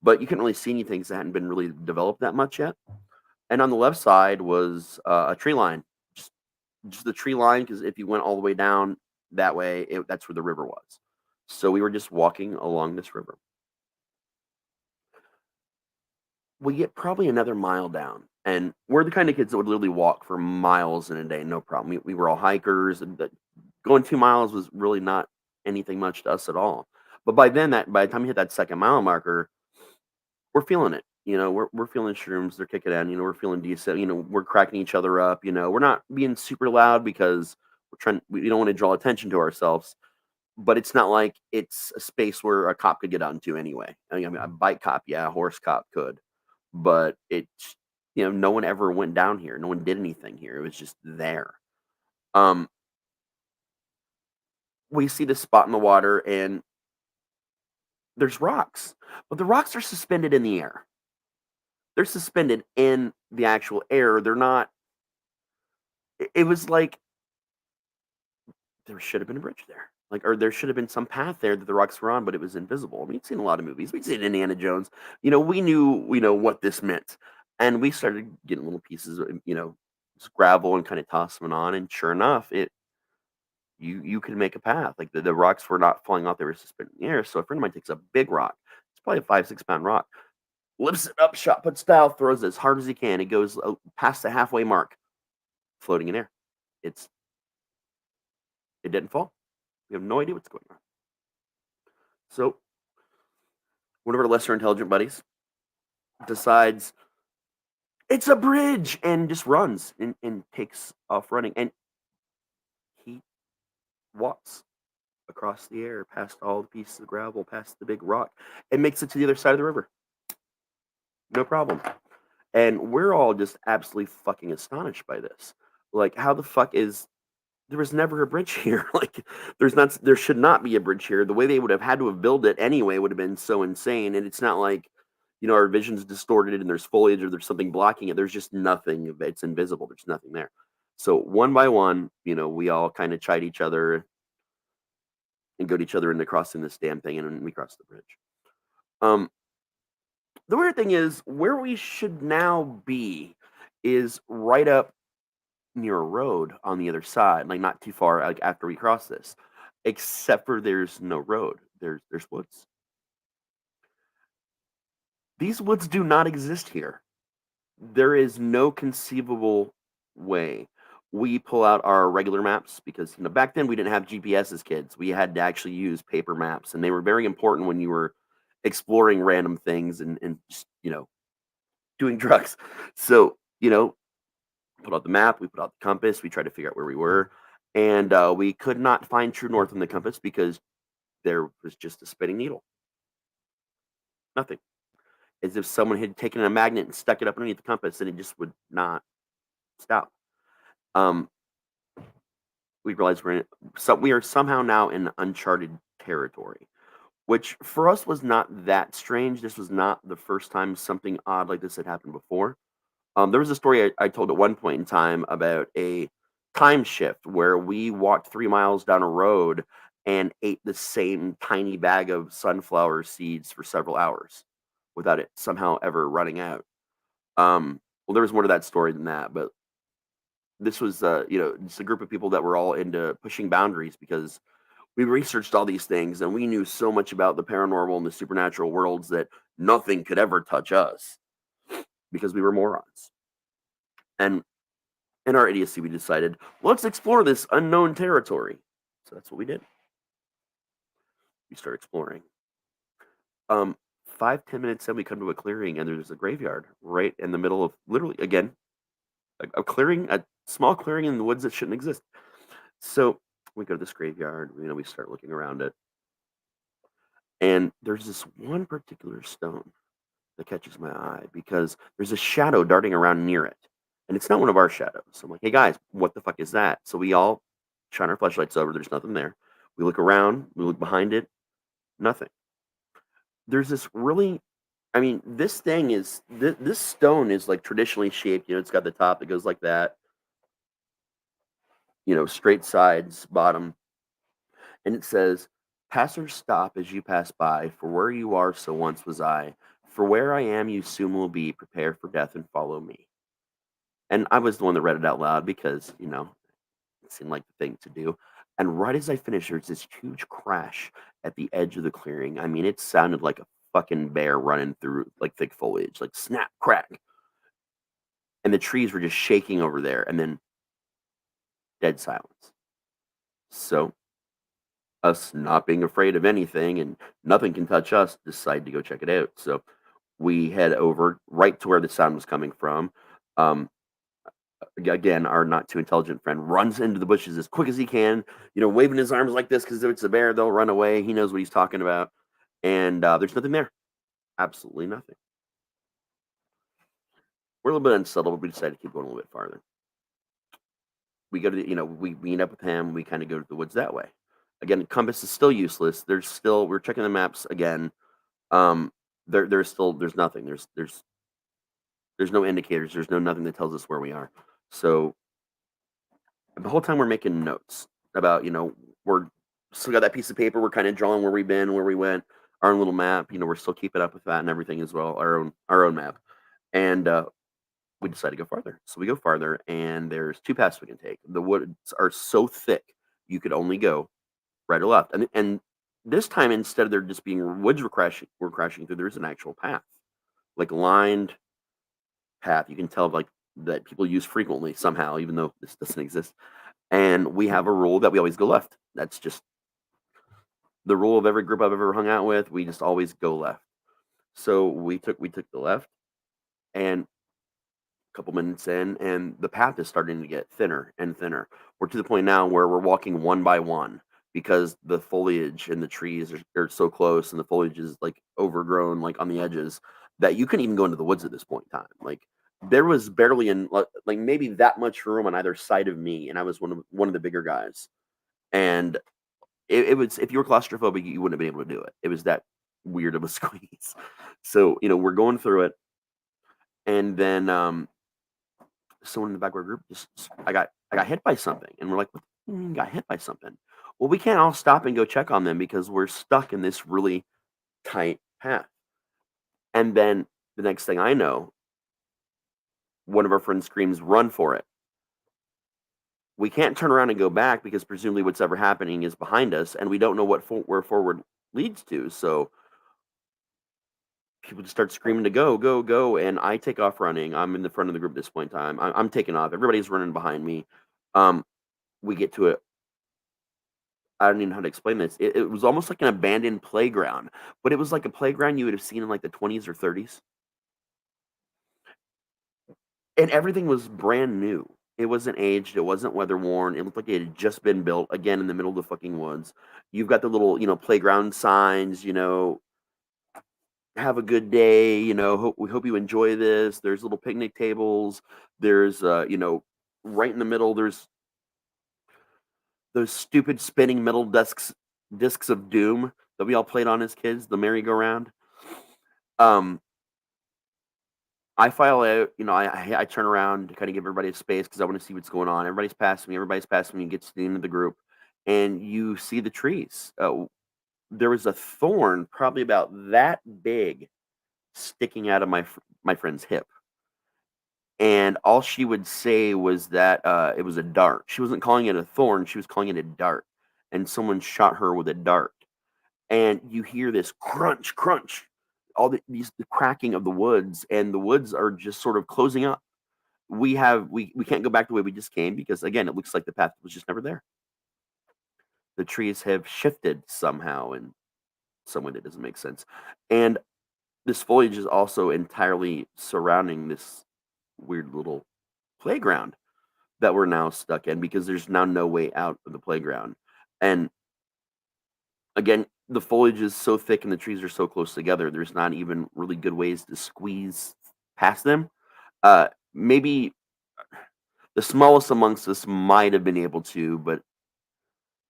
But you couldn't really see anything because it hadn't been really developed that much yet. And on the left side was a tree line, just the tree line, because if you went all the way down that way, that's where the river was. So we were just walking along this river. We get probably another mile down, and we're the kind of kids that would literally walk for miles in a day, no problem. We were all hikers, and going 2 miles was really not anything much to us at all. But by the time we hit that second mile marker, we're feeling it. We're feeling shrooms. They're kicking in. We're feeling decent. We're cracking each other up. We're not being super loud because we don't want to draw attention to ourselves. But it's not like it's a space where a cop could get onto anyway. I mean, a bike cop, yeah, a horse cop could. But it's, no one ever went down here. No one did anything here. It was just there. We see this spot in the water and there's rocks, but the rocks are suspended in the air. They're suspended in the actual air. They're not. It was like there should have been a bridge there, or there should have been some path there that the rocks were on, but it was invisible. We'd seen a lot of movies. We'd seen Indiana Jones. We knew what this meant, and we started getting little pieces of gravel and kind of toss them on, and sure enough, you could make a path. Like the rocks were not falling off; they were suspended in the air. So a friend of mine takes a big rock. It's probably a 5-6 pound rock. Lifts it up, shot put style, throws it as hard as he can. It goes past the halfway mark, floating in air. It didn't fall. We have no idea what's going on. So one of our lesser intelligent buddies decides it's a bridge and just runs and takes off running. And he walks across the air, past all the pieces of gravel, past the big rock, and makes it to the other side of the river. No problem. And we're all just absolutely fucking astonished by this. Like, how the fuck is there was never a bridge here? Like, there should not be a bridge here. The way they would have had to have built it anyway would have been so insane. And it's not like, our vision's distorted and there's foliage or there's something blocking it. There's just nothing. It's invisible. There's nothing there. So one by one, we all kind of chide each other and goad each other into crossing this damn thing, and then we cross the bridge. The weird thing is, where we should now be is right up near a road on the other side, like not too far, like after we cross this, except for there's no road. There's woods. These woods do not exist here. There is no conceivable way. We pull out our regular maps because back then we didn't have GPS as kids. We had to actually use paper maps, and they were very important when you were exploring random things and just doing drugs. So put out the map, we put out the compass, we tried to figure out where we were, and we could not find true north on the compass because there was just a spinning needle. Nothing. As if someone had taken a magnet and stuck it up underneath the compass, and it just would not stop. We realized we are somehow now in uncharted territory, which for us was not that strange. This was not the first time something odd like this had happened before. There was a story I told at one point in time about a time shift where we walked 3 miles down a road and ate the same tiny bag of sunflower seeds for several hours without it somehow ever running out. Well, there was more to that story than that, but this was, just a group of people that were all into pushing boundaries because we researched all these things and we knew so much about the paranormal and the supernatural worlds that nothing could ever touch us because we were morons. And in our idiocy, we decided, let's explore this unknown territory. So that's what we did. We start exploring. 5-10 minutes in, we come to a clearing, and there's a graveyard right in the middle of, literally, again, a clearing, a small clearing in the woods that shouldn't exist. So we go to this graveyard, we start looking around it. And there's this one particular stone that catches my eye because there's a shadow darting around near it. And it's not one of our shadows. So I'm like, hey guys, what the fuck is that? So we all shine our flashlights over. There's nothing there. We look around, we look behind it, nothing. There's this really, this thing is, this stone is like traditionally shaped. It's got the top that goes like that. Straight sides, bottom. And it says, passers stop as you pass by, for where you are, so once was I. For where I am, you soon will be. Prepare for death and follow me. And I was the one that read it out loud because, it seemed like the thing to do. And right as I finished, there's this huge crash at the edge of the clearing. It sounded like a fucking bear running through like thick foliage, like snap, crack. And the trees were just shaking over there, and then dead silence. So, us not being afraid of anything and nothing can touch us, decide to go check it out. So we head over right to where the sound was coming from. Again, our not too intelligent friend runs into the bushes as quick as he can, waving his arms like this because if it's a bear, they'll run away. He knows what he's talking about. And there's nothing there. Absolutely nothing. We're a little bit unsettled, but we decided to keep going a little bit farther. We go to, we meet up with him. We kind of go to the woods that way. Again, compass is still useless. We're checking the maps again. There's nothing. There's no indicators. There's nothing that tells us where we are. So the whole time we're making notes about, we're still got that piece of paper. We're kind of drawing where we've been, where we went, our own little map. We're still keeping up with that and everything as well. Our own map. And we decide to go farther. So we go farther, and there's 2 paths we can take. The woods are so thick you could only go right or left. And this time, instead of there just being woods we're crashing through, there's an actual path, like lined path. You can tell like that people use frequently somehow, even though this doesn't exist. And we have a rule that we always go left. That's just the rule of every group I've ever hung out with. We just always go left. So we took the left, And a couple minutes in, and the path is starting to get thinner and thinner. We're to the point now where we're walking one by one because the foliage and the trees are so close, and the foliage is like overgrown, like on the edges, that you couldn't even go into the woods at this point in time. Like there was barely like maybe that much room on either side of me, and I was one of the bigger guys. And it was, if you were claustrophobic, you wouldn't have been able to do it. It was that weird of a squeeze. So we're going through it, and then someone in the back of our group I got hit by something, and we're like, what do you mean got hit by something? Well, we can't all stop and go check on them because we're stuck in this really tight path. And then the next thing I know, one of our friends screams, "Run for it!" We can't turn around and go back because presumably what's ever happening is behind us, and we don't know where forward leads to. So people just start screaming to go, go, go, and I take off running. I'm in the front of the group at this point in time. I'm taking off. Everybody's running behind me. We get to it. I don't even know how to explain this. It was almost like an abandoned playground, but it was like a playground you would have seen in like the 20s or 30s. And everything was brand new. It wasn't aged. It wasn't weather worn. It looked like it had just been built, again, in the middle of the fucking woods. You've got the little, playground signs, have a good day, we hope you enjoy this. There's little picnic tables. There's, right in the middle, there's those stupid spinning metal discs of doom that we all played on as kids, the merry-go-round. I file out, I turn around to kind of give everybody a space because I want to see what's going on. Everybody's passing me, and gets to the end of the group, and you see the trees. There was a thorn probably about that big sticking out of my friend's hip. And all she would say was that it was a dart. She wasn't calling it a thorn, she was calling it a dart. And someone shot her with a dart. And you hear this crunch, crunch, the cracking of the woods, and the woods are just sort of closing up. We can't go back the way we just came because, again, it looks like the path was just never there. The trees have shifted somehow in some way that doesn't make sense. And this foliage is also entirely surrounding this weird little playground that we're now stuck in because there's now no way out of the playground. And again, the foliage is so thick and the trees are so close together, there's not even really good ways to squeeze past them. Maybe the smallest amongst us might have been able to, but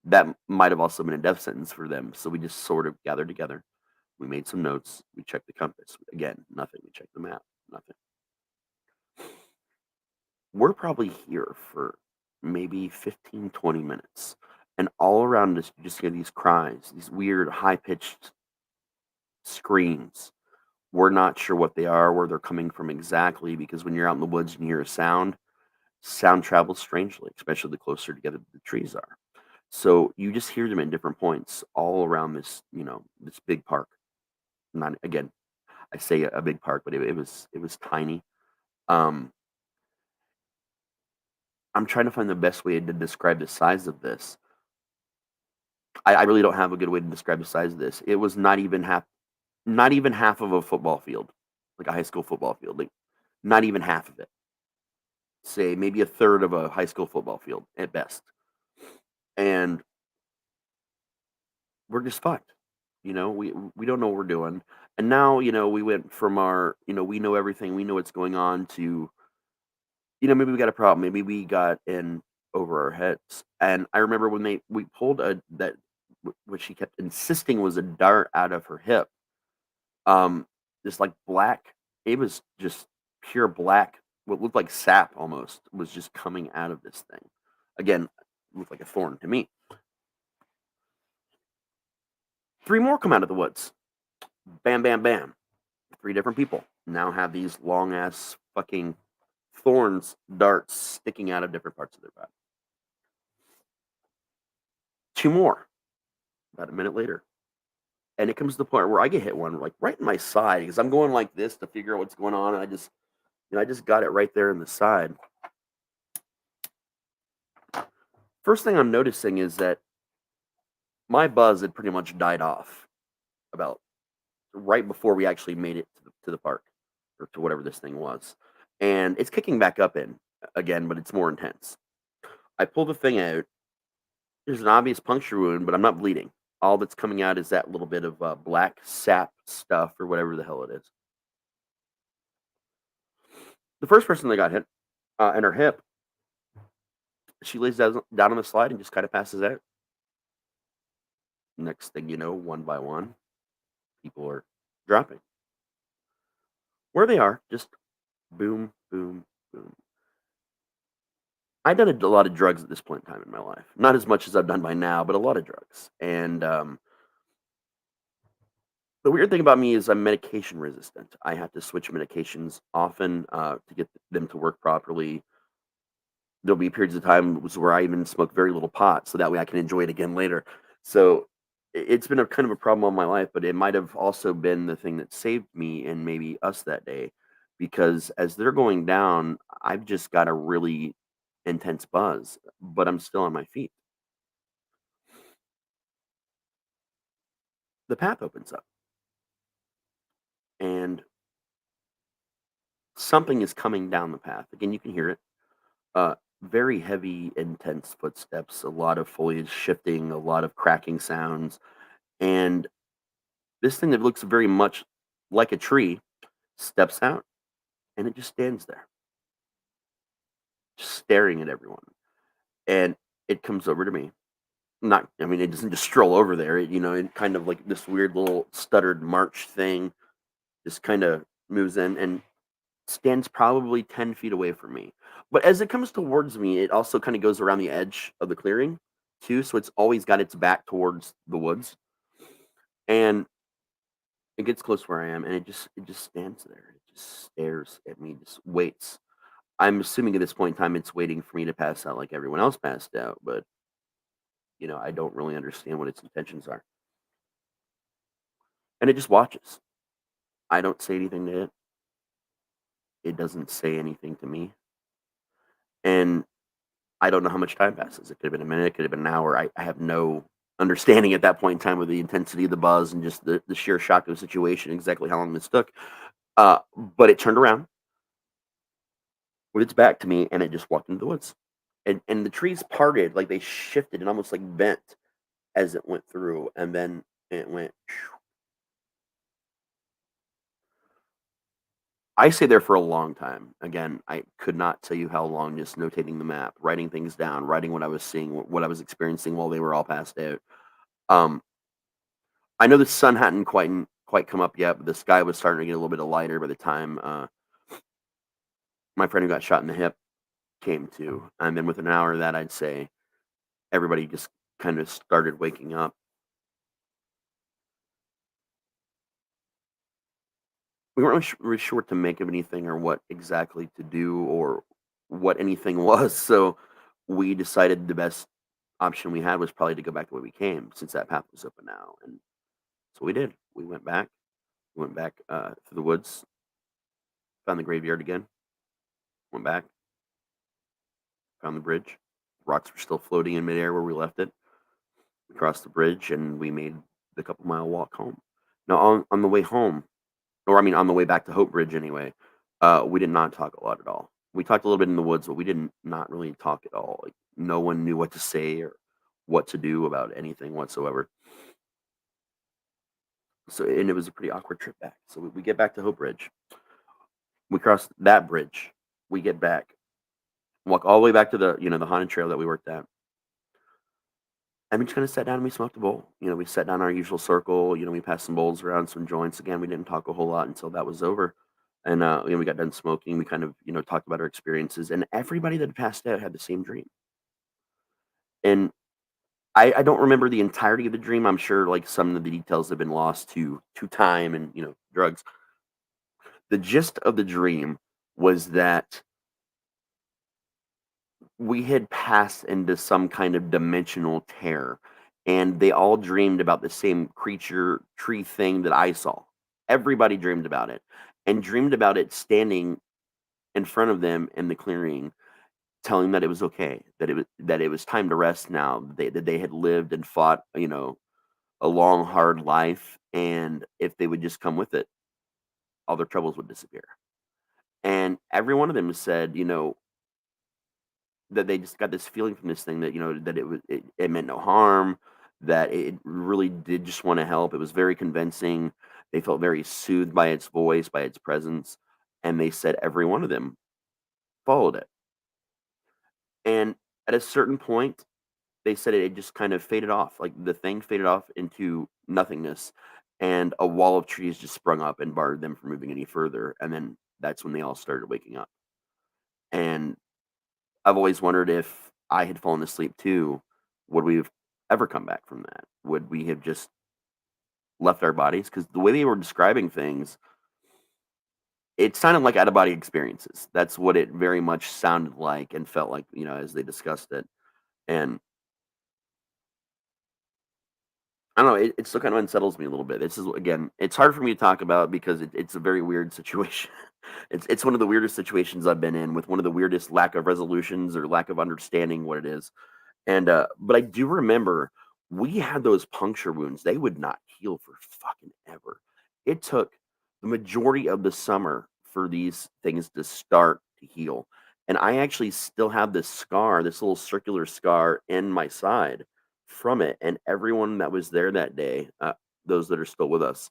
that might have also been a death sentence for them. So we just sort of gathered together. We made some notes. We checked the compass. Again, nothing. We checked the map. Nothing. We're probably here for maybe 15, 20 minutes. And all around us, you just hear these cries, these weird, high-pitched screams. We're not sure what they are, where they're coming from exactly, because when you're out in the woods and you hear a sound travels strangely, especially the closer together the trees are. So you just hear them at different points all around this, this big park. Not, again, I say a big park, but it was tiny. I'm trying to find the best way to describe the size of this. I really don't have a good way to describe the size of this. It was not even half of a football field, like a high school football field, like not even half of it. Say maybe a third of a high school football field at best. And we're just fucked. We don't know what we're doing. And now, we went from our, we know everything, we know what's going on, to, maybe we got a problem. Maybe we got in over our heads. And I remember when we pulled what she kept insisting was a dart out of her hip. This like black, it was just pure black, what looked like sap almost, was just coming out of this thing. Again, it looked like a thorn to me. 3 more come out of the woods. Bam, bam, bam. 3 different people now have these long ass fucking thorns, darts sticking out of different parts of their body. 2 more. About a minute later. And it comes to the point where I get hit one like right in my side because I'm going like this to figure out what's going on. And I just got it right there in the side. First thing I'm noticing is that my buzz had pretty much died off about right before we actually made it to the park. or to whatever this thing was. And it's kicking back up in again, but it's more intense. I pull the thing out. There's an obvious puncture wound, but I'm not bleeding. All that's coming out is that little bit of black sap stuff or whatever the hell it is. The first person that got hit in her hip, she lays down on the slide and just kind of passes out. Next thing you know, one by one, people are dropping. Where they are, just boom, boom, boom. I've done a lot of drugs at this point in time in my life. Not as much as I've done by now, but a lot of drugs. And the weird thing about me is I'm medication resistant. I have to switch medications often to get them to work properly. There'll be periods of time where I even smoke very little pot, so that way I can enjoy it again later. So it's been a kind of a problem all my life, but it might have also been the thing that saved me and maybe us that day, because as they're going down, I've just got a really intense buzz, but I'm still on my feet. The path opens up, and something is coming down the path. Again, you can hear it. Very heavy, intense footsteps, a lot of foliage shifting, a lot of cracking sounds, and this thing that looks very much like a tree steps out, and it just stands there, just staring at everyone. And it comes over to me. Not, I mean, it doesn't just stroll over there. It kind of like this weird little stuttered march thing, just kind of moves in and stands probably 10 feet away from me. But as it comes towards me, it also kind of goes around the edge of the clearing too. So it's always got its back towards the woods. And it gets close where I am, and it just stands there. It just stares at me, just waits. I'm assuming at this point in time it's waiting for me to pass out like everyone else passed out, but I don't really understand what its intentions are. And it just watches. I don't say anything to it. It doesn't say anything to me. And I don't know how much time passes. It could have been a minute, it could have been an hour. I have no understanding at that point in time of the intensity of the buzz and just the sheer shock of the situation, exactly how long this took. But it turned around with its back to me, and it just walked into the woods. And the trees parted, like they shifted and almost like bent as it went through, and then it went. I stayed there for a long time. Again, I could not tell you how long, just notating the map, writing things down, writing what I was seeing, what I was experiencing while they were all passed out. I know the sun hadn't quite come up yet, but the sky was starting to get a little bit lighter by the time my friend who got shot in the hip came to. And then within an hour of that, I'd say everybody just kind of started waking up. We weren't really sure what to make of anything or what exactly to do or what anything was. So we decided the best option we had was probably to go back the way we came, since that path was open now. And so we did. We went back. We went back through the woods, found the graveyard again, went back, found the bridge. Rocks were still floating in midair where we left it. We crossed the bridge and we made the couple-mile walk home. Now, on the way home, or I mean, on the way back to Hope Bridge anyway, we did not talk a lot at all. We talked a little bit in the woods, but we didn't not really talk at all. Like, no one knew what to say or what to do about anything whatsoever. So, and it was a pretty awkward trip back. So we get back to Hope Bridge. We cross that bridge. We get back, walk all the way back to the the haunted trail that we worked at. And we just kind of sat down and we smoked a bowl. We sat down our usual circle. We passed some bowls around, some joints. Again, we didn't talk a whole lot until that was over. And we got done smoking. We kind of talked about our experiences. And everybody that had passed out had the same dream. And I don't remember the entirety of the dream. I'm sure like some of the details have been lost to time and drugs. The gist of the dream was that we had passed into some kind of dimensional tear, and they all dreamed about the same creature tree thing that I saw. Everybody dreamed about it, and dreamed about it standing in front of them in the clearing, telling that it was okay, that it was time to rest now, that they had lived and fought a long hard life, and if they would just come with it, all their troubles would disappear. And every one of them said, that they just got this feeling from this thing that, that it meant no harm, that it really did just want to help. It was very convincing. They felt very soothed by its voice, by its presence, and they said every one of them followed it. And at a certain point, they said it just kind of faded off. Like the thing faded off into nothingness, and a wall of trees just sprung up and barred them from moving any further. And then that's when they all started waking up. And I've always wondered if I had fallen asleep too, would we have ever come back from that? Would we have just left our bodies? Because the way they were describing things, it sounded like out of body experiences. That's what it very much sounded like and felt like, as they discussed it. And I don't know, it still kind of unsettles me a little bit. This is, again, it's hard for me to talk about because it's a very weird situation. It's one of the weirdest situations I've been in, with one of the weirdest lack of resolutions or lack of understanding what it is. And but I do remember we had those puncture wounds. They would not heal for fucking ever. It took the majority of the summer for these things to start to heal. And I actually still have this scar, this little circular scar in my side from it. And everyone that was there that day, those that are still with us,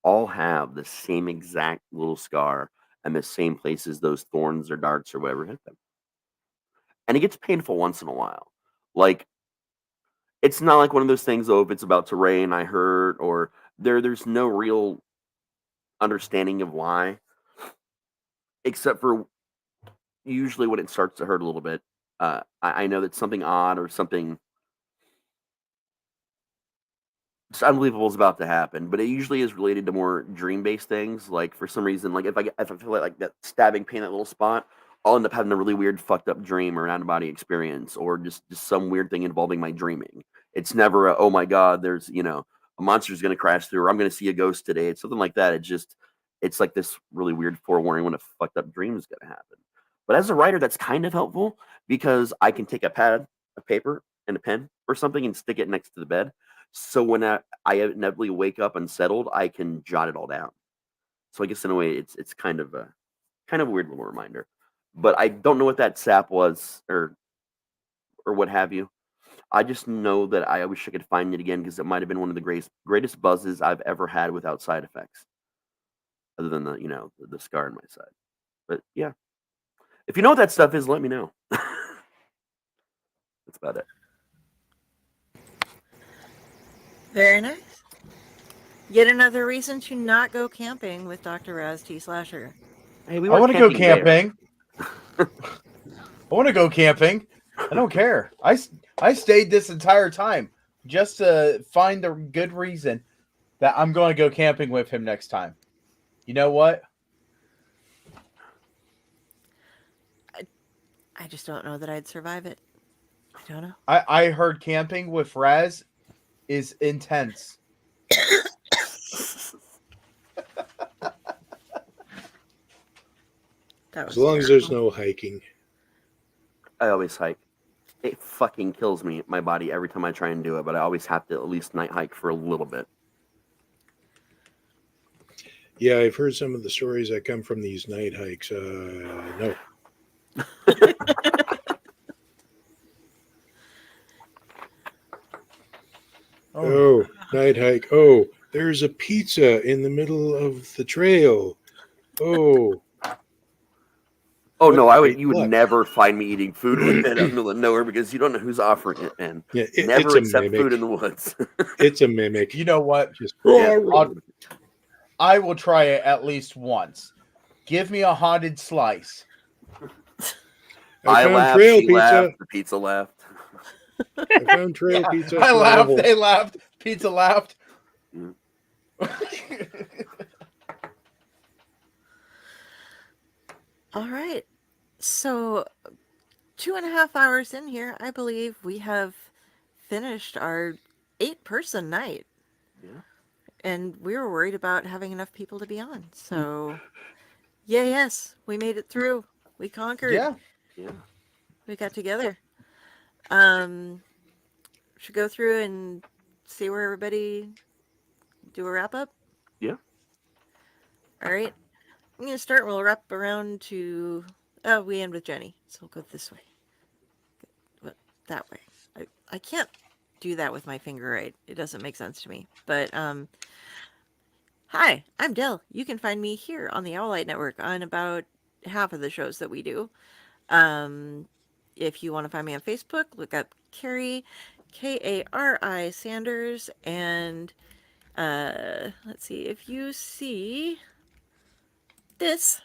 all have the same exact little scar and the same places those thorns or darts or whatever hit them. And it gets painful once in a while. Like, it's not like one of those things, oh, if it's about to rain, I hurt, or there's no real understanding of why, except for usually when it starts to hurt a little bit. I know that something odd or something just unbelievable is about to happen, but it usually is related to more dream-based things. Like, for some reason, like if I feel like that stabbing pain, that little spot, I'll end up having a really weird, fucked up dream or an out-of-body experience, or just some weird thing involving my dreaming. It's never a, oh my god, there's a monster's gonna crash through, or I'm gonna see a ghost today. It's something like that. It's like this really weird forewarning when a fucked up dream is gonna happen. But as a writer, that's kind of helpful because I can take a pad, a paper, and a pen or something and stick it next to the bed. So when I inevitably wake up unsettled, I can jot it all down. So I guess in a way, it's kind of a weird little reminder. But I don't know what that sap was or what have you. I just know that I wish I could find it again because it might have been one of the greatest buzzes I've ever had without side effects, other than the scar on my side. But yeah, if you know what that stuff is, let me know. That's about it. Very nice. Yet another reason to not go camping with Dr. Raz T Slasher. Hey, I want to go camping. I want to go camping. I don't care. I stayed this entire time just to find the good reason that I'm going to go camping with him next time. You know what? I just don't know that I'd survive it. I don't know. I heard camping with Raz is intense. As long as there's no hiking. I always hike. It fucking kills me, my body, every time I try and do it, but I always have to at least night hike for a little bit. Yeah, I've heard some of the stories that come from these night hikes. No. Oh, night hike. Oh, there's a pizza in the middle of the trail. Oh. Oh no, you would never find me eating food like that out in the middle of nowhere because you don't know who's offering it, man. Yeah, never accept food in the woods. It's a mimic. You know what? I will try it at least once. Give me a haunted slice. I laughed, she laughed, the pizza laughed. I found trail pizza. I laughed, they laughed, pizza laughed. All right. So 2.5 hours in here, I believe we have finished our 8-person night. Yeah. And we were worried about having enough people to be on. So yes, we made it through. We conquered. Yeah. We got together. Should go through and see where everybody do a wrap up? Yeah. All right. I'm going to start and we'll wrap around to. Oh, we end with Jenny. So we'll go this way. That way. I can't do that with my finger right. It doesn't make sense to me. But, hi, I'm Del. You can find me here on the Owlite Network on about half of the shows that we do. If you want to find me on Facebook, look up Carrie, Kari Sanders, and let's see, if you see this,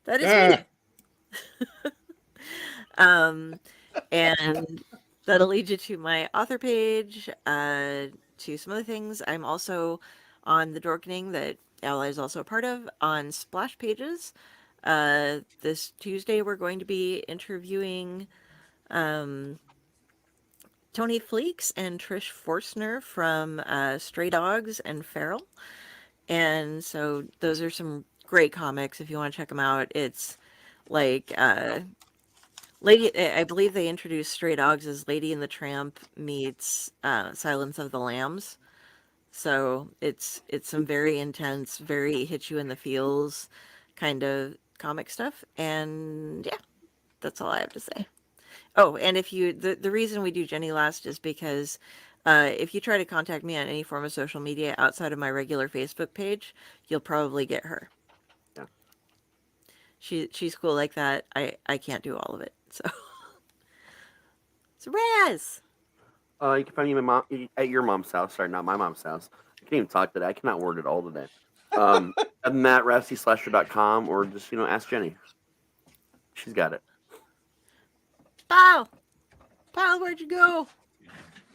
that is me. And that'll lead you to my author page, to some other things. I'm also on the Dorkening that Ally is also a part of on Splash Pages. This Tuesday we're going to be interviewing Tony Fleeks and Trish Forstner from Stray Dogs and Feral. And so those are some great comics if you want to check them out. It's like Lady, I believe they introduced Stray Dogs as Lady and the Tramp meets Silence of the Lambs. So it's some very intense, very hit you in the feels kind of comic stuff. And yeah, that's all I have to say. Oh, and if you the reason we do Jenny last is because if you try to contact me on any form of social media outside of my regular Facebook page, you'll probably get her. Yeah. She's cool like that. I can't do all of it. So it's Raz. You can find me at your mom's house. Sorry, not my mom's house. I can't even talk today. I cannot word it all today. I'm at RazTSlasher.com or just ask Jenny. She's got it. Pal, where'd you go?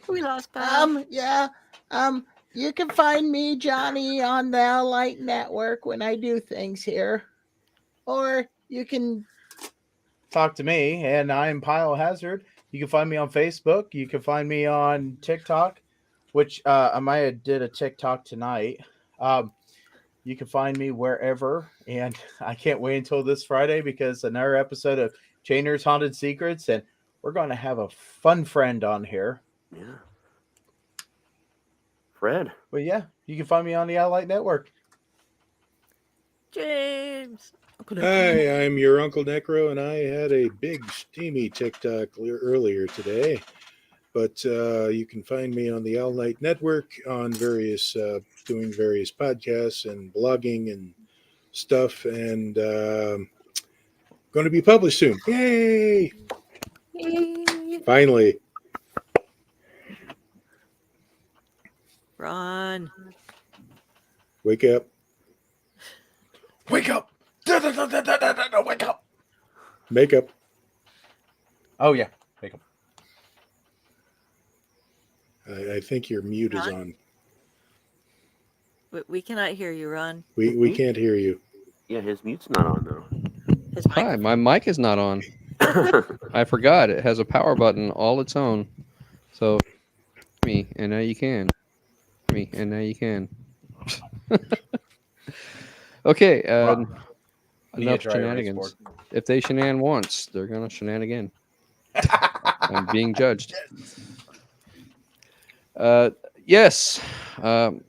We lost Pal. Yeah. You can find me, Johnny, on the Elliott Network when I do things here. Or you can talk to me, and I'm Pyle Hazard. You can find me on Facebook. You can find me on TikTok, which I might have did a TikTok tonight. You can find me wherever, and I can't wait until this Friday because another episode of Chainer's Haunted Secrets, and we're going to have a fun friend on here. Yeah. Fred. But yeah, you can find me on the Elliott Network. James. Hi, I'm your Uncle Necro, and I had a big steamy TikTok earlier today. But you can find me on the Elliott Network on various, doing various podcasts and blogging and stuff, and going to be published soon. Yay! Finally. Ron. Wake up. Wake up! Wake up! Makeup. Oh, yeah. Makeup. I think your mute is on. We cannot hear you, Ron. We can't hear you. Yeah, his mute's not on, though. Hi, my mic is not on. I forgot. It has a power button all its own. So, me, and now you can. Me, and now you can. Okay, enough shenanigans. If they shenan once, they're going to shenan again. I'm being judged. Yes,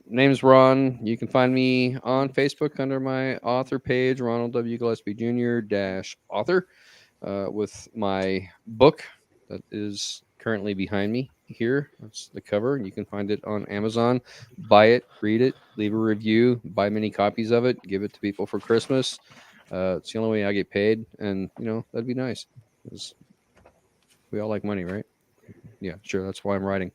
name's Ron. You can find me on Facebook under my author page, Ronald W Gillespie Jr. -author, with my book that is currently behind me here. That's the cover. You can find it on Amazon. Buy it, read it, leave a review, buy many copies of it, give it to people for Christmas. It's the only way I get paid, and that'd be nice. We all like money, right? Yeah, sure. That's why I'm writing.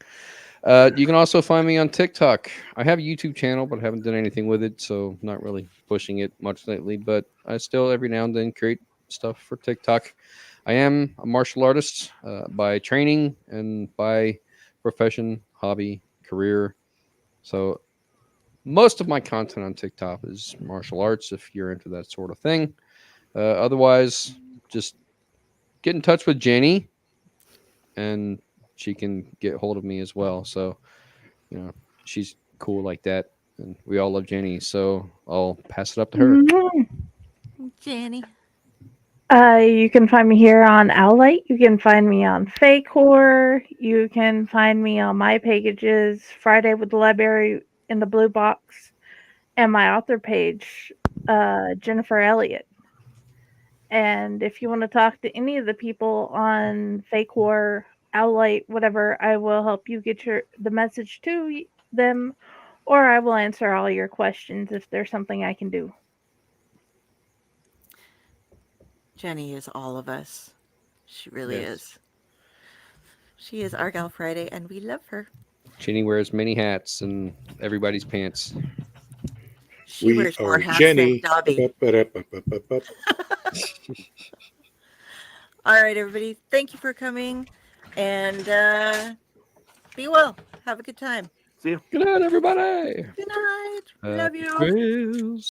You can also find me on TikTok. I have a YouTube channel, but I haven't done anything with it, so not really pushing it much lately. But I still every now and then create stuff for TikTok. I am a martial artist by training and by profession, hobby, career. So most of my content on TikTok is martial arts if you're into that sort of thing. Otherwise, just get in touch with Jenny and she can get hold of me as well. So, she's cool like that. And we all love Jenny. So I'll pass it up to her. Jenny. You can find me here on Owlite. You can find me on Fake Horror. You can find me on my pages, Friday with the Library in the Blue Box, and my author page, Jennifer Elliott. And if you want to talk to any of the people on Fake War, Owlite, whatever, I will help you get the message to them, or I will answer all your questions if there's something I can do. Jenny is all of us. She really Yes. is. She is Argyle Friday, and we love her. Jenny wears many hats in everybody's pants. She wears more hats than Dobby. All right, everybody. Thank you for coming, and be well. Have a good time. See you. Good night, everybody. Good night. Happy Love you. trails.